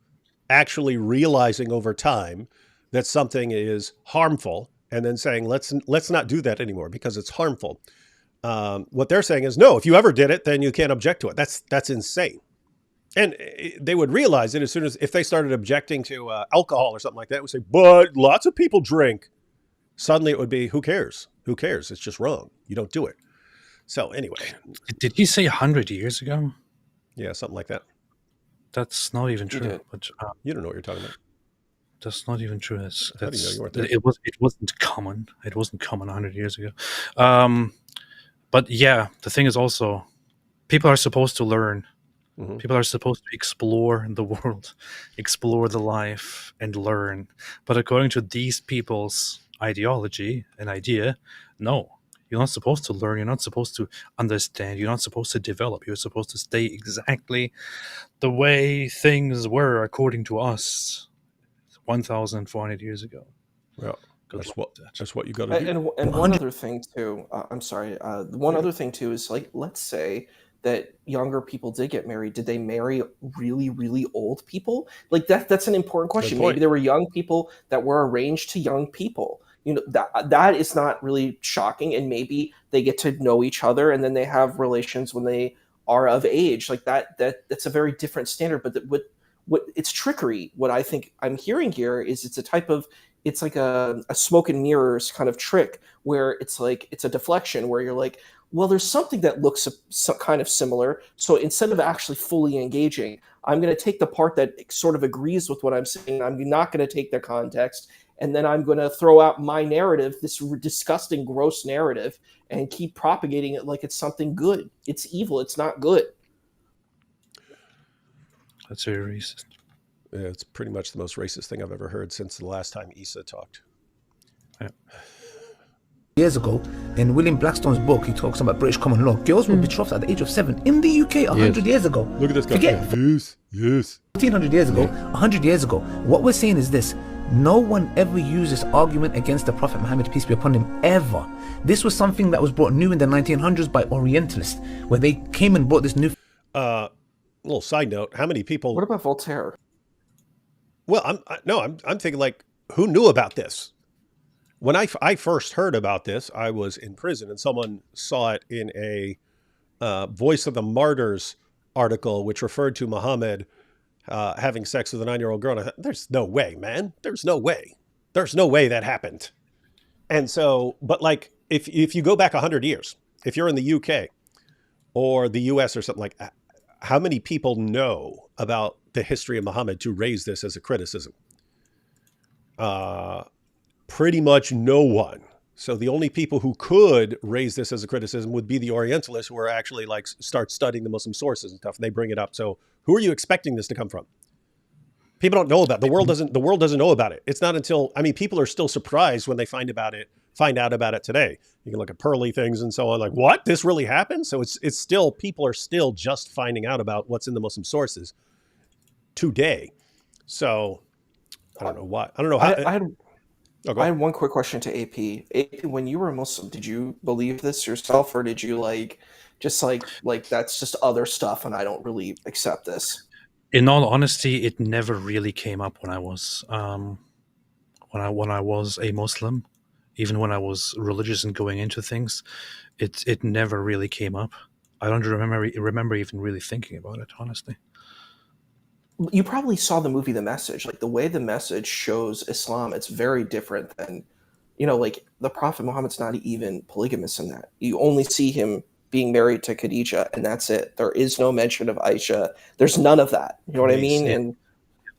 actually realizing over time that something is harmful and then saying, let's not do that anymore because it's harmful. What they're saying is, no, if you ever did it, then you can't object to it. That's insane. And they would realize it as soon as, if they started objecting to alcohol or something like that, it would say, but lots of people drink. Suddenly it would be, who cares? Who cares? It's just wrong. You don't do it. So anyway. Did he say 100 years ago? Yeah, something like that. That's not even true. But, you don't know what you're talking about. That's not even true. How do you know you weren't there? It wasn't common. It wasn't common 100 years ago. But yeah, the thing is also, people are supposed to learn. Mm-hmm. People are supposed to explore the world, explore the life, and learn. But according to these people's ideology and idea, no, you're not supposed to learn. You're not supposed to understand. You're not supposed to develop. You're supposed to stay exactly the way things were according to us 1,400 years ago. Well, that's what you got to do. And one other thing too. Other thing too is, like, let's say that younger people did get married. Did they marry really, really old people? Like that's an important question. Maybe there were young people that were arranged to young people. That is not really shocking. And maybe they get to know each other and then they have relations when they are of age. Like that's a very different standard. But what it's trickery. What I think I'm hearing here is it's like a smoke and mirrors kind of trick, where it's like it's a deflection where you're like, well, there's something that looks kind of similar. So instead of actually fully engaging, I'm going to take the part that sort of agrees with what I'm saying. I'm not going to take the context. And then I'm going to throw out my narrative, this disgusting, gross narrative, and keep propagating it like it's something good. It's evil. It's not good. That's very racist. Yeah, it's pretty much the most racist thing I've ever heard since the last time Issa talked. Yeah. Years ago, in William Blackstone's book, he talks about British common law. Girls were betrothed at the age of 7 in the UK 100 years ago. Look at this guy. Forget yes. 1,500 years ago, 100 years ago. What we're saying is this: no one ever used this argument against the Prophet Muhammad, peace be upon him, ever. This was something that was brought new in the 1900s by Orientalists, where they came and brought this new. little side note, how many people? What about Voltaire? Well, I'm thinking like, who knew about this? When I first heard about this, I was in prison, and someone saw it in a Voice of the Martyrs article, which referred to Muhammad having sex with a 9-year-old girl. And I thought, there's no way, man. There's no way. There's no way that happened. And so, but like, if you go back 100 years, if you're in the UK or the US or something like that, how many people know about the history of Muhammad to raise this as a criticism? Pretty much no one. So the only people who could raise this as a criticism would be the Orientalists, who are actually like start studying the Muslim sources and stuff, and they bring it up. So who are you expecting this to come from? People don't know about it. The world doesn't know about it. It's not until, I mean, people are still surprised when they find out about it today. You can look at pearly things and so on, like, what? This really happened? So it's still, people are still just finding out about what's in the Muslim sources today. So I don't know why. I don't know how. I had one quick question to AP. AP, when you were a Muslim, did you believe this yourself, or did you just that's just other stuff and I don't really accept this? In all honesty, it never really came up when I was when I was a Muslim, even when I was religious and going into things. It never really came up. I don't remember even really thinking about it, honestly. You probably saw the movie The Message. Like, the way The Message shows Islam, it's very different than, like, the Prophet Muhammad's not even polygamous in that. You only see him being married to Khadijah, and that's it. There is no mention of Aisha. There's none of that. You know what I mean? And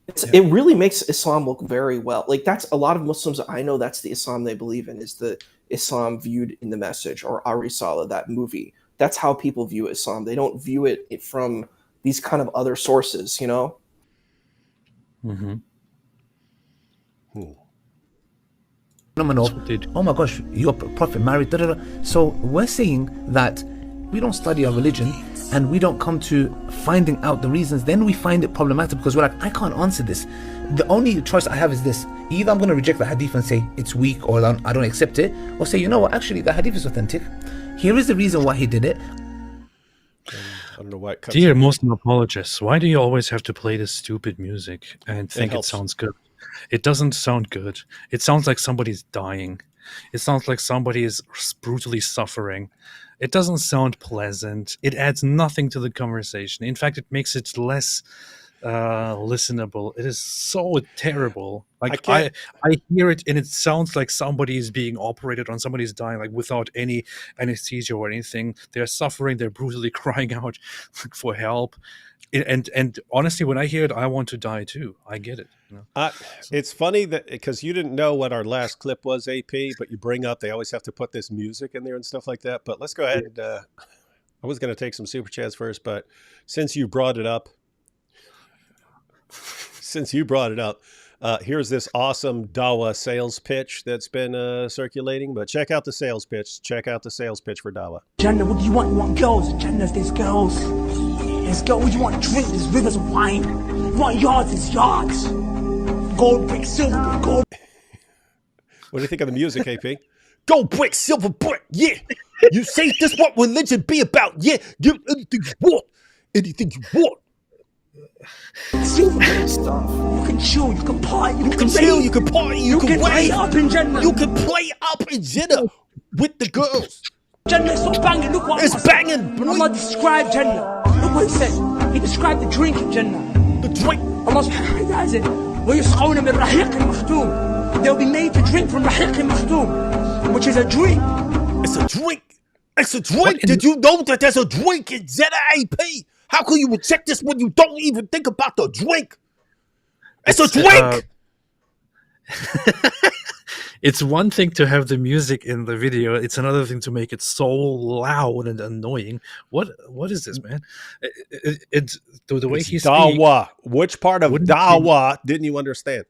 it really makes Islam look very well. Like, that's a lot of Muslims I know, that's the Islam they believe in, is the Islam viewed in The Message or Ar-Risala, that movie. That's how people view Islam. They don't view it from these kind of other sources, Mm-hmm. Phenomenal. Oh my gosh, your prophet married. Da, da, da. So we're saying that we don't study our religion and we don't come to finding out the reasons. Then we find it problematic because we're like, I can't answer this. The only choice I have is this: either I'm going to reject the hadith and say it's weak, or I don't accept it, or say, you know what, actually the hadith is authentic. Here is the reason why he did it. I don't know why. Dear Muslim apologists, why do you always have to play this stupid music and think it sounds good? It doesn't sound good. It sounds like somebody's dying. It sounds like somebody is brutally suffering. It doesn't sound pleasant. It adds nothing to the conversation. In fact, it makes it less listenable. It is so terrible. Like, I hear it and it sounds like somebody is being operated on, somebody's dying, like without any anesthesia or anything. They're suffering. They're brutally crying out for help. And honestly, when I hear it, I want to die too. I get it. It's funny that because you didn't know what our last clip was, AP, but you bring up they always have to put this music in there and stuff like that. But let's go ahead. And, I was going to take some super chats first, but since you brought it up, here's this awesome Dawah sales pitch that's been circulating. But check out the sales pitch. Check out the sales pitch for Dawah. Jannah, what do you want? You want girls? Jannah, there's girls. There's girls. What do you want? Drink. There's rivers of wine. You want yards? There's yards. Gold, brick, silver, gold. What do you think of the music, AP? Gold, brick, silver, brick. Yeah. You say this what religion be about? Yeah. You anything you want. Anything you want. Silver stuff. You can chill, you can party, you can chill, you can party, you can play up in Jannah. You can play up in Jannah with the girls. Jannah's so banging. Look what it's banging. Allah described Jannah. Look what he said. He described the drink in Jannah. The drink. Allah subhanahu wa ta'ala said, وَيُسْقَوْنَ مِنْ رَحِيقٍ مَخْتُومٍ. They'll be made to drink from رَحِيقٍ مَخْتُومٍ, which is a drink. It's a drink. It's a drink. Did you know that there's a drink in Jannah, AP? How can you reject this when you don't even think about the drink? It's a drink! It's one thing to have the music in the video. It's another thing to make it so loud and annoying. What is this, man? It's the way he's Dawah. Which part of Dawah didn't you understand?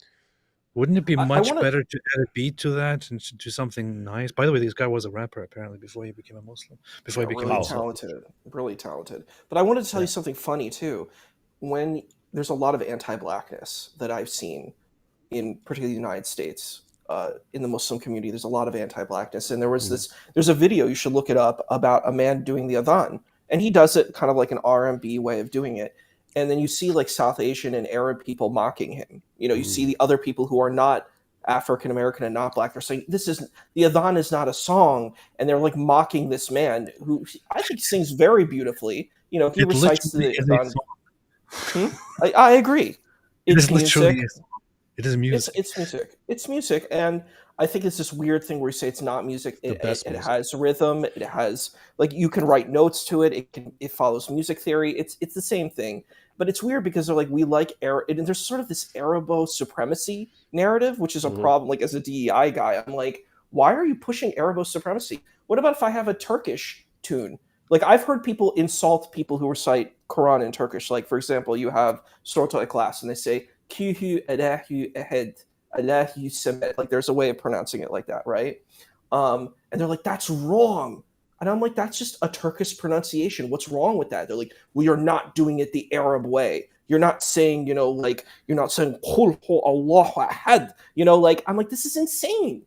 Wouldn't it be much better to add a beat to that and to do something nice? By the way, this guy was a rapper apparently before he became a Muslim. Really talented. But I wanted to tell you something funny too. When there's a lot of anti-blackness that I've seen in particularly the United States, in the Muslim community, there's a lot of anti-blackness. And there's a video, you should look it up, about a man doing the adhan. And he does it kind of like an R&B way of doing it. and then you see like South Asian and Arab people mocking him. You see the other people who are not African American and not black. They're saying the adhan is not a song, and they're like mocking this man who I think sings very beautifully. He recites the adhan. I agree. It's music. It is music. It's music. It's music, and I think it's this weird thing where you say it's not music. It has rhythm. It has you can write notes to it. It follows music theory. It's the same thing, but it's weird because they're like we like and there's sort of this Arabo supremacy narrative, which is a problem. Like as a DEI guy, I'm like, why are you pushing Arabo supremacy? What about if I have a Turkish tune? Like I've heard people insult people who recite Quran in Turkish. Like for example, you have Surah Al-Ikhlas, and they say Kihu Allahu Ahad. Allahu Samad. Like there's a way of pronouncing it like that, right? And they're like, that's wrong. And I'm like, that's just a Turkish pronunciation. What's wrong with that? They're like, well, you're not doing it the Arab way. You're not saying, you're not saying Qul hu Allahu Ahad. I'm like, this is insane.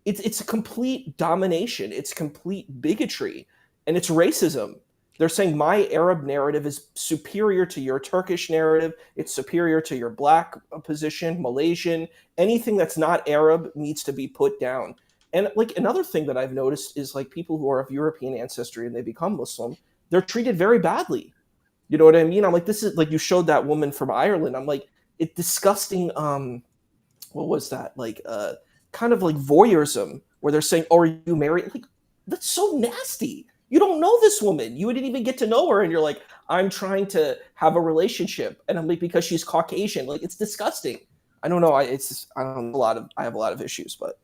It's a complete domination. It's complete bigotry, and it's racism. They're saying my Arab narrative is superior to your Turkish narrative. It's superior to your black position, Malaysian. Anything that's not Arab needs to be put down. And another thing that I've noticed is people who are of European ancestry and they become Muslim, they're treated very badly. You know what I mean? I'm like, this is you showed that woman from Ireland. I'm like, it's disgusting. What was that? Kind of voyeurism where they're saying, oh, are you married? That's so nasty. You don't know this woman. You didn't even get to know her. And you're like, I'm trying to have a relationship. And I'm like, because she's Caucasian. It's disgusting. I don't know. I have a lot of issues, but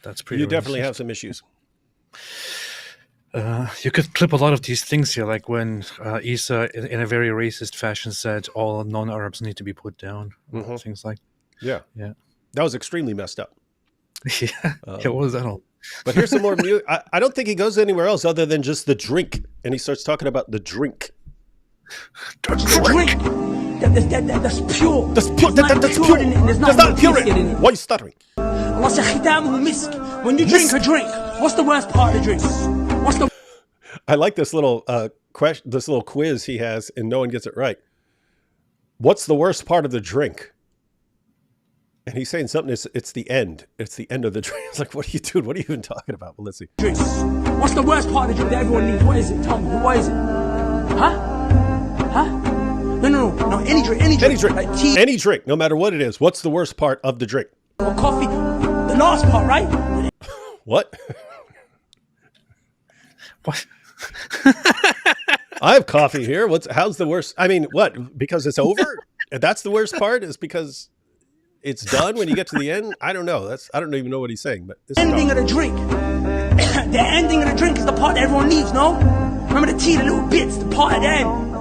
that's pretty. You definitely have some issues. You could clip a lot of these things here, like when Issa, in a very racist fashion, said all non-Arabs need to be put down. Things like yeah. That was extremely messed up. Yeah. What was that all? But here's some more music. I don't think he goes anywhere else other than just the drink. And he starts talking about the drink. The drink. That's pure. That's pure. That's pure. There's not pure. In it. Why are you stuttering? When you drink a drink, what's the worst part of the drink? I like this little question, this little quiz he has, and no one gets it right. What's the worst part of the drink? And he's saying something, it's the end. It's the end of the drink. It's like, what are you doing? What are you even talking about? Well, let's see. Drinks. What's the worst part of the drink that everyone needs? What is it? Tell me. What is it? Huh? No. Any drink. Any drink. Like tea. Any drink, no matter what it is. What's the worst part of the drink? Or coffee. The last part, right? What? What? I have coffee here. How's the worst? I mean, what? Because it's over? That's the worst part? Is because it's done when you get to the end? I don't know. I don't even know what he's saying. But this ending of the drink. The ending of the drink is the part that everyone needs, no? Remember the tea, the little bits, the part at the end.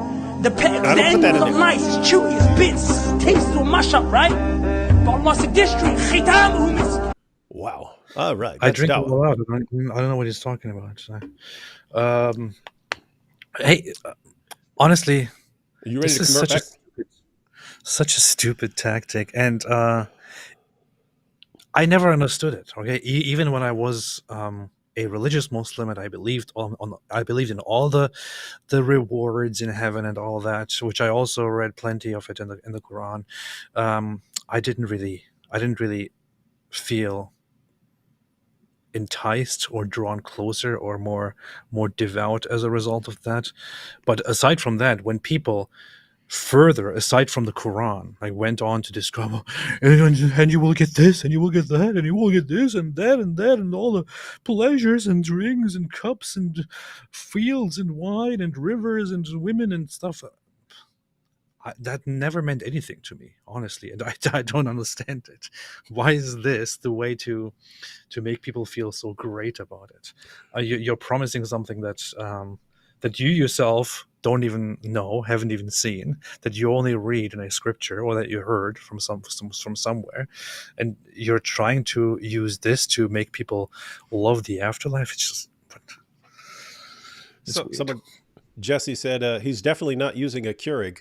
The ending is not nice, it's chewy, it's bits, it tastes all mash up, right? But Allah said this drink, khitamuhu misk. Wow. All right. I drink it all out. I don't know what he's talking about. So. Hey, honestly, are you ready to convert back? Such a stupid tactic, and I never understood it. Okay, even when I was a religious Muslim and I believed in all the rewards in heaven and all that, which I also read plenty of it in the Quran. I didn't really feel enticed or drawn closer or more devout as a result of that. But aside from that, when people further, aside from the Quran, I went on to describe, and you will get this, and you will get that, and you will get this, and that, and all the pleasures and drinks and cups and fields and wine and rivers and women and stuff. That never meant anything to me, honestly, and I don't understand it. Why is this the way to make people feel so great about it? You're promising something that you yourself don't even know, haven't even seen, that you only read in a scripture or that you heard from somewhere, and you're trying to use this to make people love the afterlife. It's just someone, Jesse said, he's definitely not using a Keurig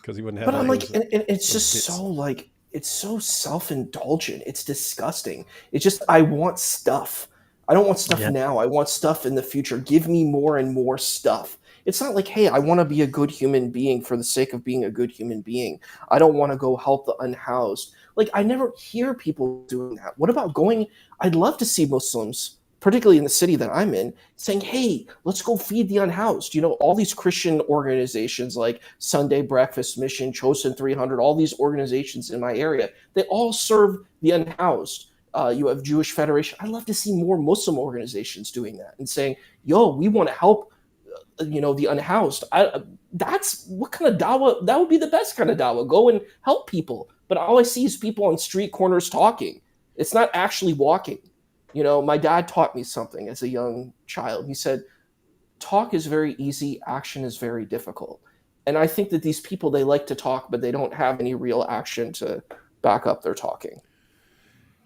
because he wouldn't have. But I'm like, and it's just hits. It's so self-indulgent. It's disgusting. It's just, I want stuff. I don't want stuff now. I want stuff in the future. Give me more and more stuff. It's not like, hey, I want to be a good human being for the sake of being a good human being. I don't want to go help the unhoused. Like, I never hear people doing that. What about going? I'd love to see Muslims, particularly in the city that I'm in, saying, hey, let's go feed the unhoused. You know, all these Christian organizations like Sunday Breakfast Mission, Chosen 300, all these organizations in my area, they all serve the unhoused. You have Jewish Federation. I'd love to see more Muslim organizations doing that and saying, yo, we want to help, the unhoused. That's what kind of dawah, that would be the best kind of dawah. Go and help people. But all I see is people on street corners talking. It's not actually walking. My dad taught me something as a young child. He said, talk is very easy, action is very difficult. And I think that these people, they like to talk, but they don't have any real action to back up their talking.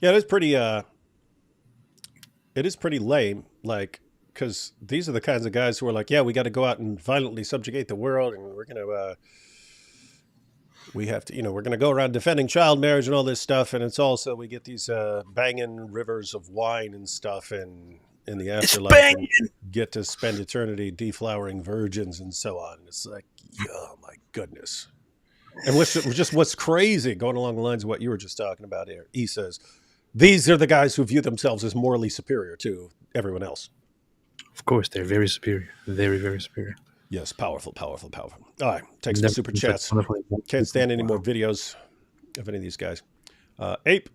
Yeah, it is pretty lame, like, because these are the kinds of guys who are like, yeah, we got to go out and violently subjugate the world, and we're going to, we're going to go around defending child marriage and all this stuff, and it's also, we get these banging rivers of wine and stuff in the afterlife, and get to spend eternity deflowering virgins and so on. It's like, oh my goodness. And what's crazy, going along the lines of what you were just talking about here, Issa says, these are the guys who view themselves as morally superior to everyone else. Of course, they're very superior. Very, very superior. Yes, powerful. All right, take some super chats. Can't stand any more videos of any of these guys. Ape,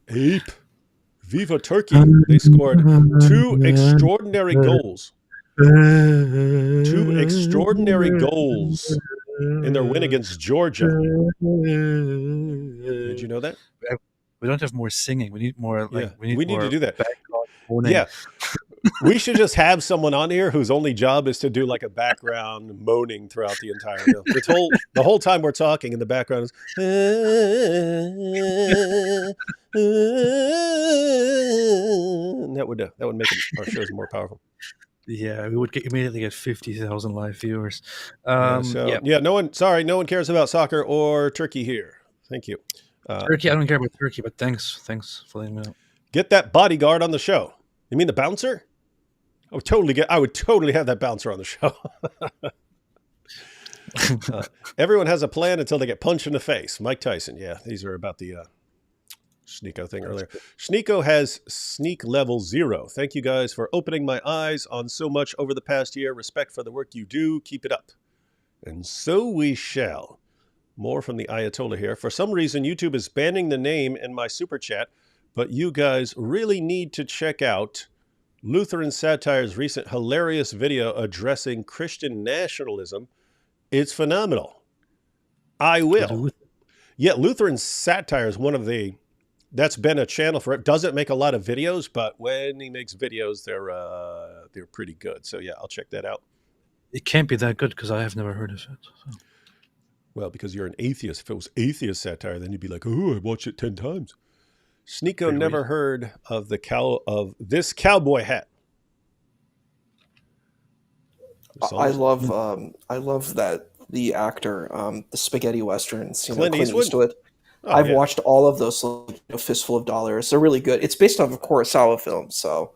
Viva Turkey. They scored 2 extraordinary goals. 2 extraordinary goals in their win against Georgia. Did you know that? We don't have more singing. We need more. We need to do that. Yeah. We should just have someone on here whose only job is to do like a background moaning throughout the entire meal. The whole time we're talking in the background is and that would make our shows more powerful. Yeah, we would immediately get 50,000 live viewers. No one cares about soccer or Turkey here. Thank you. Turkey, I don't care about Turkey, but thanks for letting me know. Get that bodyguard on the show. You mean the bouncer? I would totally have that bouncer on the show. Everyone has a plan until they get punched in the face. Mike Tyson. Yeah, these are about the Sneako thing earlier. Sneako has sneak level 0. Thank you guys for opening my eyes on so much over the past year. Respect for the work you do. Keep it up. And so we shall. More from the Ayatollah here. For some reason, YouTube is banning the name in my super chat, but you guys really need to check out Lutheran Satire's recent hilarious video addressing Christian nationalism. It's phenomenal. I will. Yeah, Lutheran Satire is one of that's been a channel for it. Doesn't make a lot of videos, but when he makes videos, they're pretty good. So yeah, I'll check that out. It can't be that good because I have never heard of it. So. Well, because you're an atheist. If it was atheist satire, then you'd be like, oh, I watched it 10 times. Sneako never heard of this cowboy hat. I love that the actor, the spaghetti westerns, Clint Eastwood. I've watched all of those, Fistful of Dollars. They're really good. It's based off of Kurosawa films, so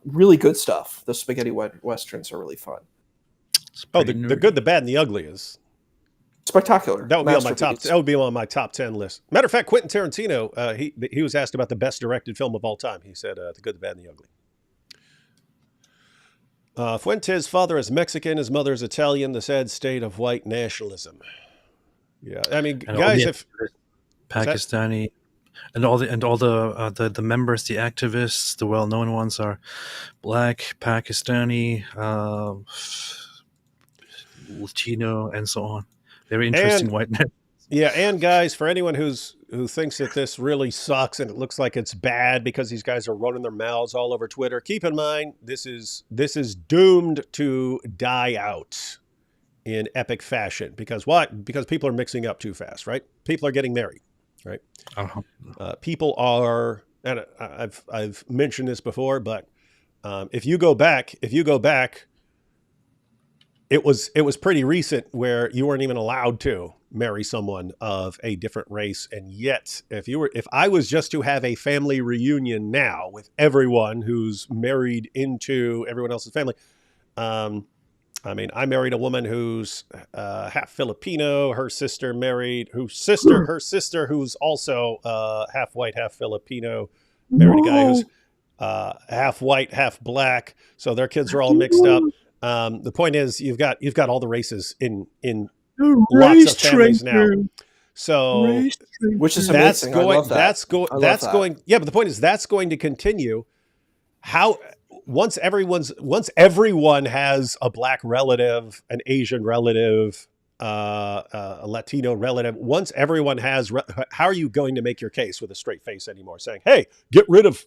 really good stuff. The spaghetti westerns are really fun. The good, the bad, and the ugly is spectacular. That would be on my top. That would be on my top 10 list. Matter of fact, Quentin Tarantino, he was asked about the best directed film of all time. He said, "The Good, the Bad, and the Ugly." Fuentes' father is Mexican, his mother is Italian. The sad state of white nationalism. Yeah, I mean, and guys, if Pakistani, and all the members, the activists, the well-known ones are black, Pakistani, Latino, and so on. Very interesting white men. Yeah, and guys, for anyone who thinks that this really sucks and it looks like it's bad because these guys are running their mouths all over Twitter, keep in mind this is doomed to die out in epic fashion. Because what? Because people are mixing up too fast, right? People are getting married, right? People are, and I've mentioned this before, but if you go back. It was pretty recent where you weren't even allowed to marry someone of a different race, and yet if I was just to have a family reunion now with everyone who's married into everyone else's family, I mean, I married a woman who's half Filipino. Her sister married her sister who's also half white, half Filipino, married a guy who's half white, half black. So their kids are all mixed up. The point is, you've got all the races in lots of families now. So which is amazing. I love that. Going. Yeah, but the point is that's going to continue. How once everyone has a black relative, an Asian relative, a Latino relative, once everyone has, how are you going to make your case with a straight face anymore? Saying, hey, get rid of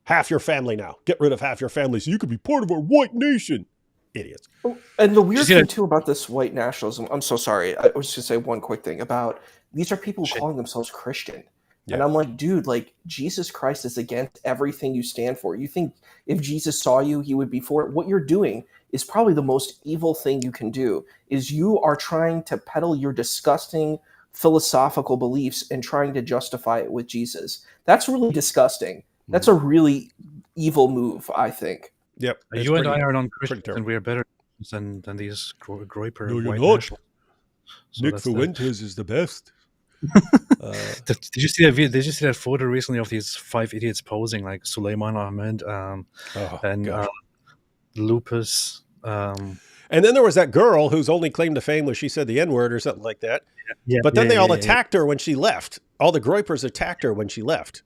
half your family now. Get rid of half your family so you can be part of our white nation. Idiots. And the weird thing too about this white nationalism, I'm so sorry. I was just gonna say one quick thing about these are people calling themselves Christian. Yeah. And I'm like, dude, like Jesus Christ is against everything you stand for. You think if Jesus saw you, he would be for it? What you're doing is probably the most evil thing you can do, is you are trying to peddle your disgusting philosophical beliefs and trying to justify it with Jesus. That's really disgusting. That's a really evil move, I think. Yep. You and I are non-Christians, and we are better than these groiper white nationalists. So Nick Fuentes is the best. Did you see that? Did you see that photo recently of these 5 idiots posing like Suleiman Ahmed and Lupus? And then there was that girl whose only claim to fame was she said the N-word or something like that. Yeah, but then they all attacked her when she left. All the groypers attacked her when she left.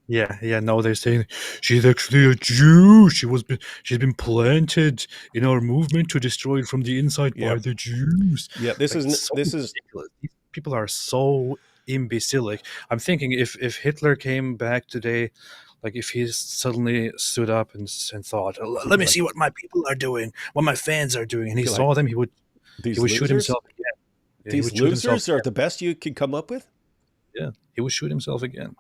No, they're saying she's actually a Jew. She's been planted in our movement to destroy it from the inside by the Jews. Yeah, this is ridiculous. These people are so imbecilic. I'm thinking if Hitler came back today, like if he suddenly stood up and thought, "Let me see what my people are doing, what my fans are doing," and he saw them, he would shoot himself again. Yeah, these losers are the best you can come up with. Yeah, he would shoot himself again.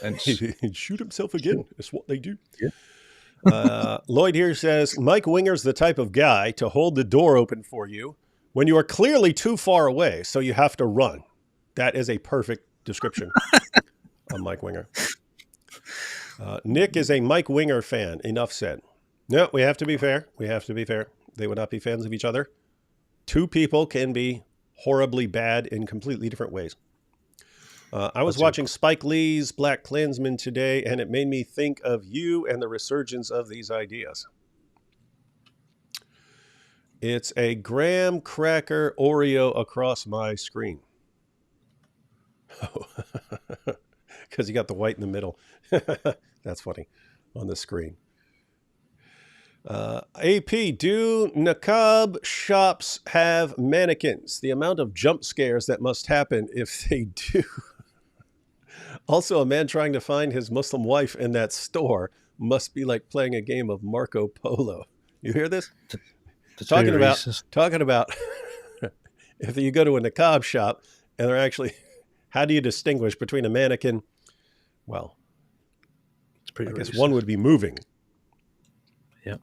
And he'd shoot himself again. That's what they do. Yeah. Lloyd here says, Mike Winger's the type of guy to hold the door open for you when you are clearly too far away, so you have to run. That is a perfect description of Mike Winger. Nick is a Mike Winger fan. Enough said. No, we have to be fair. They would not be fans of each other. Two people can be horribly bad in completely different ways. I was watching Spike Lee's Black Klansman today, and it made me think of you and the resurgence of these ideas. It's a graham cracker Oreo across my screen. Oh, because you got the white in the middle. That's funny on the screen. AP, do niqab shops have mannequins? The amount of jump scares that must happen if they do. Also, a man trying to find his Muslim wife in that store must be like playing a game of Marco Polo. You hear this? Talking about if you go to a niqab shop and they're actually, how do you distinguish between a mannequin? Well, it's pretty I guess racist. one would be moving. Yeah.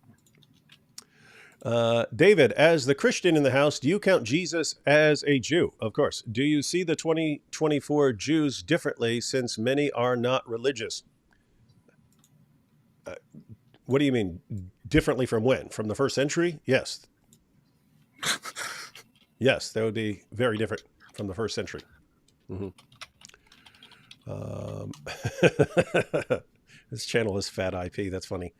David, as the Christian in the house, do you count Jesus as a Jew? Of course. Do you see the 2024 Jews differently since many are not religious? What do you mean? Differently from when? From the first century? Yes. Yes, that would be very different from the first century. Mm-hmm. This channel is Fat IP. That's funny.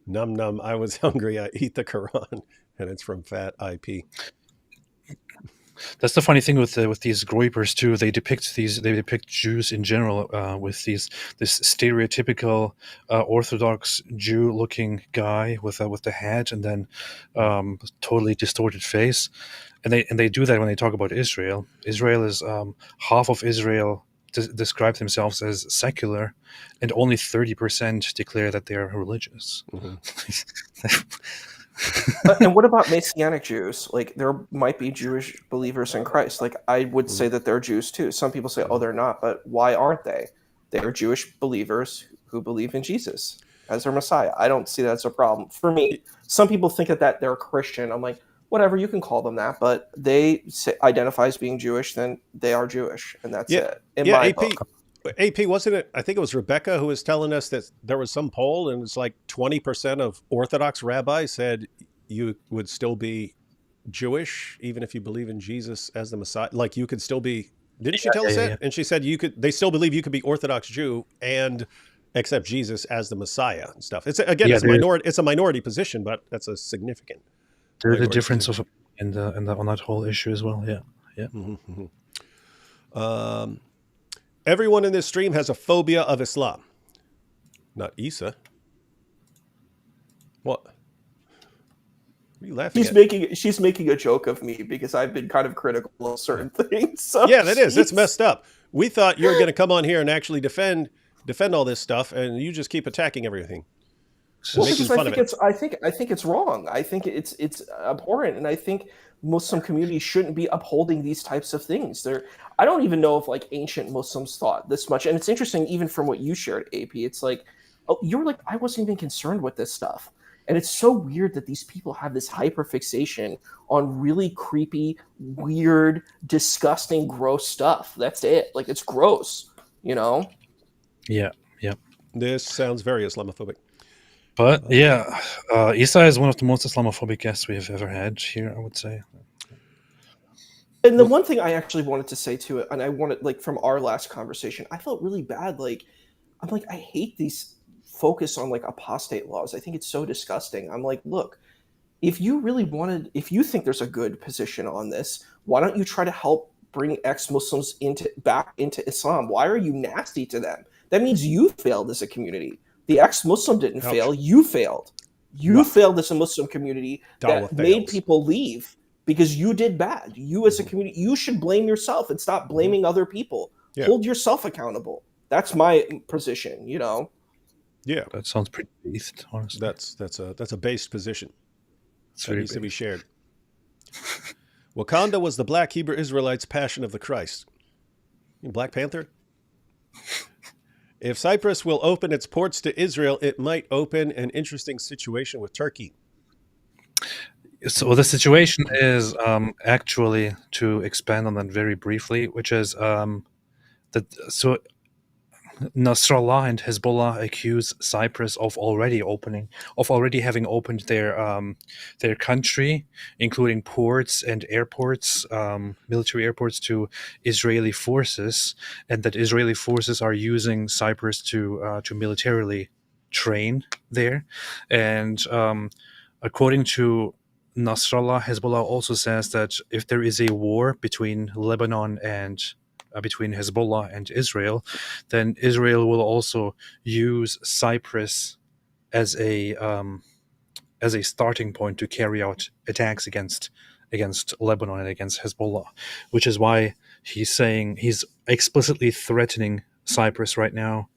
Num num, I was hungry. I eat the Quran, and it's from Fat IP. That's the funny thing with these groypers too. They depict Jews in general with this stereotypical Orthodox Jew-looking guy with the hat and then totally distorted face, and they do that when they talk about Israel. Israel is half of Israel describe themselves as secular, and only 30% declare that they are religious. Mm-hmm. And what about Messianic Jews? Like, there might be Jewish believers in Christ. Like, I would say that they're Jews too. Some people say, oh, they're not, but why aren't they? They're Jewish believers who believe in Jesus as their Messiah. I don't see that as a problem. For me, some people think that they're Christian. I'm like, whatever, you can call them that, but they identify as being Jewish, then they are Jewish, and that's it. In my book. AP, wasn't it? I think it was Rebecca who was telling us that there was some poll, and it's like 20% of Orthodox rabbis said you would still be Jewish, even if you believe in Jesus as the Messiah? Like you could still be. Didn't she Yeah, tell us yeah, that? yeah. And she said you could. They still believe you could be Orthodox Jew and accept Jesus as the Messiah and stuff. It's again, Yeah, it's a minority. It's a minority position, but that's a significant. there's a minority difference position. of on that whole issue as well. Yeah, yeah. Mm-hmm. Everyone in this stream has a phobia of Islam. Not Issa. What? What are you laughing at? She's making a joke of me because I've been kind of critical of certain things. So Yeah, that is. It's she's- messed up. We thought you were going to come on here and actually defend all this stuff, and you just keep attacking everything. Well, making because fun of it. I think it's wrong. I think it's abhorrent, and I think Muslim communities shouldn't be upholding these types of things. I don't even know if like ancient Muslims thought this much. And it's interesting, even from what you shared, AP. It's like, oh, you were like, I wasn't even concerned with this stuff. And it's so weird that these people have this hyperfixation on really creepy, weird, disgusting, gross stuff. That's it. Like it's gross, you know? Yeah, yeah. This sounds very Islamophobic. But yeah, Issa is one of the most Islamophobic guests we have ever had here, I would say. And the one thing I actually wanted to say to it, and I wanted like from our last conversation, I felt really bad. Like, I'm like, I hate these focus on like apostate laws. I think it's so disgusting. I'm like, look, if you think there's a good position on this, why don't you try to help bring ex-Muslims back into Islam? Why are you nasty to them? That means you failed as a community. The ex-Muslim didn't fail. You failed. You failed as a Muslim community Dawah that made fails. people leave because you did bad. You as a community, you should blame yourself and stop blaming other people. Yeah. Hold yourself accountable. That's my position, you know? Yeah, That sounds pretty based, honestly. that's a based position. It's That very needs to be based. shared. Wakanda was the black Hebrew Israelites' passion of the Christ. Black Panther? If Cyprus will open its ports to Israel, it might open an interesting situation with Turkey. So the situation is actually, to expand on that very briefly, which is that Nasrallah and Hezbollah accuse Cyprus of already having opened their country, including ports and airports, military airports, to Israeli forces, and that Israeli forces are using Cyprus to militarily train there. And according to Nasrallah, Hezbollah also says that if there is a war between Lebanon and between Hezbollah and Israel, then Israel will also use Cyprus as a starting point to carry out attacks against Lebanon and against Hezbollah, which is why he's explicitly threatening Cyprus right now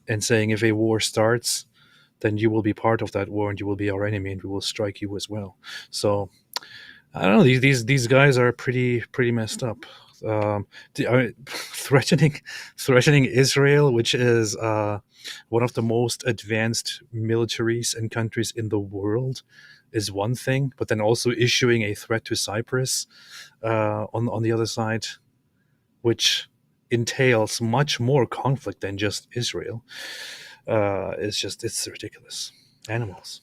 and saying, if a war starts, then you will be part of that war and you will be our enemy and we will strike you as well. So I don't know. These guys are pretty messed up. Threatening Israel, which is one of the most advanced militaries and countries in the world, is one thing, but then also issuing a threat to Cyprus on the other side, which entails much more conflict than just Israel. It's ridiculous. Animals.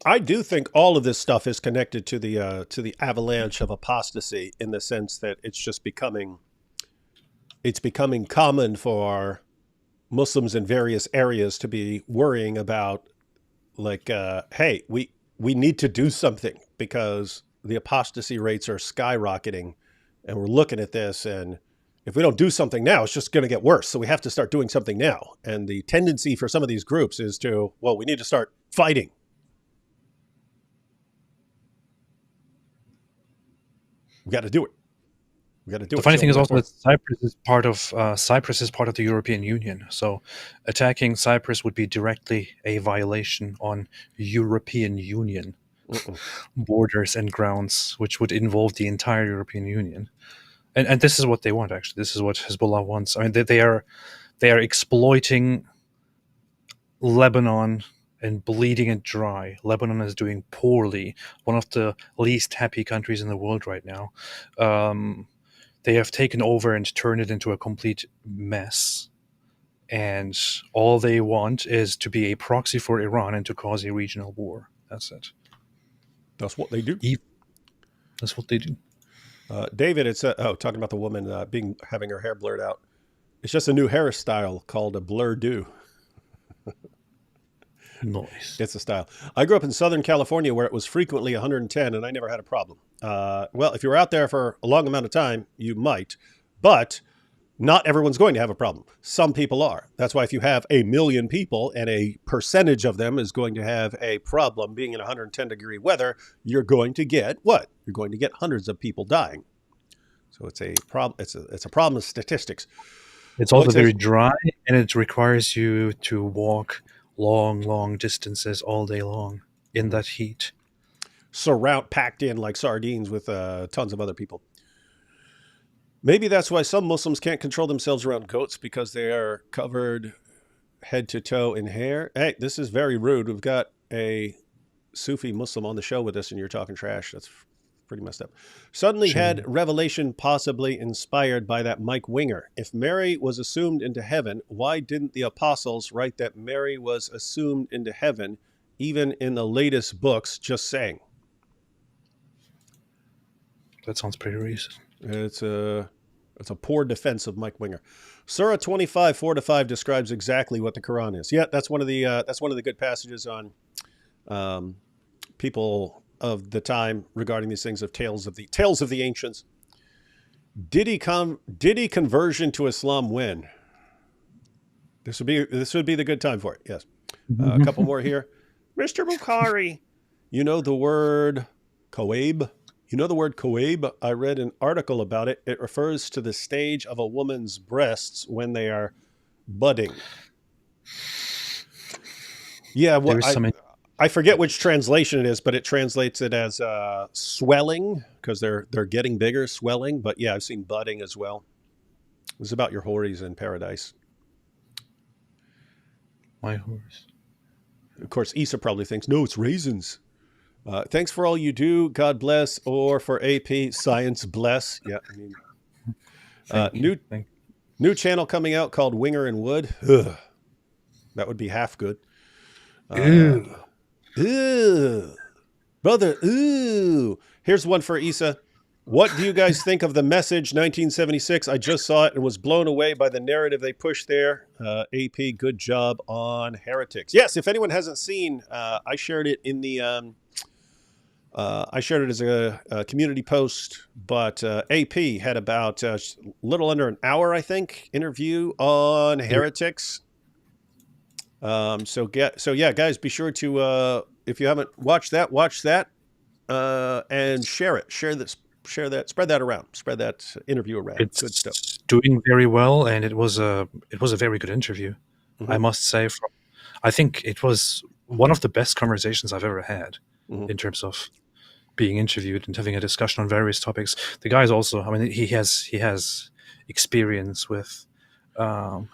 I do think all of this stuff is connected to the avalanche of apostasy, in the sense that it's becoming common for Muslims in various areas to be worrying about, like, hey, we need to do something because the apostasy rates are skyrocketing, and we're looking at this, and if we don't do something now, it's just going to get worse. So we have to start doing something now. And the tendency for some of these groups is to, well, we need to start fighting. We got to do it. We got to do it. The funny thing is also that Cyprus Cyprus is part of the European Union. So attacking Cyprus would be directly a violation on European Union borders and grounds, which would involve the entire European Union. And this is what they want, actually. This is what Hezbollah wants. I mean, they are exploiting Lebanon and bleeding it dry. Lebanon is doing poorly, one of the least happy countries in the world right now. They have taken over and turned it into a complete mess. And all they want is to be a proxy for Iran and to cause a regional war. That's it. That's what they do. That's what they do. David, it's talking about the woman having her hair blurred out. It's just a new hairstyle called a blur do. Nice. It's a style. I grew up in Southern California where it was frequently 110, and I never had a problem. Well, if you were out there for a long amount of time, you might, but not everyone's going to have a problem. Some people are. That's why if you have 1 million people and a percentage of them is going to have a problem being in 110-degree weather, you're going to get what? You're going to get hundreds of people dying. So it's a problem. It's a problem of statistics. It's also very dry, and it requires you to walk long distances all day long in that heat. Packed in like sardines with tons of other people. Maybe that's why some Muslims can't control themselves around goats, because they are covered head to toe in hair. Hey, this is very rude. We've got a Sufi Muslim on the show with us, and you're talking trash. That's pretty messed up. Suddenly had revelation possibly inspired by that Mike Winger. If Mary was assumed into heaven, why didn't the apostles write that Mary was assumed into heaven, even in the latest books? Just saying. That sounds pretty recent. It's a poor defense of Mike Winger. Surah 25, 4-5 describes exactly what the Quran is. Yeah, that's one of the good passages on people of the time regarding these things of tales of the ancients. Did he conversion to Islam when? This would be the good time for it. Yes. A couple more here. Mr. Bukhari, you know the word Koab? You know the word Koab? I read an article about it. It refers to the stage of a woman's breasts when they are budding. Yeah, I forget which translation it is, but it translates it as swelling, because they're getting bigger, swelling. But yeah, I've seen budding as well. It was about your hories in paradise. My horse. Of course, Issa probably thinks, no, it's raisins. Thanks for all you do. God bless. Or for AP, science bless. Yeah, I mean, new channel coming out called Winger and Wood. Ugh. That would be half good. Brother. Ooh. Here's one for Issa. What do you guys think of the Message 1976? I just saw it and was blown away by the narrative they pushed there. AP, good job on heretics. Yes, if anyone hasn't seen, I shared it in the. I shared it as a community post, but AP had about a little under an hour, I think, interview on heretics. So yeah, guys, be sure to if you haven't watched that, watch that, and share it. Share that. Spread that around. Spread that interview around. It's good stuff. Doing very well, and it was a very good interview. Mm-hmm. I must say, I think it was one of the best conversations I've ever had in terms of being interviewed and having a discussion on various topics. The guy's also, I mean, he has experience with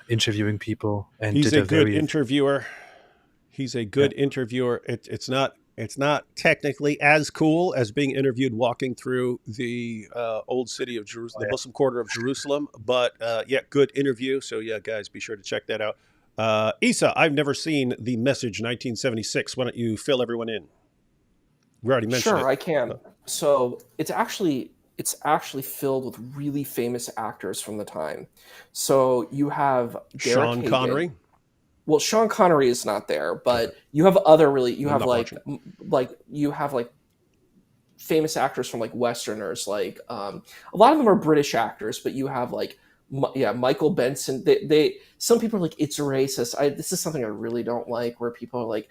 interviewing people, and he's a good interviewer. He's a good interviewer. It's not technically as cool as being interviewed walking through the old city of Jerusalem, the Muslim quarter of Jerusalem, but good interview. So yeah, guys, be sure to check that out. Issa, I've never seen the Message 1976. Why don't you fill everyone in? We already mentioned it. Sure, I can. So it's actually filled with really famous actors from the time. So you have Sean Connery. Well, Sean Connery is not there, but you have other famous actors from like Westerners. Like a lot of them are British actors, but you have like Michael Benson. Some people are like, it's racist. This is something I really don't like, where people are like,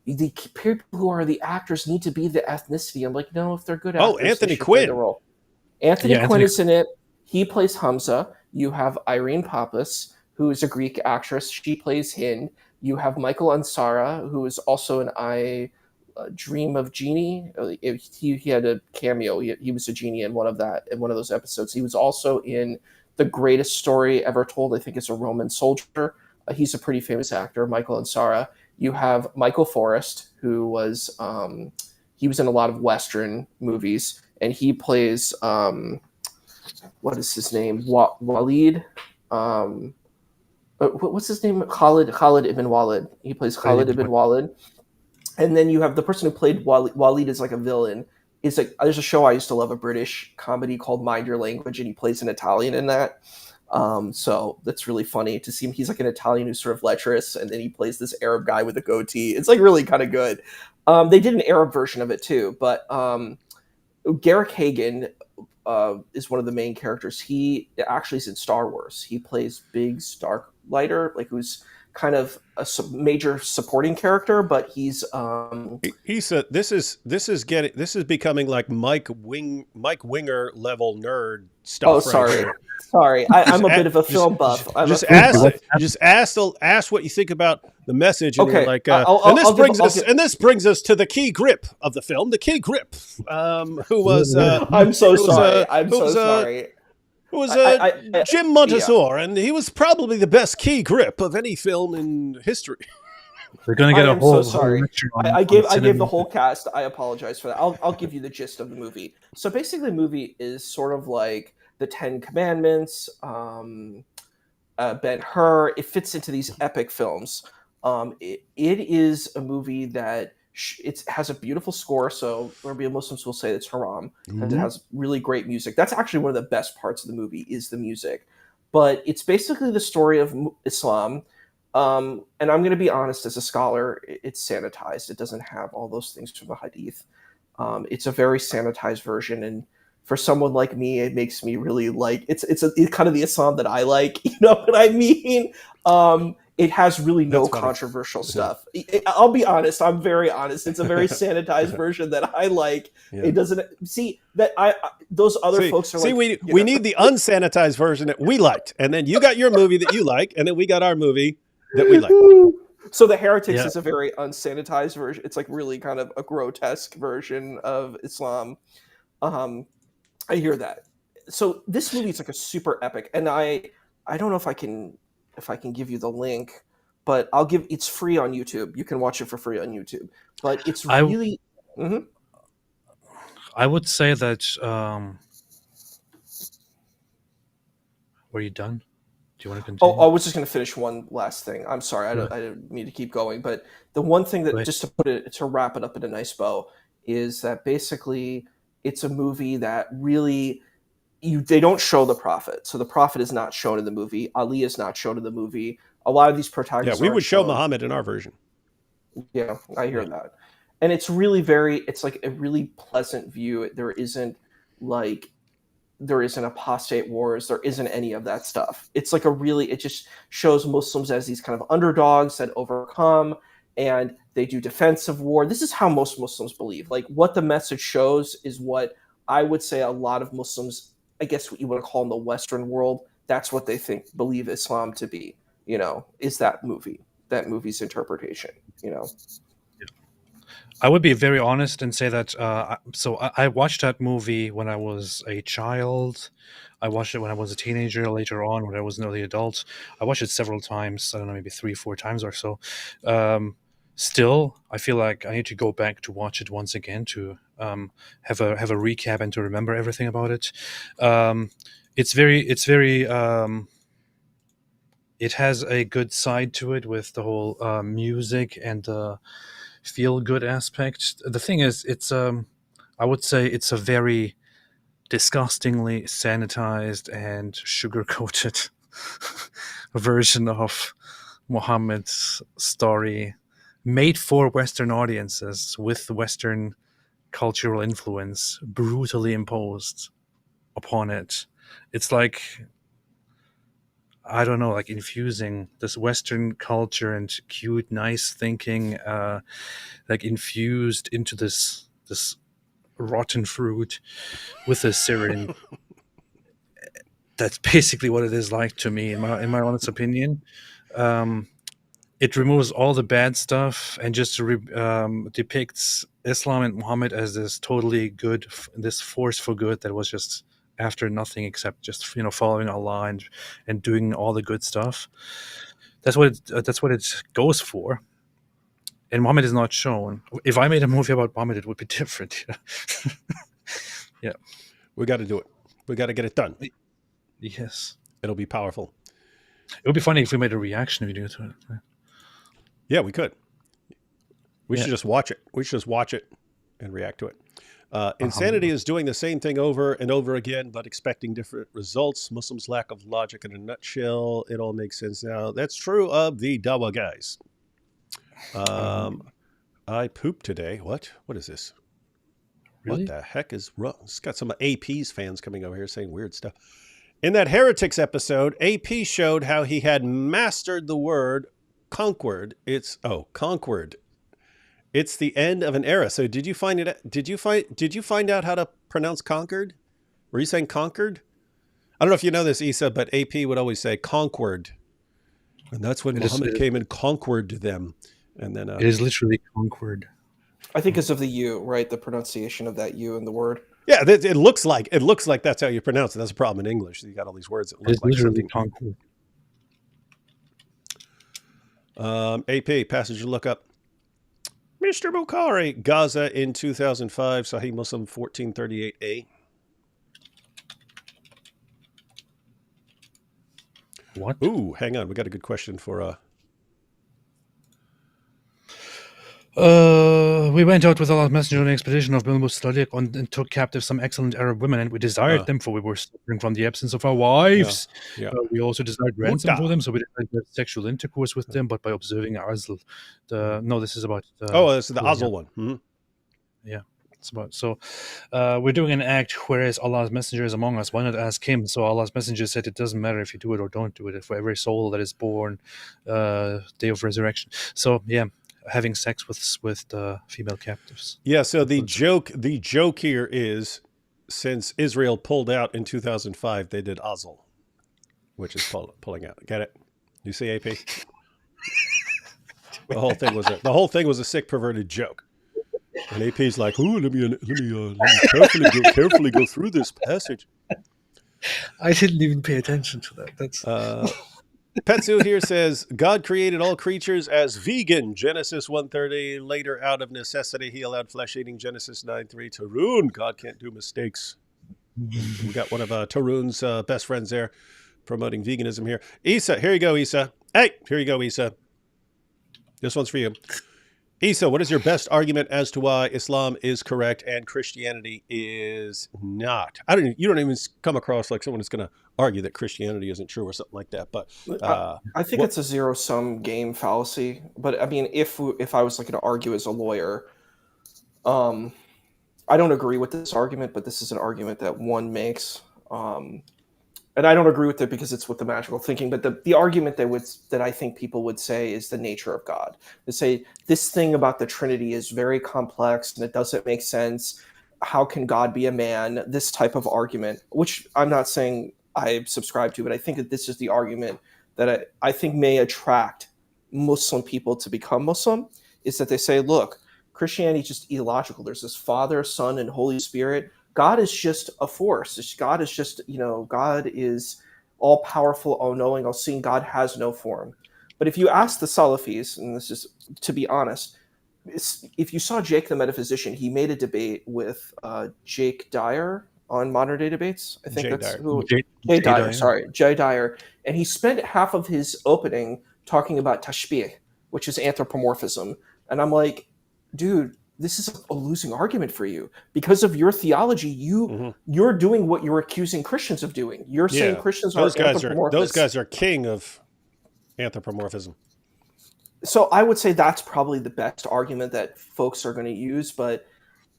the people who are the actors need to be the ethnicity. I'm like, no, if they're good actors, Anthony Quinn. The role. Anthony Quinn is in it. He plays Hamza. You have Irene Pappas, who is a Greek actress. She plays Hind. You have Michael Ansara, who is also in I Dream of Genie. He had a cameo. He was a genie in one of those episodes. He was also in The Greatest Story Ever Told. I think it's a Roman soldier. He's a pretty famous actor, Michael Ansara. You have Michael Forrest, who was he was in a lot of Western movies, and he plays what is his name? Walid. What's his name? Khalid ibn Walid. He plays Khalid ibn Walid. And then you have the person who played Walid is like a villain is like there's a show I used to love, a British comedy called Mind Your Language, and he plays an Italian in that. So that's really funny to see him. He's like an Italian who's sort of lecherous, and then he plays this Arab guy with a goatee. It's like really kind of good. They did an Arab version of it too, but Garrick Hagan is one of the main characters. He actually is in Star Wars. He plays Biggs Darklighter, like who's kind of a major supporting character, but he's this is becoming like Mike Winger level nerd stuff. Oh, sorry. Right? Sorry, I'm a bit of a film buff. Just ask what you think about the message, and Okay, you're like, this brings us to the key grip of the film. The key grip, who was I'm so sorry. I'm so sorry. Who was Jim Montesor, and he was probably the best key grip of any film in history. We're gonna get I a am whole. so sorry. I gave the whole cast. I apologize for that. I'll give you the gist of the movie. So basically, the movie is sort of like the Ten Commandments, Ben-Hur. It fits into these epic films. It is a movie that it has a beautiful score. So Arabian Muslims will say it's haram. And it has really great music. That's actually one of the best parts of the movie is the music. But it's basically the story of Islam. And I'm going to be honest, as a scholar, it's sanitized. It doesn't have all those things from the Hadith. It's a very sanitized version, and for someone like me, it makes me really like it's kind of the Islam that I like. You know what I mean? It has really no controversial stuff. I'll be honest. I'm very honest. It's a very sanitized version that I like. Yeah. It doesn't see that those other folks are like. We need the unsanitized version that we liked, and then you got your movie that you like, and then we got our movie that we like. So the Heretics is a very unsanitized version. It's like really kind of a grotesque version of Islam. I hear that. So this movie is like a super epic, and I don't know if I can give you the link, but it's free on YouTube. You can watch it for free on YouTube. But it's really. I would say that. Were you done? Do you want to continue? Oh, I was just going to finish one last thing. I'm sorry, I didn't mean to keep going, but the one thing that just to wrap it up in a nice bow is that basically it's a movie that really they don't show the Prophet. So the Prophet is not shown in the movie. Ali is not shown in the movie. A lot of these protagonists. Yeah, we would show Muhammad in our version. Yeah, I hear that, and it's really it's like a really pleasant view. There isn't apostate wars. There isn't any of that stuff. It's like it just shows Muslims as these kind of underdogs that overcome, and they do defensive war. This is how most Muslims believe. Like what the message shows is what I would say a lot of Muslims, I guess what you want to call in the Western world, that's what they believe Islam to be, is that movie's interpretation, I would be very honest and say that I watched that movie when I was a child. I watched it when I was a teenager, later on when I was an early adult. I watched it several times. I don't know, maybe 3-4 times or so. Still, I feel like I need to go back to watch it once again to have a recap and to remember everything about it. It's very it has a good side to it with the whole music and feel good aspect. The thing is, it's I would say it's a very disgustingly sanitized and sugar-coated version of Muhammad's story, made for Western audiences with Western cultural influence brutally imposed upon it. It's like, I don't know, like infusing this Western culture and cute, nice thinking, like infused into this rotten fruit with a syringe. That's basically what it is like to me, in my honest opinion. It removes all the bad stuff and just depicts Islam and Muhammad as this totally good, this force for good that was just after nothing except just following Allah and doing all the good stuff. That's what it goes for. And Muhammad is not shown. If I made a movie about Muhammad, it would be different. Yeah, we got to do it. We got to get it done. Yes, it'll be powerful. It would be funny if we made a reaction video to it. Yeah, we could. We should just watch it. We should just watch it and react to it. Insanity is doing the same thing over and over again, but expecting different results. Muslims' lack of logic in a nutshell. It all makes sense now. That's true of the Dawah guys. I pooped today. What? What is this? Really? What the heck is wrong? It's got some AP's fans coming over here saying weird stuff. In that Heretics episode, AP showed how he had mastered the word conquered. Conquered. It's the end of an era. So did you find out how to pronounce conquered? Were you saying conquered? I don't know if you know this, Issa, but AP would always say conquered. And that's when Muhammad came and conquered them. And then it is literally conquered. I think it's of the U, right? The pronunciation of that U in the word. Yeah, it looks like that's how you pronounce it. That's a problem in English. You got all these words that look like something. Conquered. AP, passage to look up. Mr. Bukhari, Gaza in 2005, Sahih Muslim 1438a. What? Ooh, hang on. We got a good question for... We went out with Allah's messenger on an expedition of Mustaliq and took captive some excellent Arab women, and we desired them, for we were suffering from the absence of our wives. Yeah. We also desired ransom for them, so we didn't have sexual intercourse with them, but by observing Azl. This is about... this is the Azl one. Mm-hmm. Yeah. It's about, so we're doing an act, whereas Allah's messenger is among us. Why not ask him? So Allah's messenger said it doesn't matter if you do it or don't do it. For every soul that is born, day of resurrection. So, yeah. Having sex with female captives. Yeah, so the joke here is, since Israel pulled out in 2005, they did Azl, which is pulling out. Get it? You see, AP? The whole thing was a sick, perverted joke. And AP's like, "Ooh, let me carefully go through this passage." I didn't even pay attention to that. That's. Petsu here says, God created all creatures as vegan, Genesis 1:30. Later, out of necessity, he allowed flesh-eating, Genesis 9:3. Tarun, God can't do mistakes. We got one of Tarun's best friends there promoting veganism here. Issa, here you go, Issa. Hey, here you go, Issa. This one's for you. Issa, what is your best argument as to why Islam is correct and Christianity is not? You don't even come across like someone that's going to argue that Christianity isn't true or something like that. But I think it's a zero-sum game fallacy. But I mean, if I was looking to argue as a lawyer, I don't agree with this argument, but this is an argument that one makes. And I don't agree with it because it's with the magical thinking, but the argument that I think people would say is the nature of God. They say this thing about the Trinity is very complex and it doesn't make sense. How can God be a man? This type of argument, which I'm not saying I subscribe to, but I think that this is the argument that I think may attract Muslim people to become Muslim, is that they say, look, Christianity is just illogical. There's this Father, Son, and Holy Spirit. God is just a force. God is just, God is all powerful, all knowing, all seeing. God has no form. But if you ask the Salafis, and this is to be honest, if you saw Jake the Metaphysician, he made a debate with Jake Dyer on Modern Day Debates. I think that's who. Jay Dyer. Sorry, Jay Dyer. And he spent half of his opening talking about tashbih, which is anthropomorphism. And I'm like, dude, this is a losing argument for you because of your theology. You're doing what you're accusing Christians of doing. You're saying Christians are anthropomorphists. Those guys are king of anthropomorphism. So I would say that's probably the best argument that folks are going to use. But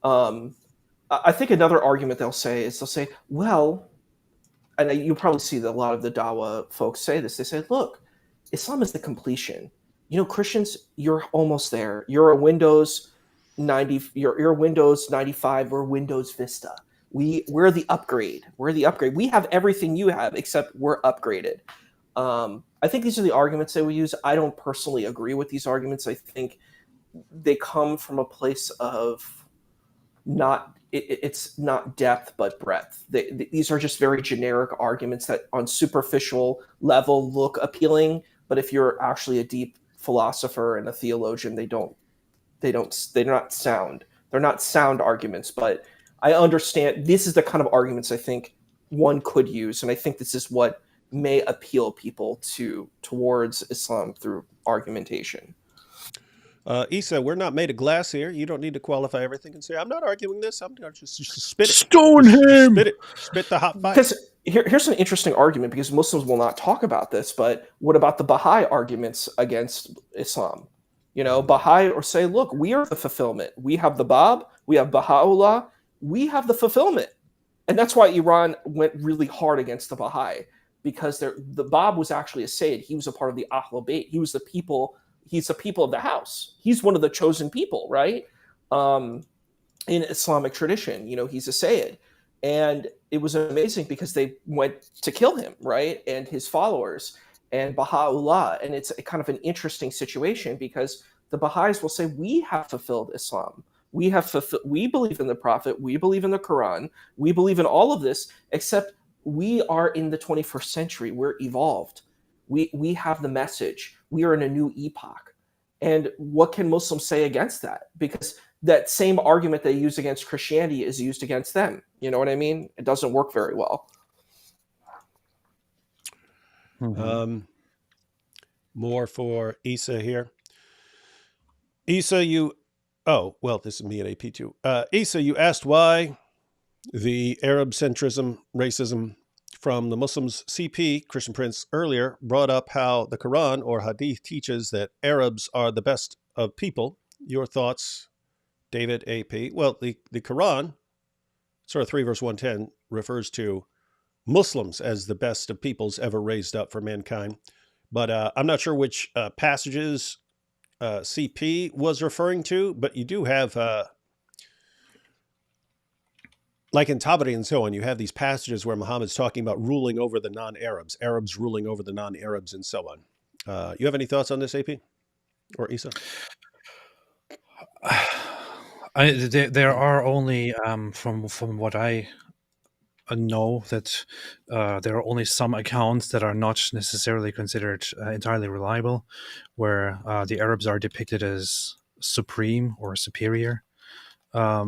I think another argument they'll say, well, and you'll probably see that a lot of the Dawah folks say this. They say, look, Islam is the completion. Christians, you're almost there. You're a Windows 90, you're Windows 95, we're Windows Vista. We're the upgrade. We have everything you have, except we're upgraded. I think these are the arguments that we use. I don't personally agree with these arguments. I think they come from a place of it's not depth, but breadth. These are just very generic arguments that on superficial level look appealing. But if you're actually a deep philosopher and a theologian, they're not sound. They're not sound arguments, but I understand this is the kind of arguments I think one could use. And I think this is what may appeal people towards Islam through argumentation. Issa, we're not made of glass here. You don't need to qualify everything and say, I'm not arguing this. I'm going to just spit it. Stone Just him! spit it. Spit the hot fire. Because here's an interesting argument, because Muslims will not talk about this, but what about the Baha'i arguments against Islam? You know, Baha'i or say, look, we are the fulfillment. We have the Bab, we have Baha'u'llah, we have the fulfillment. And that's why Iran went really hard against the Baha'i, because the Bab was actually a Sayyid. He was a part of the Ahlul Bayt. He was the people. He's the people of the house. He's one of the chosen people, right? In Islamic tradition, you know, he's a Sayyid. And it was amazing because they went to kill him, right? And his followers and Baha'u'llah. And it's kind of an interesting situation because the Baha'is will say, we have fulfilled Islam. We believe in the Prophet. We believe in the Quran. We believe in all of this, except we are in the 21st century. We're evolved. We have the message. We are in a new epoch. And what can Muslims say against that? Because that same argument they use against Christianity is used against them. You know what I mean? It doesn't work very well. More for Issa here. Issa, this is me at AP too. Issa, you asked why the Arab centrism, racism from the Muslims. CP, Christian Prince, earlier brought up how the Quran or Hadith teaches that Arabs are the best of people. Your thoughts, David, AP? Well, the Quran, Surah 3, verse 110, refers to Muslims as the best of peoples ever raised up for mankind. But I'm not sure which passages CP was referring to, but you do have, like in Tabari and so on, you have these passages where Muhammad's talking about ruling over the non-Arabs, Arabs ruling over the non-Arabs and so on. You have any thoughts on this, AP or Issa? There are only, from what I know, that there are only some accounts that are not necessarily considered entirely reliable, where the Arabs are depicted as supreme or superior. I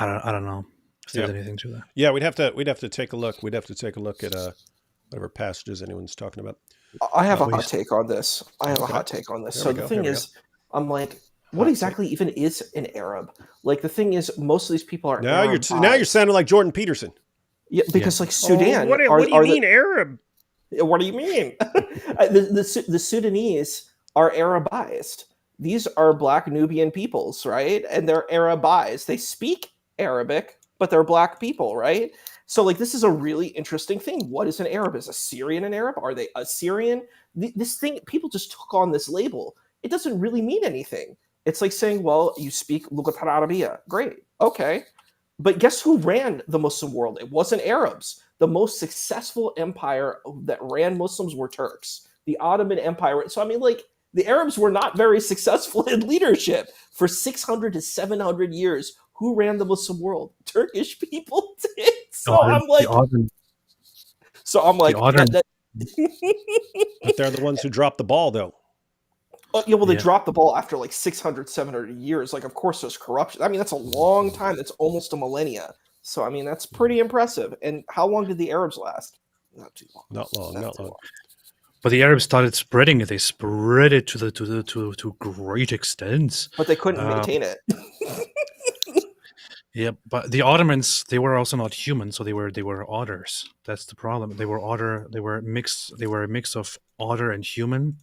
don't know if there's anything to that. Yeah, we'd have to take a look. We'd have to take a look at whatever passages anyone's talking about. I have a hot take on this. So the thing is, I'm like, what exactly even is an Arab? Like, the thing is, most of these people are now you're sounding like Jordan Peterson. Yeah, because like Sudan. What do you mean Arab? What do you mean? the Sudanese are Arabized. These are Black Nubian peoples, right? And they're Arabized. They speak Arabic, but they're Black people, right? So, like, this is a really interesting thing. What is an Arab? Is a Syrian an Arab? Are they Assyrian? This thing, people just took on this label. It doesn't really mean anything. It's like saying, well, you speak Lughat al-Arabiya. Great. Okay. But guess who ran the Muslim world? It wasn't Arabs. The most successful empire that ran Muslims were Turks. The Ottoman Empire. So, I mean, like, the Arabs were not very successful in leadership for 600 to 700 years. Who ran the Muslim world? Turkish people did. I'm like, but they're the ones who dropped the ball, though. They dropped the ball after like 600, 700 years. Like, of course, there's corruption. I mean, that's a long time. That's almost a millennia. So, I mean, that's pretty impressive. And how long did the Arabs last? Not too long. Not long. But the Arabs started spreading it. They spread it to great extents. But they couldn't maintain it. Yeah, but the Ottomans, they were also not human, so they were otters. That's the problem. They were otter. They were a mix of otter and human,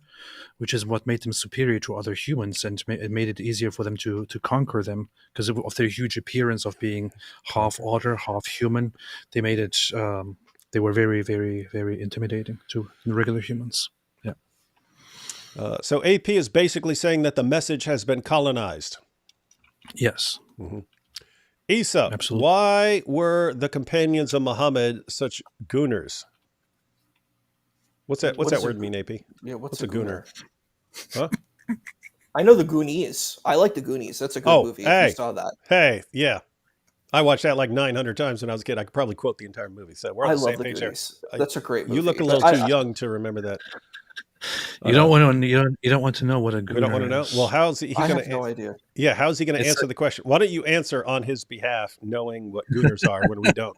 which is what made them superior to other humans, and it made it easier for them to conquer them because of their huge appearance of being half otter, half human. They made it. They were very, very, very intimidating to regular humans. Yeah. So AP is basically saying that the message has been colonized. Yes. Mm-hmm. Issa, absolutely. Why were the companions of Muhammad such gooners? What's that word mean, AP? Yeah, what's a gooner? Huh? I know the Goonies. I like the Goonies. That's a good movie. If you saw that. Hey, yeah. I watched that like 900 times when I was a kid. I could probably quote the entire movie. So we're on the same page there. That's a great movie. You look a little too young to remember that. You don't want to know what a gooner is. You don't want to know? Well, how's he going to? I have no idea. Yeah, how's he going to answer the question? Why don't you answer on his behalf, knowing what gooners are when we don't?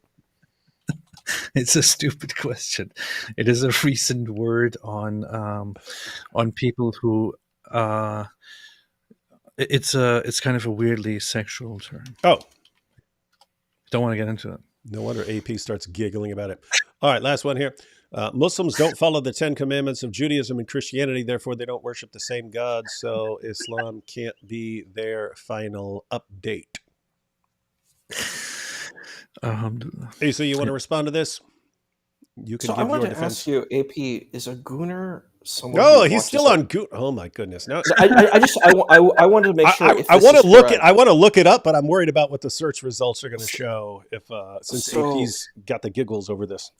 It's a stupid question. It is a recent word on people who it's kind of a weirdly sexual term. Oh, Don't want to get into it. no wonder AP starts giggling about it. All right, last one here. Muslims don't follow the 10 commandments of Judaism and Christianity, therefore they don't worship the same God, so Islam can't be their final update. Issa, you want to respond to this? You can So I give your wanted to defense. ask you, AP, is a gooner someone? Oh, who he's watches still the- on Goon. Oh my goodness! Now I wanted to make sure. I want to look it. I want to look it up, but I'm worried about what the search results are going to show. If since AP's got the giggles over this.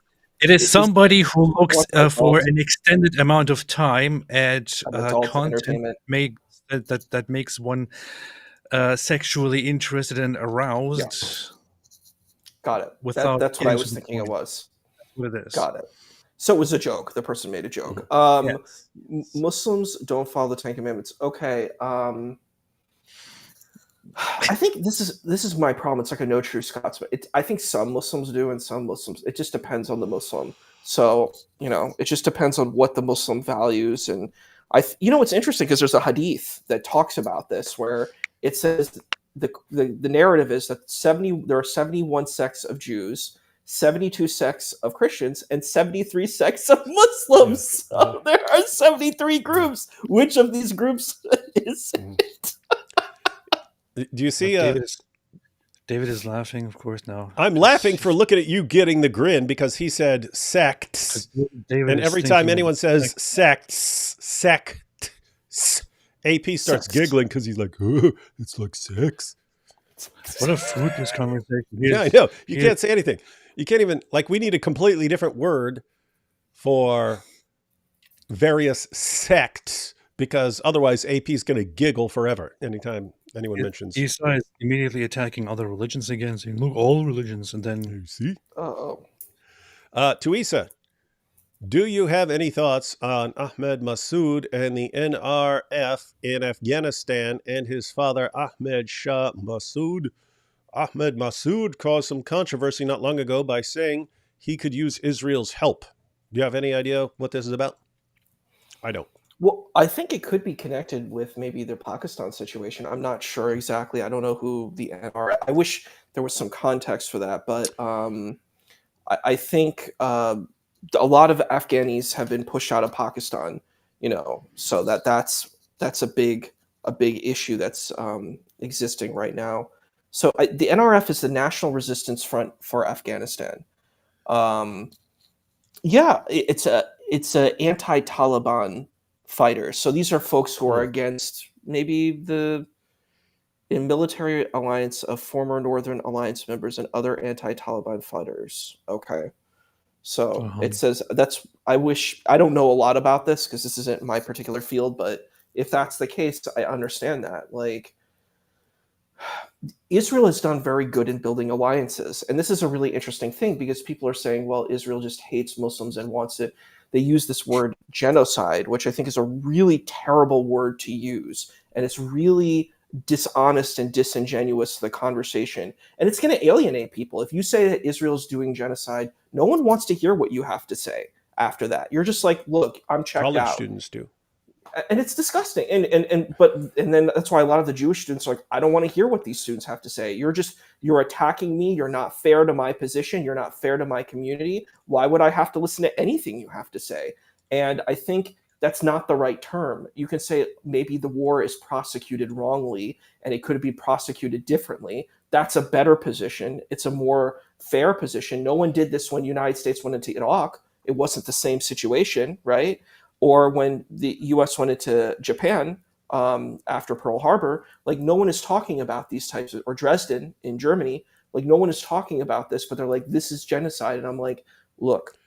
It is somebody who looks adult- for an extended amount of time at adult content entertainment. that makes one sexually interested and aroused. Got it. Without That's what I getting was to the thinking it point. was. With this. Got it. So it was a joke. The person made a joke. Yes. Muslims don't follow the Ten Commandments. Okay. I think this is my problem. It's like a no true Scotsman. I think some Muslims do, and some Muslims. It just depends on the Muslim. So it just depends on what the Muslim values. And what's interesting because there's a hadith that talks about this where it says the narrative is that there are 71 sects of Jews, 72 sects of Christians, and 73 sects of Muslims. Yeah. So there are 73 groups. Which of these groups is it? Do you see? David is laughing, of course. Now I'm laughing for looking at you getting the grin because he said sects, David and is every time thinking anyone of says sects, AP starts giggling because he's like, oh, it's like sex. What a fruitless conversation. Yeah, I know. You can't say anything. You can't even, we need a completely different word for various sects because otherwise AP is going to giggle forever anytime anyone mentions. Issa is immediately attacking other religions again, saying, look, all religions, and then... You see? Oh. To Issa, do you have any thoughts on Ahmed Massoud and the NRF in Afghanistan and his father Ahmed Shah Massoud? Ahmed Massoud caused some controversy not long ago by saying he could use Israel's help. Do you have any idea what this is about? I don't. Well, I think it could be connected with maybe the Pakistan situation. I'm not sure exactly. I don't know who the NRF. I wish there was some context for that, but I think a lot of Afghanis have been pushed out of Pakistan. So that's a big issue that's existing right now. So the NRF is the National Resistance Front for Afghanistan. It's a anti-Taliban fighters. So these are folks who are against maybe the military alliance of former Northern Alliance members and other anti-Taliban fighters. Okay. So it says I don't know a lot about this because this isn't my particular field, but if that's the case, I understand that. Israel has done very good in building alliances. And this is a really interesting thing because people are saying, well, Israel just hates Muslims and wants it. They use this word genocide, which I think is a really terrible word to use. And it's really dishonest and disingenuous to the conversation. And it's going to alienate people. If you say that Israel's doing genocide, no one wants to hear what you have to say after that. You're just like, look, I'm checked out. College students do. And it's disgusting. And then that's why a lot of the Jewish students are like, I don't want to hear what these students have to say. You're attacking me. You're not fair to my position. You're not fair to my community. Why would I have to listen to anything you have to say? And I think that's not the right term. You can say maybe the war is prosecuted wrongly and it could be prosecuted differently. That's a better position. It's a more fair position. No one did this when the United States went into Iraq. It wasn't the same situation, right? Or when the U.S. went into Japan after Pearl Harbor, no one is talking about these types of, or Dresden in Germany, no one is talking about this, but they're like, this is genocide. And I'm like, look,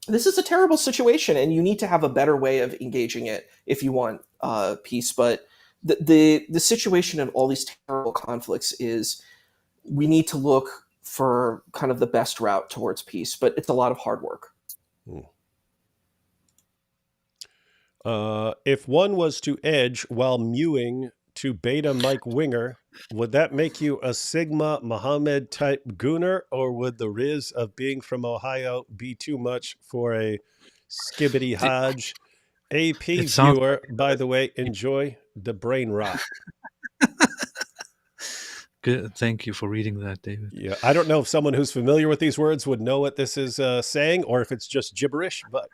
this is a terrible situation and you need to have a better way of engaging it if you want peace. But the situation of all these terrible conflicts is we need to look for kind of the best route towards peace, but it's a lot of hard work. If one was to edge while mewing to beta Mike Winger Would that make you a Sigma Muhammad type gooner, or would the riz of being from Ohio be too much for a skibbity Hajj? AP It sounds viewer, like by the way, enjoy the brain rot. good. Thank you for reading that, David. Yeah, I don't know if someone who's familiar with these words would know what this is saying, or if it's just gibberish. But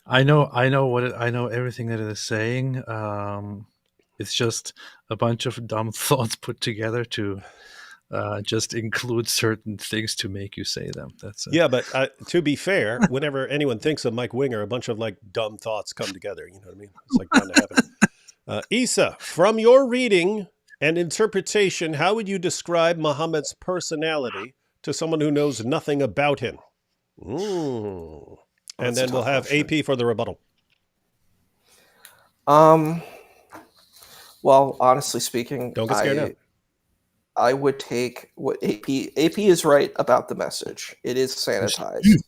I know I know everything that it is saying. It's just a bunch of dumb thoughts put together to just include certain things to make you say them. That's it. yeah, but to be fair, whenever anyone thinks of Mike Winger, a bunch of like dumb thoughts come together. You know what I mean? It's like bound to happen. Issa, from your reading and interpretation, how would you describe Muhammad's personality to someone who knows nothing about him? And then we'll have AP for the rebuttal. Well, honestly speaking, Don't get scared now. I would take what AP is right about the message. It is sanitized.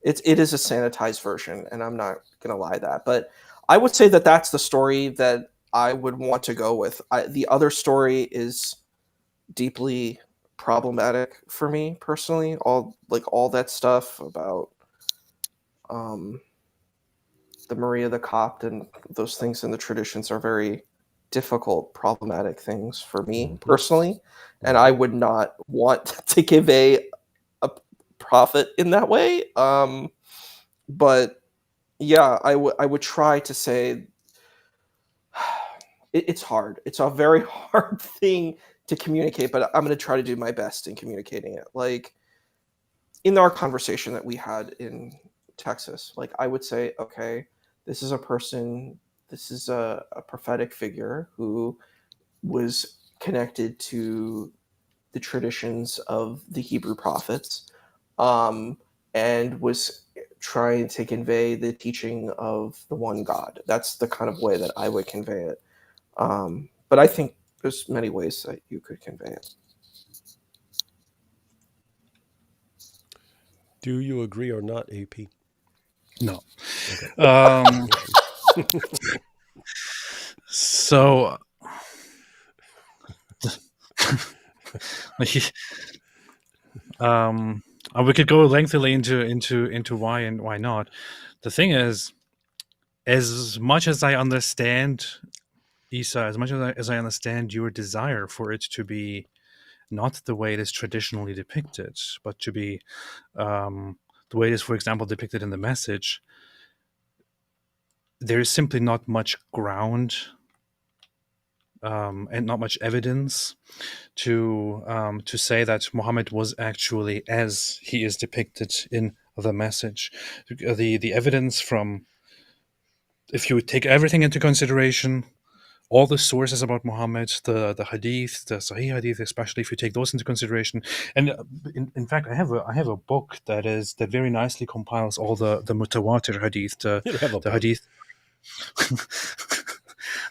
It is a sanitized version, and I'm not gonna lie that. But I would say that that's the story that I would want to go with. The other story is deeply problematic for me personally. All that stuff about the Maria the Copt and those things in the traditions are very difficult, problematic things for me personally, and I would not want to give a prophet in that way. But yeah, I would try to say it's hard. It's a very hard thing to communicate, but I'm going to try to do my best in communicating it. Like in our conversation that we had in Texas, like I would say, okay, this is a person. This is a prophetic figure who was connected to the traditions of the Hebrew prophets, and was trying to convey the teaching of the one God. That's the kind of way that I would convey it. But I think there's many ways that you could convey it. Do you agree or not, AP? No. Okay. So we could go lengthily into why and why not. The thing is, as much as I understand, Issa, as much as I understand your desire for it to be not the way it is traditionally depicted, but to be the way it is, for example, depicted in the message, there is simply not much ground and not much evidence to say that Muhammad was actually as he is depicted in the message. The evidence from, if you take everything into consideration, all the sources about Muhammad, the Hadith, the Sahih Hadith, especially if you take those into consideration, and in fact, I have a book that very nicely compiles all the mutawatir Hadith, the Hadith.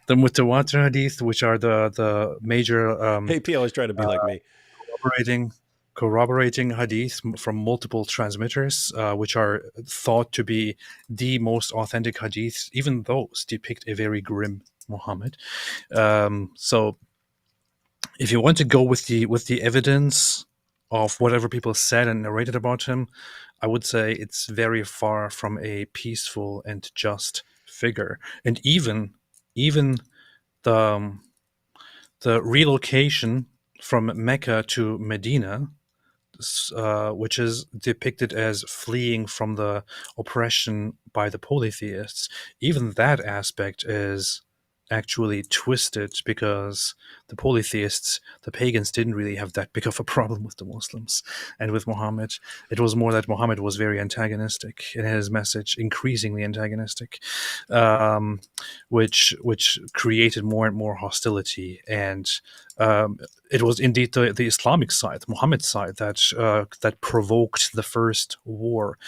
The mutawatir hadith, which are the major AP always try to be like me, corroborating hadith from multiple transmitters, which are thought to be the most authentic hadiths. Even those depict a very grim Muhammad. So, if you want to go with the evidence of whatever people said and narrated about him, I would say it's very far from a peaceful and just figure. And even the relocation from Mecca to Medina, which is depicted as fleeing from the oppression by the polytheists, even that aspect is actually twisted, because the polytheists, the pagans, didn't really have that big of a problem with the Muslims and with Muhammad. It was more that Muhammad was very antagonistic in his message, increasingly antagonistic, which created more and more hostility. And it was indeed the Islamic side, Muhammad's side, that provoked the first war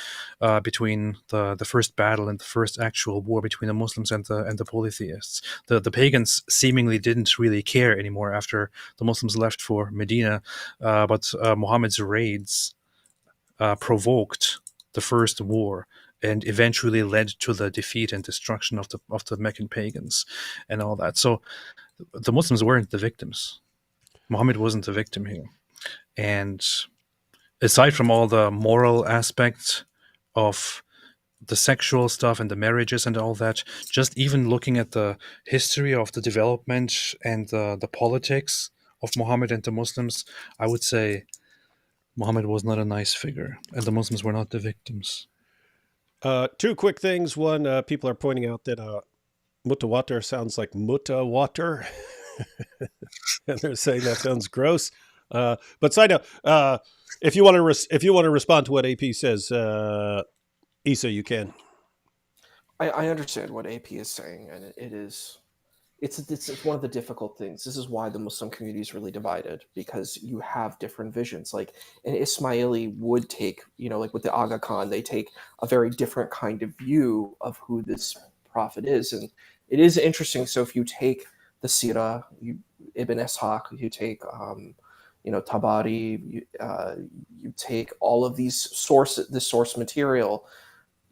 between the first battle and the first actual war between the Muslims and the polytheists. The pagans seemingly didn't really care anymore after the Muslims left for Medina, but Muhammad's raids provoked the first war and eventually led to the defeat and destruction of the Meccan pagans and all that. So the Muslims weren't the victims. Muhammad wasn't the victim here. And aside from all the moral aspects of the sexual stuff and the marriages and all that, just even looking at the history of the development and the politics of Muhammad and the Muslims, I would say Muhammad was not a nice figure, and the Muslims were not the victims. Two quick things. One, people are pointing out that mutawatir sounds like mutawatir. And they're saying that sounds gross. But side note, if you want to respond to what AP says, Issa, you can. I understand what AP is saying, and it's one of the difficult things. This is why the Muslim community is really divided, because you have different visions. Like an Ismaili would take, like with the Aga Khan, they take a very different kind of view of who this prophet is, and it is interesting. So if you take the Sirah, Ibn Ishaq, you take Tabari, you take all of these source material,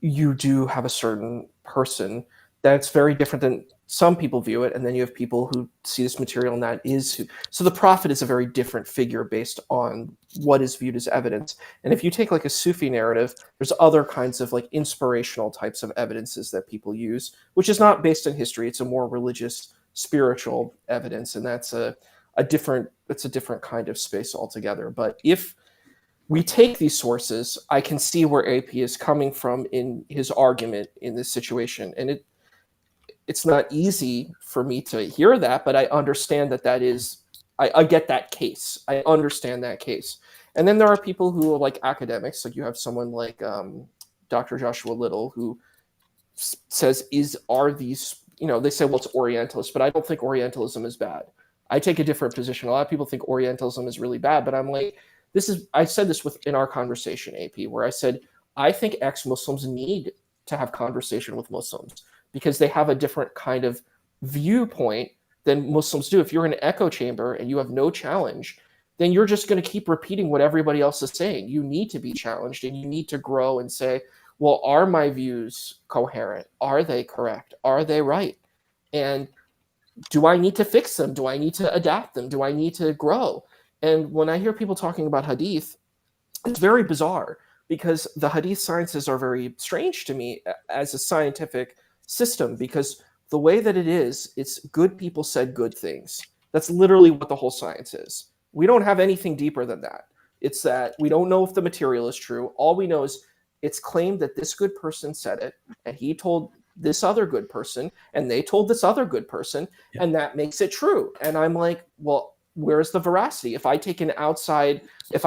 you do have a certain person that's very different than some people view it, and then you have people who see this material and that is who. So the prophet is a very different figure based on what is viewed as evidence. And if you take like a Sufi narrative, there's other kinds of like inspirational types of evidences that people use, which is not based on history. It's a more religious, spiritual evidence, and that's a different kind of space altogether. But if we take these sources, I can see where AP is coming from in his argument in this situation. And it's not easy for me to hear that, but I understand that is, I get that case. I understand that case. And then there are people who are like academics, like you have someone like Dr. Joshua Little, who says, are these, they say, well, it's Orientalist, but I don't think Orientalism is bad. I take a different position. A lot of people think Orientalism is really bad, but I'm like, I said this in our conversation, AP, where I said, I think ex-Muslims need to have conversation with Muslims because they have a different kind of viewpoint than Muslims do. If you're in an echo chamber and you have no challenge, then you're just going to keep repeating what everybody else is saying. You need to be challenged and you need to grow and say, well, are my views coherent? Are they correct? Are they right? And do I need to fix them? Do I need to adapt them? Do I need to grow? And when I hear people talking about Hadith, it's very bizarre because the Hadith sciences are very strange to me as a scientific system, because the way that it is, it's good people said good things. That's literally what the whole science is. We don't have anything deeper than that. It's that we don't know if the material is true. All we know is it's claimed that this good person said it, and he told this other good person, and they told this other good person, and that makes it true. And I'm like, well, where's the veracity? If I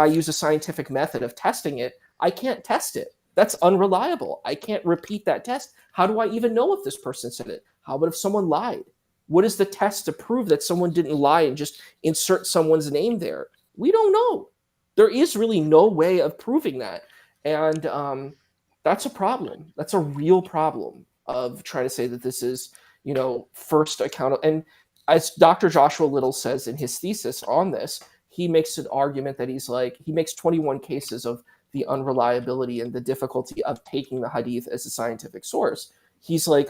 use a scientific method of testing it, I can't test it. That's unreliable. I can't repeat that test. How do I even know if this person said it? How about if someone lied? What is the test to prove that someone didn't lie and just insert someone's name there? We don't know. There is really no way of proving that. And that's a problem. That's a real problem of trying to say that this is, first account. And as Dr. Joshua Little says in his thesis on this, he makes an argument that he makes 21 cases of the unreliability and the difficulty of taking the hadith as a scientific source. He's like,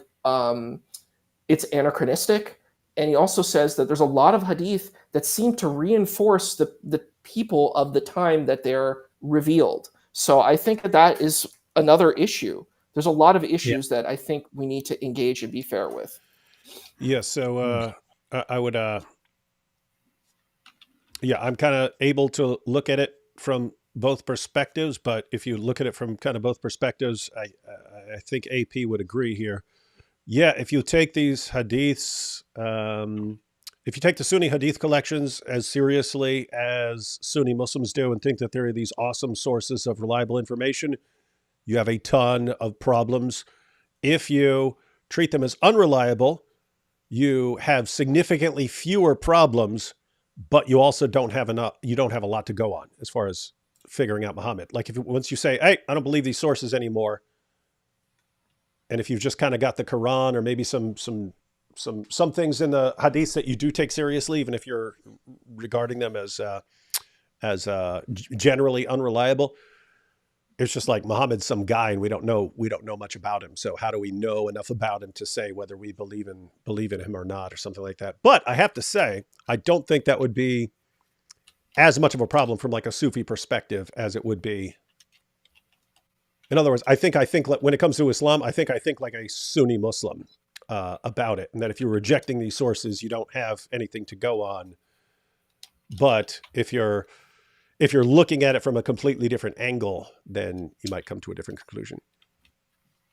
it's anachronistic. And he also says that there's a lot of hadith that seem to reinforce the people of the time that they're revealed. So I think that is another issue. There's a lot of issues that I think we need to engage and be fair with. Yeah, so I would, I'm kind of able to look at it from both perspectives, but if you look at it from kind of both perspectives, I think AP would agree here. Yeah, if you take these hadiths, if you take the Sunni hadith collections as seriously as Sunni Muslims do and think that there are these awesome sources of reliable information, you have a ton of problems. If you treat them as unreliable, you have significantly fewer problems, but you also don't have enough. You don't have a lot to go on as far as figuring out Muhammad. Like once you say, "Hey, I don't believe these sources anymore," and if you've just kind of got the Quran or maybe some things in the hadiths that you do take seriously, even if you're regarding them as generally unreliable, it's just like Muhammad's some guy and we don't know much about him. So how do we know enough about him to say whether we believe in him or not, or something like that? But I have to say, I don't think that would be as much of a problem from like a Sufi perspective as it would be. In other words, I think when it comes to Islam, I think like a Sunni Muslim about it, and that if you're rejecting these sources, you don't have anything to go on. But if you're looking at it from a completely different angle, then you might come to a different conclusion.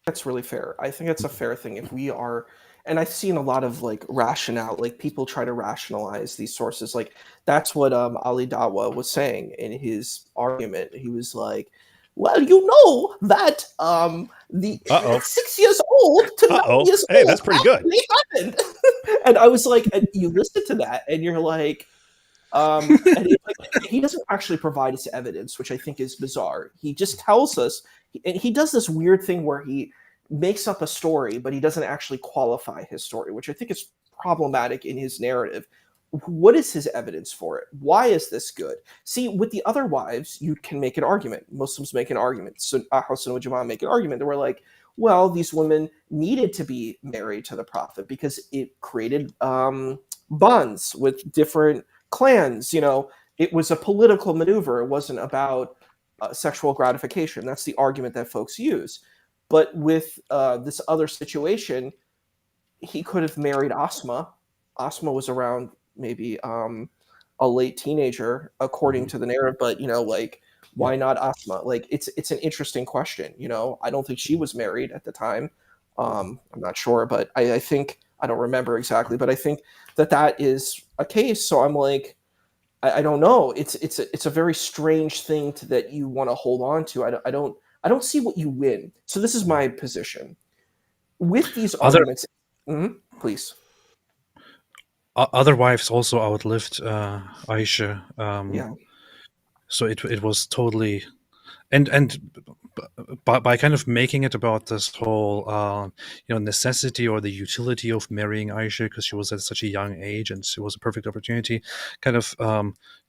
That's really fair. I think it's a fair thing if we are, and I've seen a lot of like rationale, like people try to rationalize these sources. Like that's what Ali Dawah was saying in his argument. He was like, well, you know that the 6 years old to 9 years old. Hey, that's pretty good. Happened. And I was like, and you listen to that, and you're like, and he doesn't actually provide us evidence, which I think is bizarre. He just tells us, and he does this weird thing where he makes up a story, but he doesn't actually qualify his story, which I think is problematic in his narrative. What is his evidence for it? Why is this good? See, with the other wives, you can make an argument. Muslims make an argument. So Ahsan and Jamaa make an argument. They were like, well, these women needed to be married to the Prophet because it created bonds with different clans. You know, it was a political maneuver. It wasn't about sexual gratification. That's the argument that folks use. But with this other situation, he could have married Asma. Asma was around maybe a late teenager, according to the narrative. But, you know, like, why not Asma? Like, it's an interesting question. You know, I don't think she was married at the time. I'm not sure, but I think, I don't remember exactly, but I think that is a case. So I'm like, I don't know. It's a very strange thing that you want to hold on to. I don't see what you win. So this is my position with these arguments. Please. Other wives also outlived Aisha. Yeah. So it was totally, and by kind of making it about this whole necessity or the utility of marrying Aisha because she was at such a young age and it was a perfect opportunity, kind of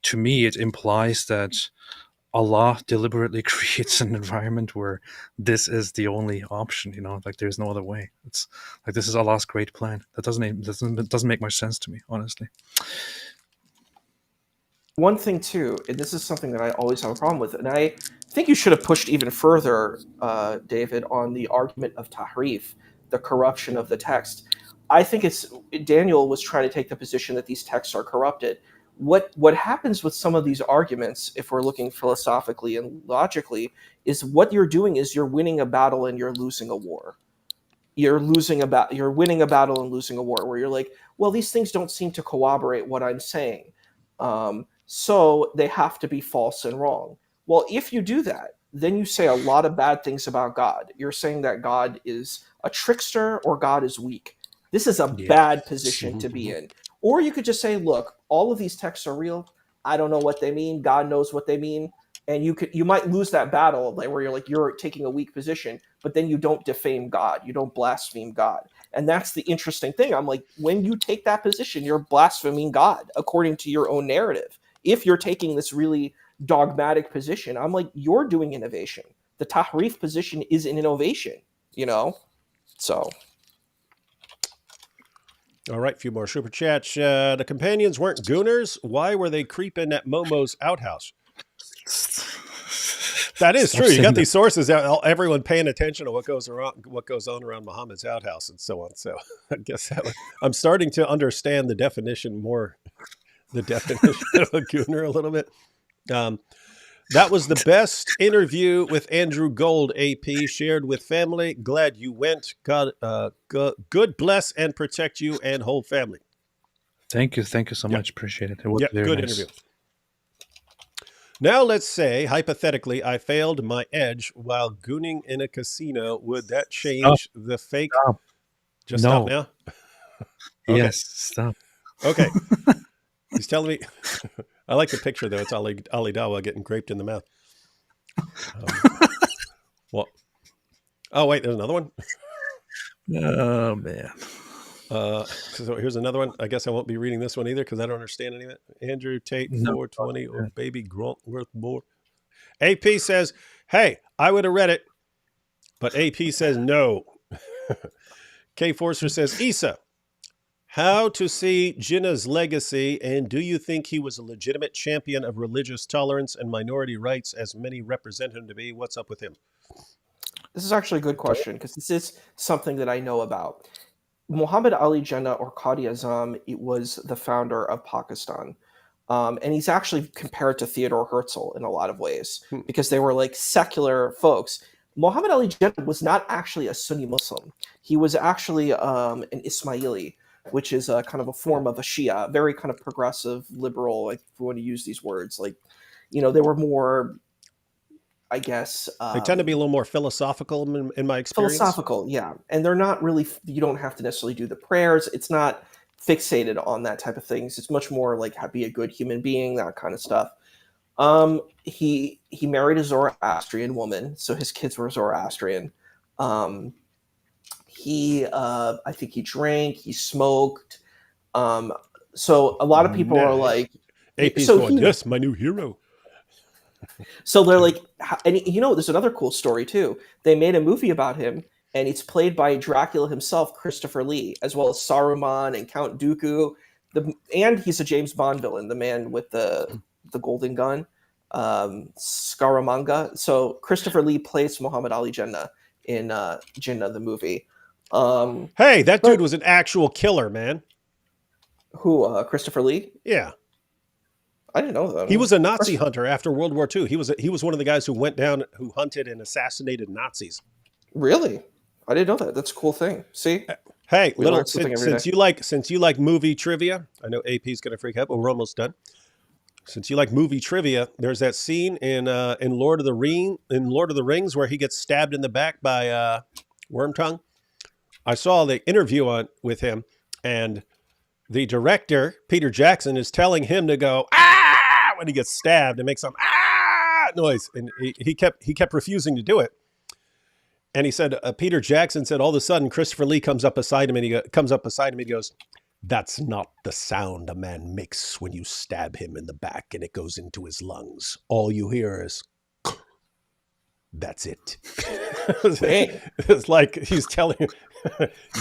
to me it implies that Allah deliberately creates an environment where this is the only option, you know, like there's no other way. It's like this is Allah's great plan. That doesn't make much sense to me, honestly. One thing too, and this is something that I always have a problem with, and I think you should have pushed even further, David, on the argument of tahrif, the corruption of the text. I think Daniel was trying to take the position that these texts are corrupted. What happens with some of these arguments, if we're looking philosophically and logically, is what you're doing is you're winning a battle and you're losing a war. You're winning a battle and losing a war, where you're like, well, these things don't seem to corroborate what I'm saying. So they have to be false and wrong. Well, if you do that, then you say a lot of bad things about God. You're saying that God is a trickster or God is weak. This is a bad position to be in. Or you could just say, look, all of these texts are real. I don't know what they mean. God knows what they mean. And you might lose that battle where you're taking a weak position, but then you don't defame God. You don't blaspheme God. And that's the interesting thing. I'm like, when you take that position, you're blaspheming God according to your own narrative. If you're taking this really dogmatic position, I'm like, you're doing innovation. The tahrif position is an innovation, you know? So. All right, a few more super chats. The companions weren't gooners. Why were they creeping at Momo's outhouse? That is true. You got these sources out, everyone paying attention to what goes on around Muhammad's outhouse and so on. So I guess I'm starting to understand the definition of a gooner a little bit. That was the best interview with Andrew Gold, AP, shared with family. Glad you went. God, good bless and protect you and whole family. Thank you so much. Appreciate it. It was very good nice. interview. Now let's say, hypothetically, I failed my edge while gooning in a casino. Would that change the fake? Stop. Just No. stop now? Okay. Yes, stop. Okay. He's telling me. I like the picture, though. It's Ali Dawah getting graped in the mouth. Well, oh, wait, there's another one? Oh, man. So here's another one. I guess I won't be reading this one either because I don't understand any of it. Andrew Tate, 420, or baby grunt worth more. AP says, Hey, I would have read it, but AP says no. K Forster says, Issa, how to see Jinnah's legacy, and do you think he was a legitimate champion of religious tolerance and minority rights, as many represent him to be? What's up with him? This is actually a good question because this is something that I know about. Muhammad Ali Jinnah, or Qadi Azam, it was the founder of Pakistan. And he's actually compared to Theodore Herzl in a lot of ways because they were like secular folks. Muhammad Ali Jinnah was not actually a Sunni Muslim. He was actually an Ismaili, which is a kind of a form of a Shia, very kind of progressive, liberal, like, if we want to use these words. Like, you know, they were more, I guess... they tend to be a little more philosophical in my experience. Philosophical, yeah. And they're not really... You don't have to necessarily do the prayers. It's not fixated on that type of things. It's much more like be a good human being, that kind of stuff. He married a Zoroastrian woman, so his kids were Zoroastrian. I think he drank, he smoked. So a lot of people are like, AP's going, yes, my new hero. So they're like, and you know, there's another cool story too. They made a movie about him, and it's played by Dracula himself, Christopher Lee, as well as Saruman and Count Dooku. And he's a James Bond villain, the man with the golden gun, Scaramanga. So Christopher Lee plays Muhammad Ali Jinnah in Jinnah, the movie. Hey, that dude was an actual killer, man. Who, Christopher Lee? Yeah. I didn't know that. He was a Nazi hunter after World War II. He was one of the guys who went down, who hunted and assassinated Nazis. Really? I didn't know that. That's a cool thing. See? Hey, since you like movie trivia, I know AP's gonna freak out, but we're almost done. Since you like movie trivia, there's that scene in Lord of the Rings where he gets stabbed in the back by Wormtongue. I saw the interview with him, and the director, Peter Jackson, is telling him to go when he gets stabbed and make some noise, and he kept refusing to do it. And he said, Peter Jackson said, all of a sudden Christopher Lee comes up beside him, and he goes, "That's not the sound a man makes when you stab him in the back and it goes into his lungs. All you hear is, that's it." It's like he's telling you,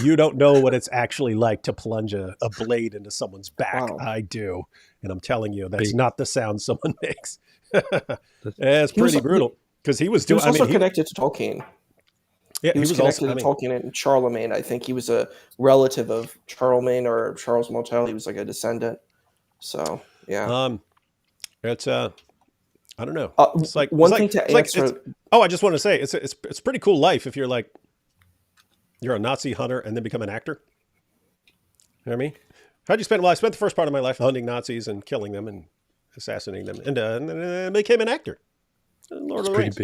you don't know what it's actually like to plunge a blade into someone's back. Wow. I do. And I'm telling you, that's not the sound someone makes. It's pretty brutal. Because he was also connected to Tolkien. Yeah, he was connected to Tolkien and Charlemagne. I think he was a relative of Charlemagne or Charles Martel. He was like a descendant. So, yeah. It's I don't know. It's like one thing to answer. I just want to say it's pretty cool life if you're a Nazi hunter and then become an actor. You know what I mean? How'd you spend? Well, I spent the first part of my life hunting Nazis and killing them and assassinating them, and then became an actor. Lord of the Rings.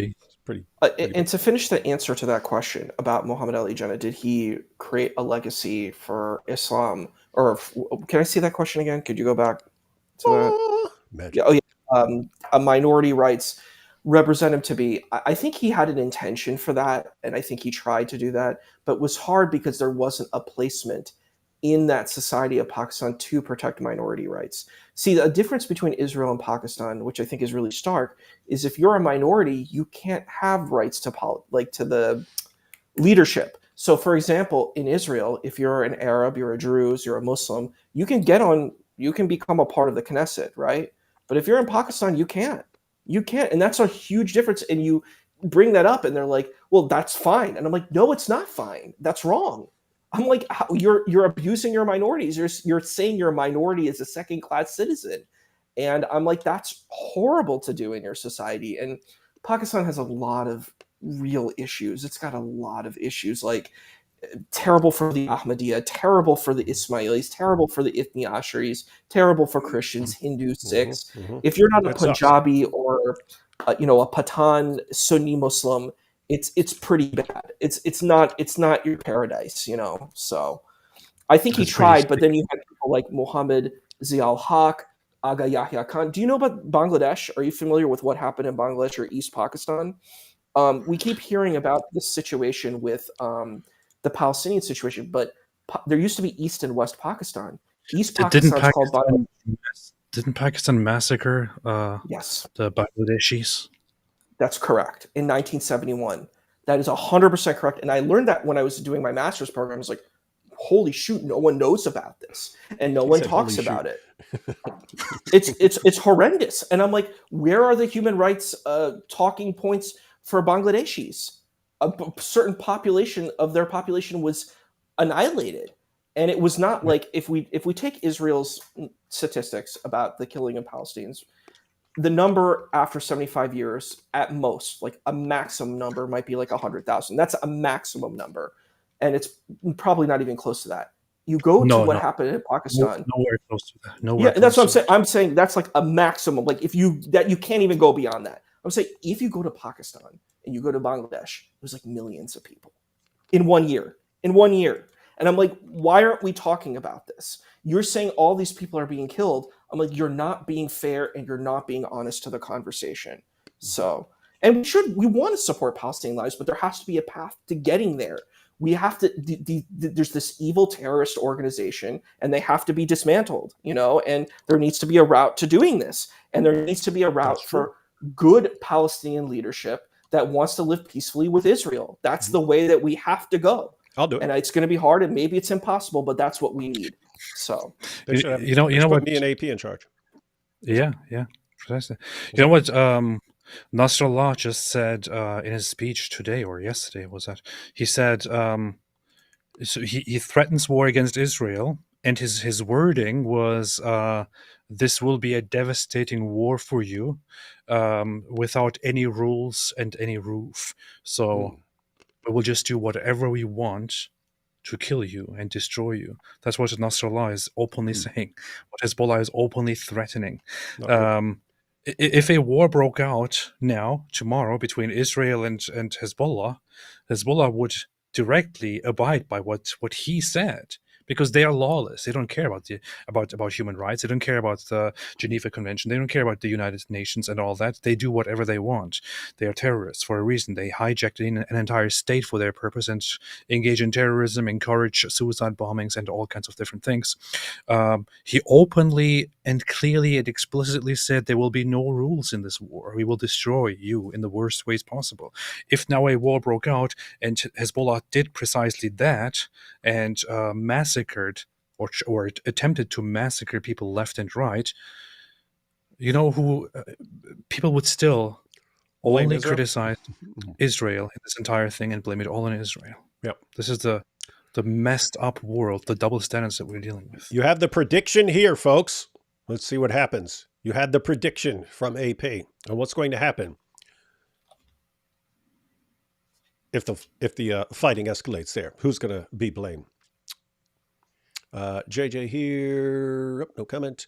Pretty and to finish the answer to that question about Muhammad Ali Jinnah, did he create a legacy for Islam? Or can I see that question again? Could you go back to that? Yeah, minority rights represent him to be. I think he had an intention for that, and I think he tried to do that, but it was hard because there wasn't a placement in that society of Pakistan to protect minority rights. See, the difference between Israel and Pakistan, which I think is really stark, is if you're a minority, you can't have rights to the leadership. So, for example, in Israel, if you're an Arab, you're a Druze, you're a Muslim, you can become a part of the Knesset, right? But if you're in Pakistan, you can't. You can't, and that's a huge difference. And you bring that up, and they're like, "Well, that's fine," and I'm like, "No, it's not fine. That's wrong." I'm like, you're abusing your minorities. You're saying your minority is a second-class citizen, and I'm like, that's horrible to do in your society. And Pakistan has a lot of real issues. It's got a lot of issues, like terrible for the Ahmadiyya, terrible for the Ismailis, terrible for the Ithni Asharis, terrible for Christians, Hindus, Sikhs. If you're not a Punjabi or a Pathan Sunni Muslim, it's pretty bad. It's not your paradise, So I think he tried, but then you had people like Muhammad Ziaul Haq, Aga Yahya Khan. Do you know about Bangladesh? Are you familiar with what happened in Bangladesh or East Pakistan? We keep hearing about this situation with the Palestinian situation, but there used to be East and West Pakistan. East Pakistan is called Bangladesh. Didn't Pakistan massacre yes. the Bangladeshis? That's correct. In 1971. That is 100% correct. And I learned that when I was doing my master's program. I was like, holy shoot, no one knows about this. And no one talks about it. It's horrendous. And I'm like, where are the human rights talking points for Bangladeshis? A certain population of their population was annihilated. And it was not like, if we take Israel's statistics about the killing of Palestinians, the number after 75 years, at most, like a maximum number might be like 100,000. That's a maximum number. And it's probably not even close to that. You go to what happened in Pakistan. Nowhere close to that. Nowhere. Yeah, that's what I'm saying. I'm saying that's like a maximum. Like you can't even go beyond that. I'm saying if you go to Pakistan and you go to Bangladesh, there's like millions of people in 1 year. In 1 year. And I'm like, why aren't we talking about this? You're saying all these people are being killed. I'm like, you're not being fair and you're not being honest to the conversation. So, and we want to support Palestinian lives, but there has to be a path to getting there. We have to, there's this evil terrorist organization and they have to be dismantled, and there needs to be a route to doing this. And there needs to be a route for good Palestinian leadership that wants to live peacefully with Israel. That's the way that we have to go. I'll do it. And it's going to be hard and maybe it's impossible, but that's what we need. So, you know what? Me and AP in charge. Yeah, precisely. You know what? Nasrallah just said in his speech today or yesterday was that he said so he threatens war against Israel, and his wording was this will be a devastating war for you without any rules and any roof. So we will just do whatever we want to kill you and destroy you. That's what Nasrallah is openly saying, what Hezbollah is openly threatening. If a war broke out now, tomorrow, between Israel and Hezbollah, Hezbollah would directly abide by what he said, because they are lawless. They don't care about human rights. They don't care about the Geneva Convention. They don't care about the United Nations and all that. They do whatever they want. They are terrorists for a reason. They hijacked an entire state for their purpose and engage in terrorism, encourage suicide bombings, and all kinds of different things. He openly and clearly and explicitly said there will be no rules in this war. We will destroy you in the worst ways possible. If now a war broke out and Hezbollah did precisely that and massacred or attempted to massacre people left and right, who people would still Blame only Israel? criticize Israel in this entire thing and blame it all on Israel. Yep. This is the messed up world, the double standards that we're dealing with. You have the prediction here, folks. Let's see what happens. You had the prediction from AP on what's going to happen if the fighting escalates there. Who's going to be blamed? JJ here. No comment.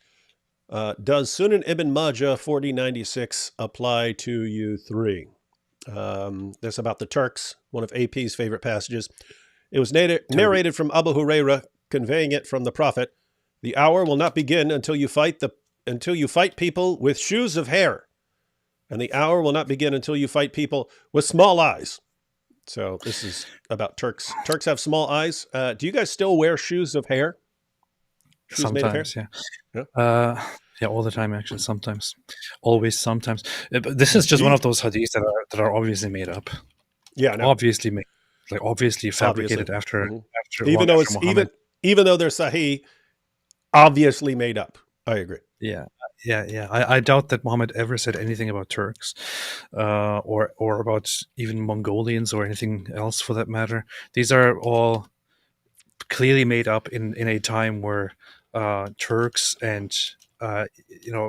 Does Sunan Ibn Majah 4096 apply to you three? This about the Turks, one of AP's favorite passages. It was narrated from Abu Huraira, conveying it from the Prophet. The hour will not begin until you fight people with shoes of hair, and the hour will not begin until you fight people with small eyes. So this is about Turks. Turks have small eyes. Do you guys still wear shoes of hair? Shoes made of hair? Sometimes, yeah. Yeah, all the time, actually. Sometimes. Always, sometimes. But this is just one of those hadiths that are obviously made up. Yeah, no. Obviously made. Like, obviously fabricated after even though it's Muhammad. even though they're sahih, obviously made up. I agree. Yeah. I doubt that Muhammad ever said anything about Turks, or about even Mongolians or anything else for that matter. These are all clearly made up in a time where Turks and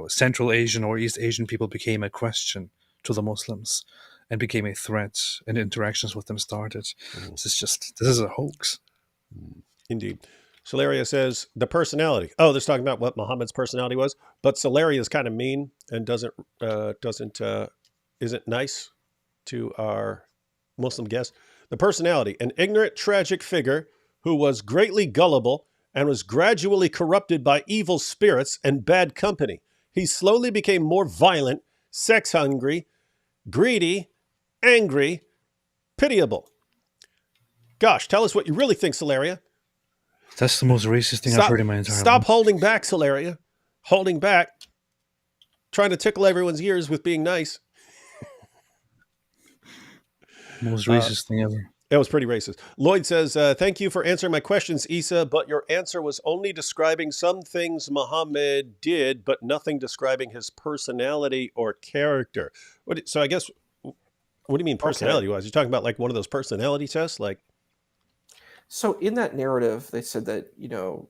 Central Asian or East Asian people became a question to the Muslims and became a threat, and interactions with them started. This is a hoax. Indeed. Solaria says the personality. Oh, they're talking about what Muhammad's personality was, but Solaria is kind of mean and isn't nice to our Muslim guests. The personality, an ignorant, tragic figure who was greatly gullible and was gradually corrupted by evil spirits and bad company. He slowly became more violent, sex-hungry, greedy, angry, pitiable. Gosh, tell us what you really think, Solaria. That's the most racist thing I've heard in my entire life. Stop holding back, Solaria. Holding back. Trying to tickle everyone's ears with being nice. Most racist thing ever. That was pretty racist. Lloyd says, thank you for answering my questions, Issa, but your answer was only describing some things Muhammad did, but nothing describing his personality or character. So I guess, what do you mean personality-wise? You're talking about like one of those personality tests? Like, so in that narrative, they said that, you know,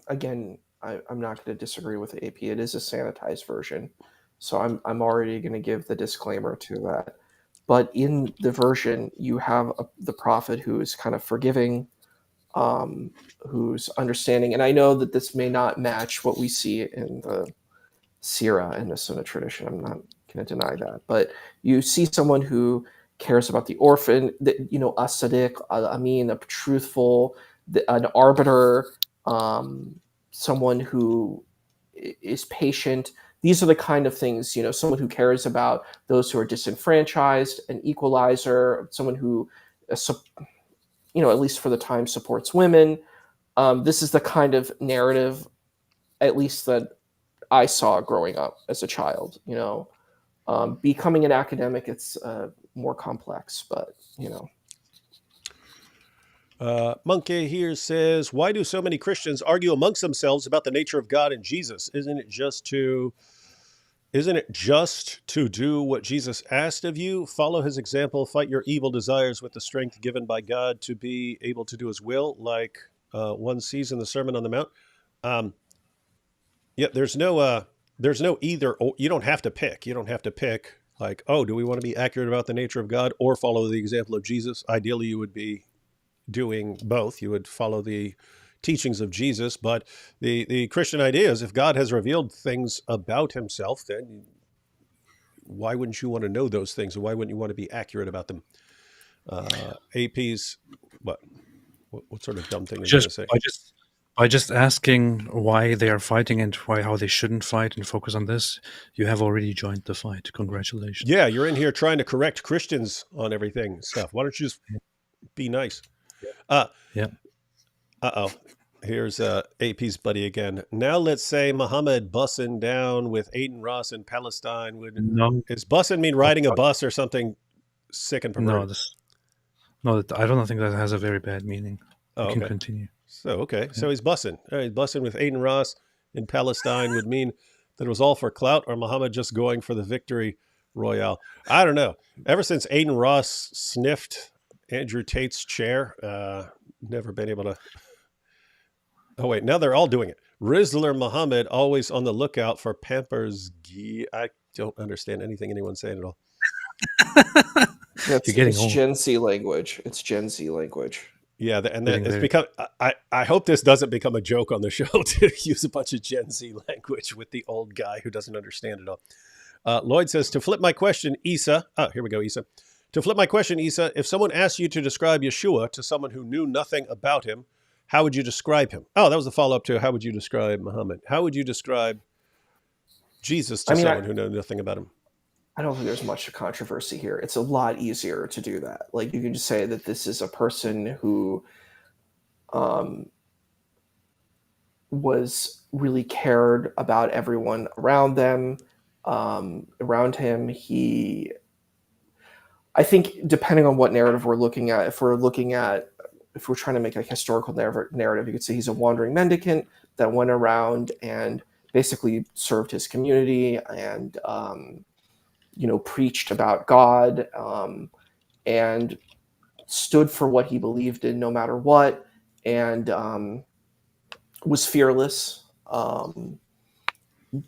again, I'm not going to disagree with the AP. It is a sanitized version. So I'm already going to give the disclaimer to that. But in the version, you have the prophet who is kind of forgiving, who's understanding. And I know that this may not match what we see in the Sirah and the Sunnah tradition. I'm not going to deny that. But you see someone who cares about the orphan, you know, as-sadiq, a truthful, an arbiter, someone who is patient. These are the kind of things, you know, someone who cares about those who are disenfranchised, an equalizer, someone who, you know, at least for the time, supports women. This is the kind of narrative, at least that I saw growing up as a child. You know, becoming an academic, it's more complex, but, you know. Monkey here says, why do so many Christians argue amongst themselves about the nature of God and Jesus? Isn't it just to do what Jesus asked of you? Follow his example, fight your evil desires with the strength given by God to be able to do his will, like one sees in the Sermon on the Mount. Yeah, there's no either, or. You don't have to pick. You don't have to pick like, oh, do we want to be accurate about the nature of God or follow the example of Jesus? Ideally, you would be doing both. You would follow the teachings of Jesus, but the Christian idea is if God has revealed things about himself, then why wouldn't you want to know those things? Or why wouldn't you want to be accurate about them? AP's, what sort of dumb thing is going to say? By just asking why they are fighting and how they shouldn't fight and focus on this, you have already joined the fight. Congratulations. Yeah, you're in here trying to correct Christians on everything and stuff. Why don't you just be nice? Yeah. Uh-oh. Here's AP's buddy again. Now let's say Muhammad bussing down with Aiden Ross in Palestine. Is bussing mean riding a bus or something sick and perverted? No, I don't think that has a very bad meaning. You can continue. So, okay. Yeah. So he's bussing. He's bussing with Aiden Ross in Palestine would mean that it was all for clout, or Muhammad just going for the victory royale. I don't know. Ever since Aiden Ross sniffed Andrew Tate's chair, never been able to. Oh, wait. Now they're all doing it. Rizzler Muhammad, always on the lookout for Pampers ghee. I don't understand anything anyone's saying at all. It's Gen Z language. It's Gen Z language. Yeah, and that it's become. I hope this doesn't become a joke on the show to use a bunch of Gen Z language with the old guy who doesn't understand it all. Lloyd says, to flip my question, Issa. Here we go, Issa. To flip my question, Issa, if someone asked you to describe Yeshua to someone who knew nothing about him, how would you describe him? Oh, that was a follow-up to how would you describe Muhammad? How would you describe Jesus to someone who knew nothing about him? I don't think there's much controversy here. It's a lot easier to do that. Like, you can just say that this is a person who was really cared about everyone around them, around him. I think depending on what narrative we're looking at, if we're trying to make a historical narrative, you could say he's a wandering mendicant that went around and basically served his community and, preached about God, and stood for what he believed in no matter what, and was fearless. The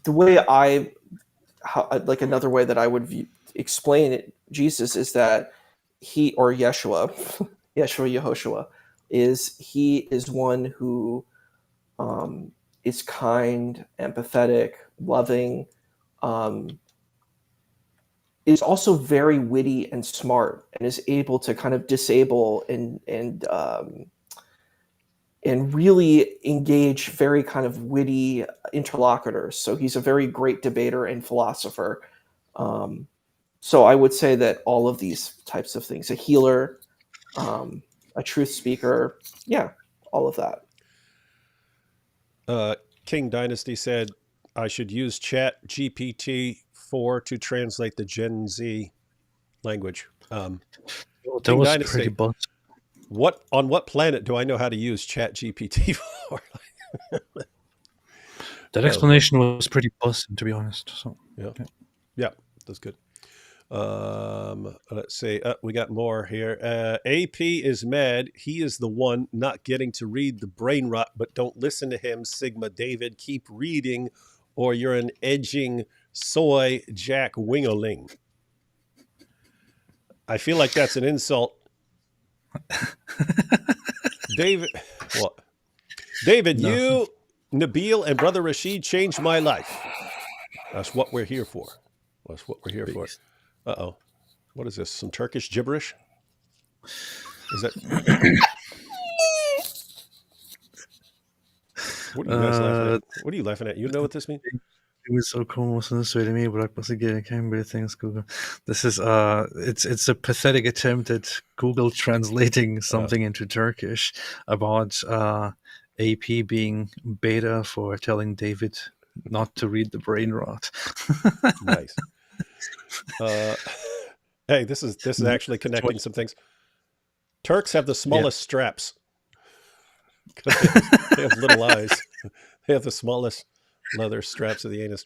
way another way that I would explain it, Jesus, is that Yehoshua, he is one who is kind, empathetic, loving, is also very witty and smart, and is able to kind of disable and really engage very kind of witty interlocutors. So he's a very great debater and philosopher. So I would say that all of these types of things, a healer, a truth speaker, all of that. King Dynasty said, I should use Chat GPT-4 to translate the Gen Z language. That King was Dynasty, pretty buzz. on what planet do I know how to use Chat GPT for? That explanation was pretty buzzing, to be honest. So Yeah, that's good. Let's see. We got more here. AP is mad. He is the one not getting to read the brain rot, but don't listen to him. Sigma David, keep reading, or you're an edging soy Jack Wingerling. I feel like that's an insult. David, what? David, No. you, Nabil, and Brother Rashid changed my life. That's what we're here for. That's what we're here for. Uh-oh. What is this? Some Turkish gibberish? Is that... What are you guys laughing at? What are you laughing at? You know what this means? Det var så kommer sådan så det med brak så get Cambridge things Google. This is it's a pathetic attempt at Google translating something into Turkish about AP being beta for telling David not to read the brain rot. Nice. Hey, this is actually connecting some things. Turks have the smallest straps. They have little eyes. They have the smallest leather straps of the anus.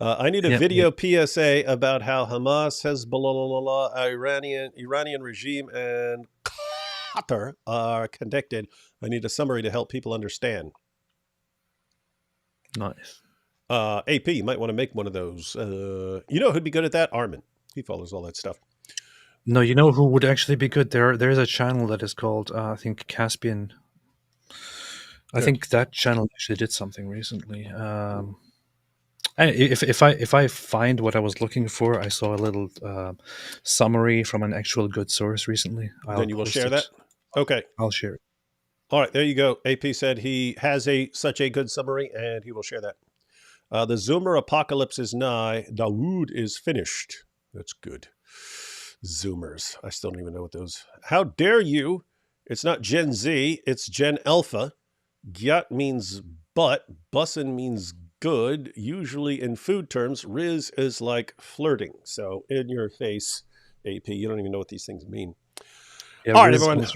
I need a video PSA about how Hamas, Hezbollah, Iranian regime, and Qatar are connected. I need a summary to help people understand. Nice. AP, you might want to make one of those. You know who'd be good at that? Armin. He follows all that stuff. No, you know who would actually be good? There's a channel that is called, I think, Caspian. I think that channel actually did something recently. And if I find what I was looking for, I saw a little summary from an actual good source recently. Then you will share that? Okay. I'll share it. All right, there you go. AP said he has such a good summary, and he will share that. The Zoomer apocalypse is nigh. Dawood is finished. That's good. Zoomers. I still don't even know what those... How dare you? It's not Gen Z. It's Gen Alpha. Gyat means but. Bussin means good. Usually in food terms, Riz is like flirting. So in your face, AP. You don't even know what these things mean. Yeah, all right, Riz everyone.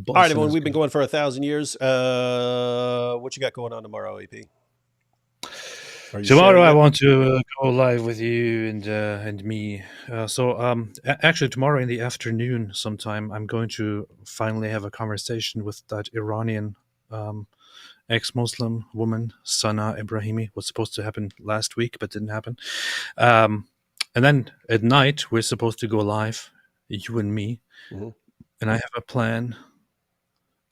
All right, everyone. We've been going for 1,000 years. What you got going on tomorrow, AP? Tomorrow I want to go live with you and me. Actually tomorrow in the afternoon sometime I'm going to finally have a conversation with that Iranian ex-Muslim woman, Sana Ibrahimi. Was supposed to happen last week but didn't happen. And then at night we're supposed to go live, you and me. Mm-hmm. And I have a plan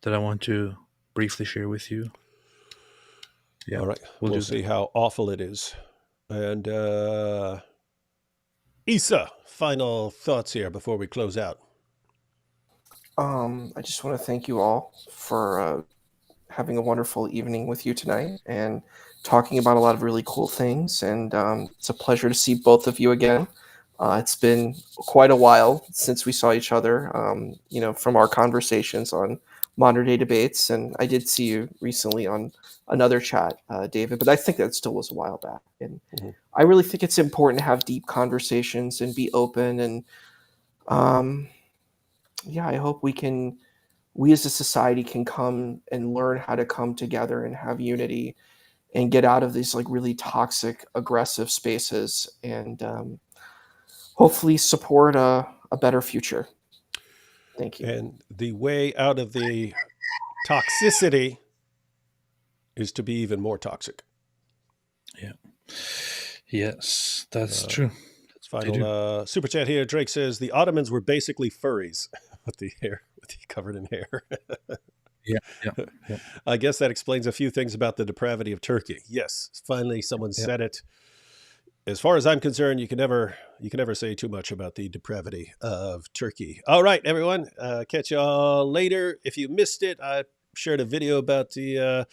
that I want to briefly share with you. Yeah, all right. We'll see how awful it is. And Issa, final thoughts here before we close out. I just want to thank you all for having a wonderful evening with you tonight and talking about a lot of really cool things. And it's a pleasure to see both of you again. It's been quite a while since we saw each other, from our conversations on Modern Day Debates. And I did see you recently on another chat, David, but I think that still was a while back. And I really think it's important to have deep conversations and be open. And I hope we as a society can come and learn how to come together and have unity and get out of these like really toxic, aggressive spaces and hopefully support a better future. Thank you. And the way out of the toxicity is to be even more toxic. Yeah. Yes, that's true. That's final super chat here. Drake says the Ottomans were basically furries with the covered in hair. Yeah. I guess that explains a few things about the depravity of Turkey. Yes, finally someone said it. As far as I'm concerned, you can never say too much about the depravity of Turkey. All right, everyone. Catch y'all later. If you missed it, I shared a video about the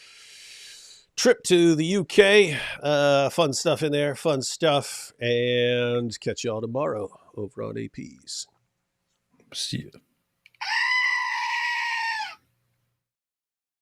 trip to the UK. Fun stuff in there. Fun stuff. And catch y'all tomorrow over on APs. See you.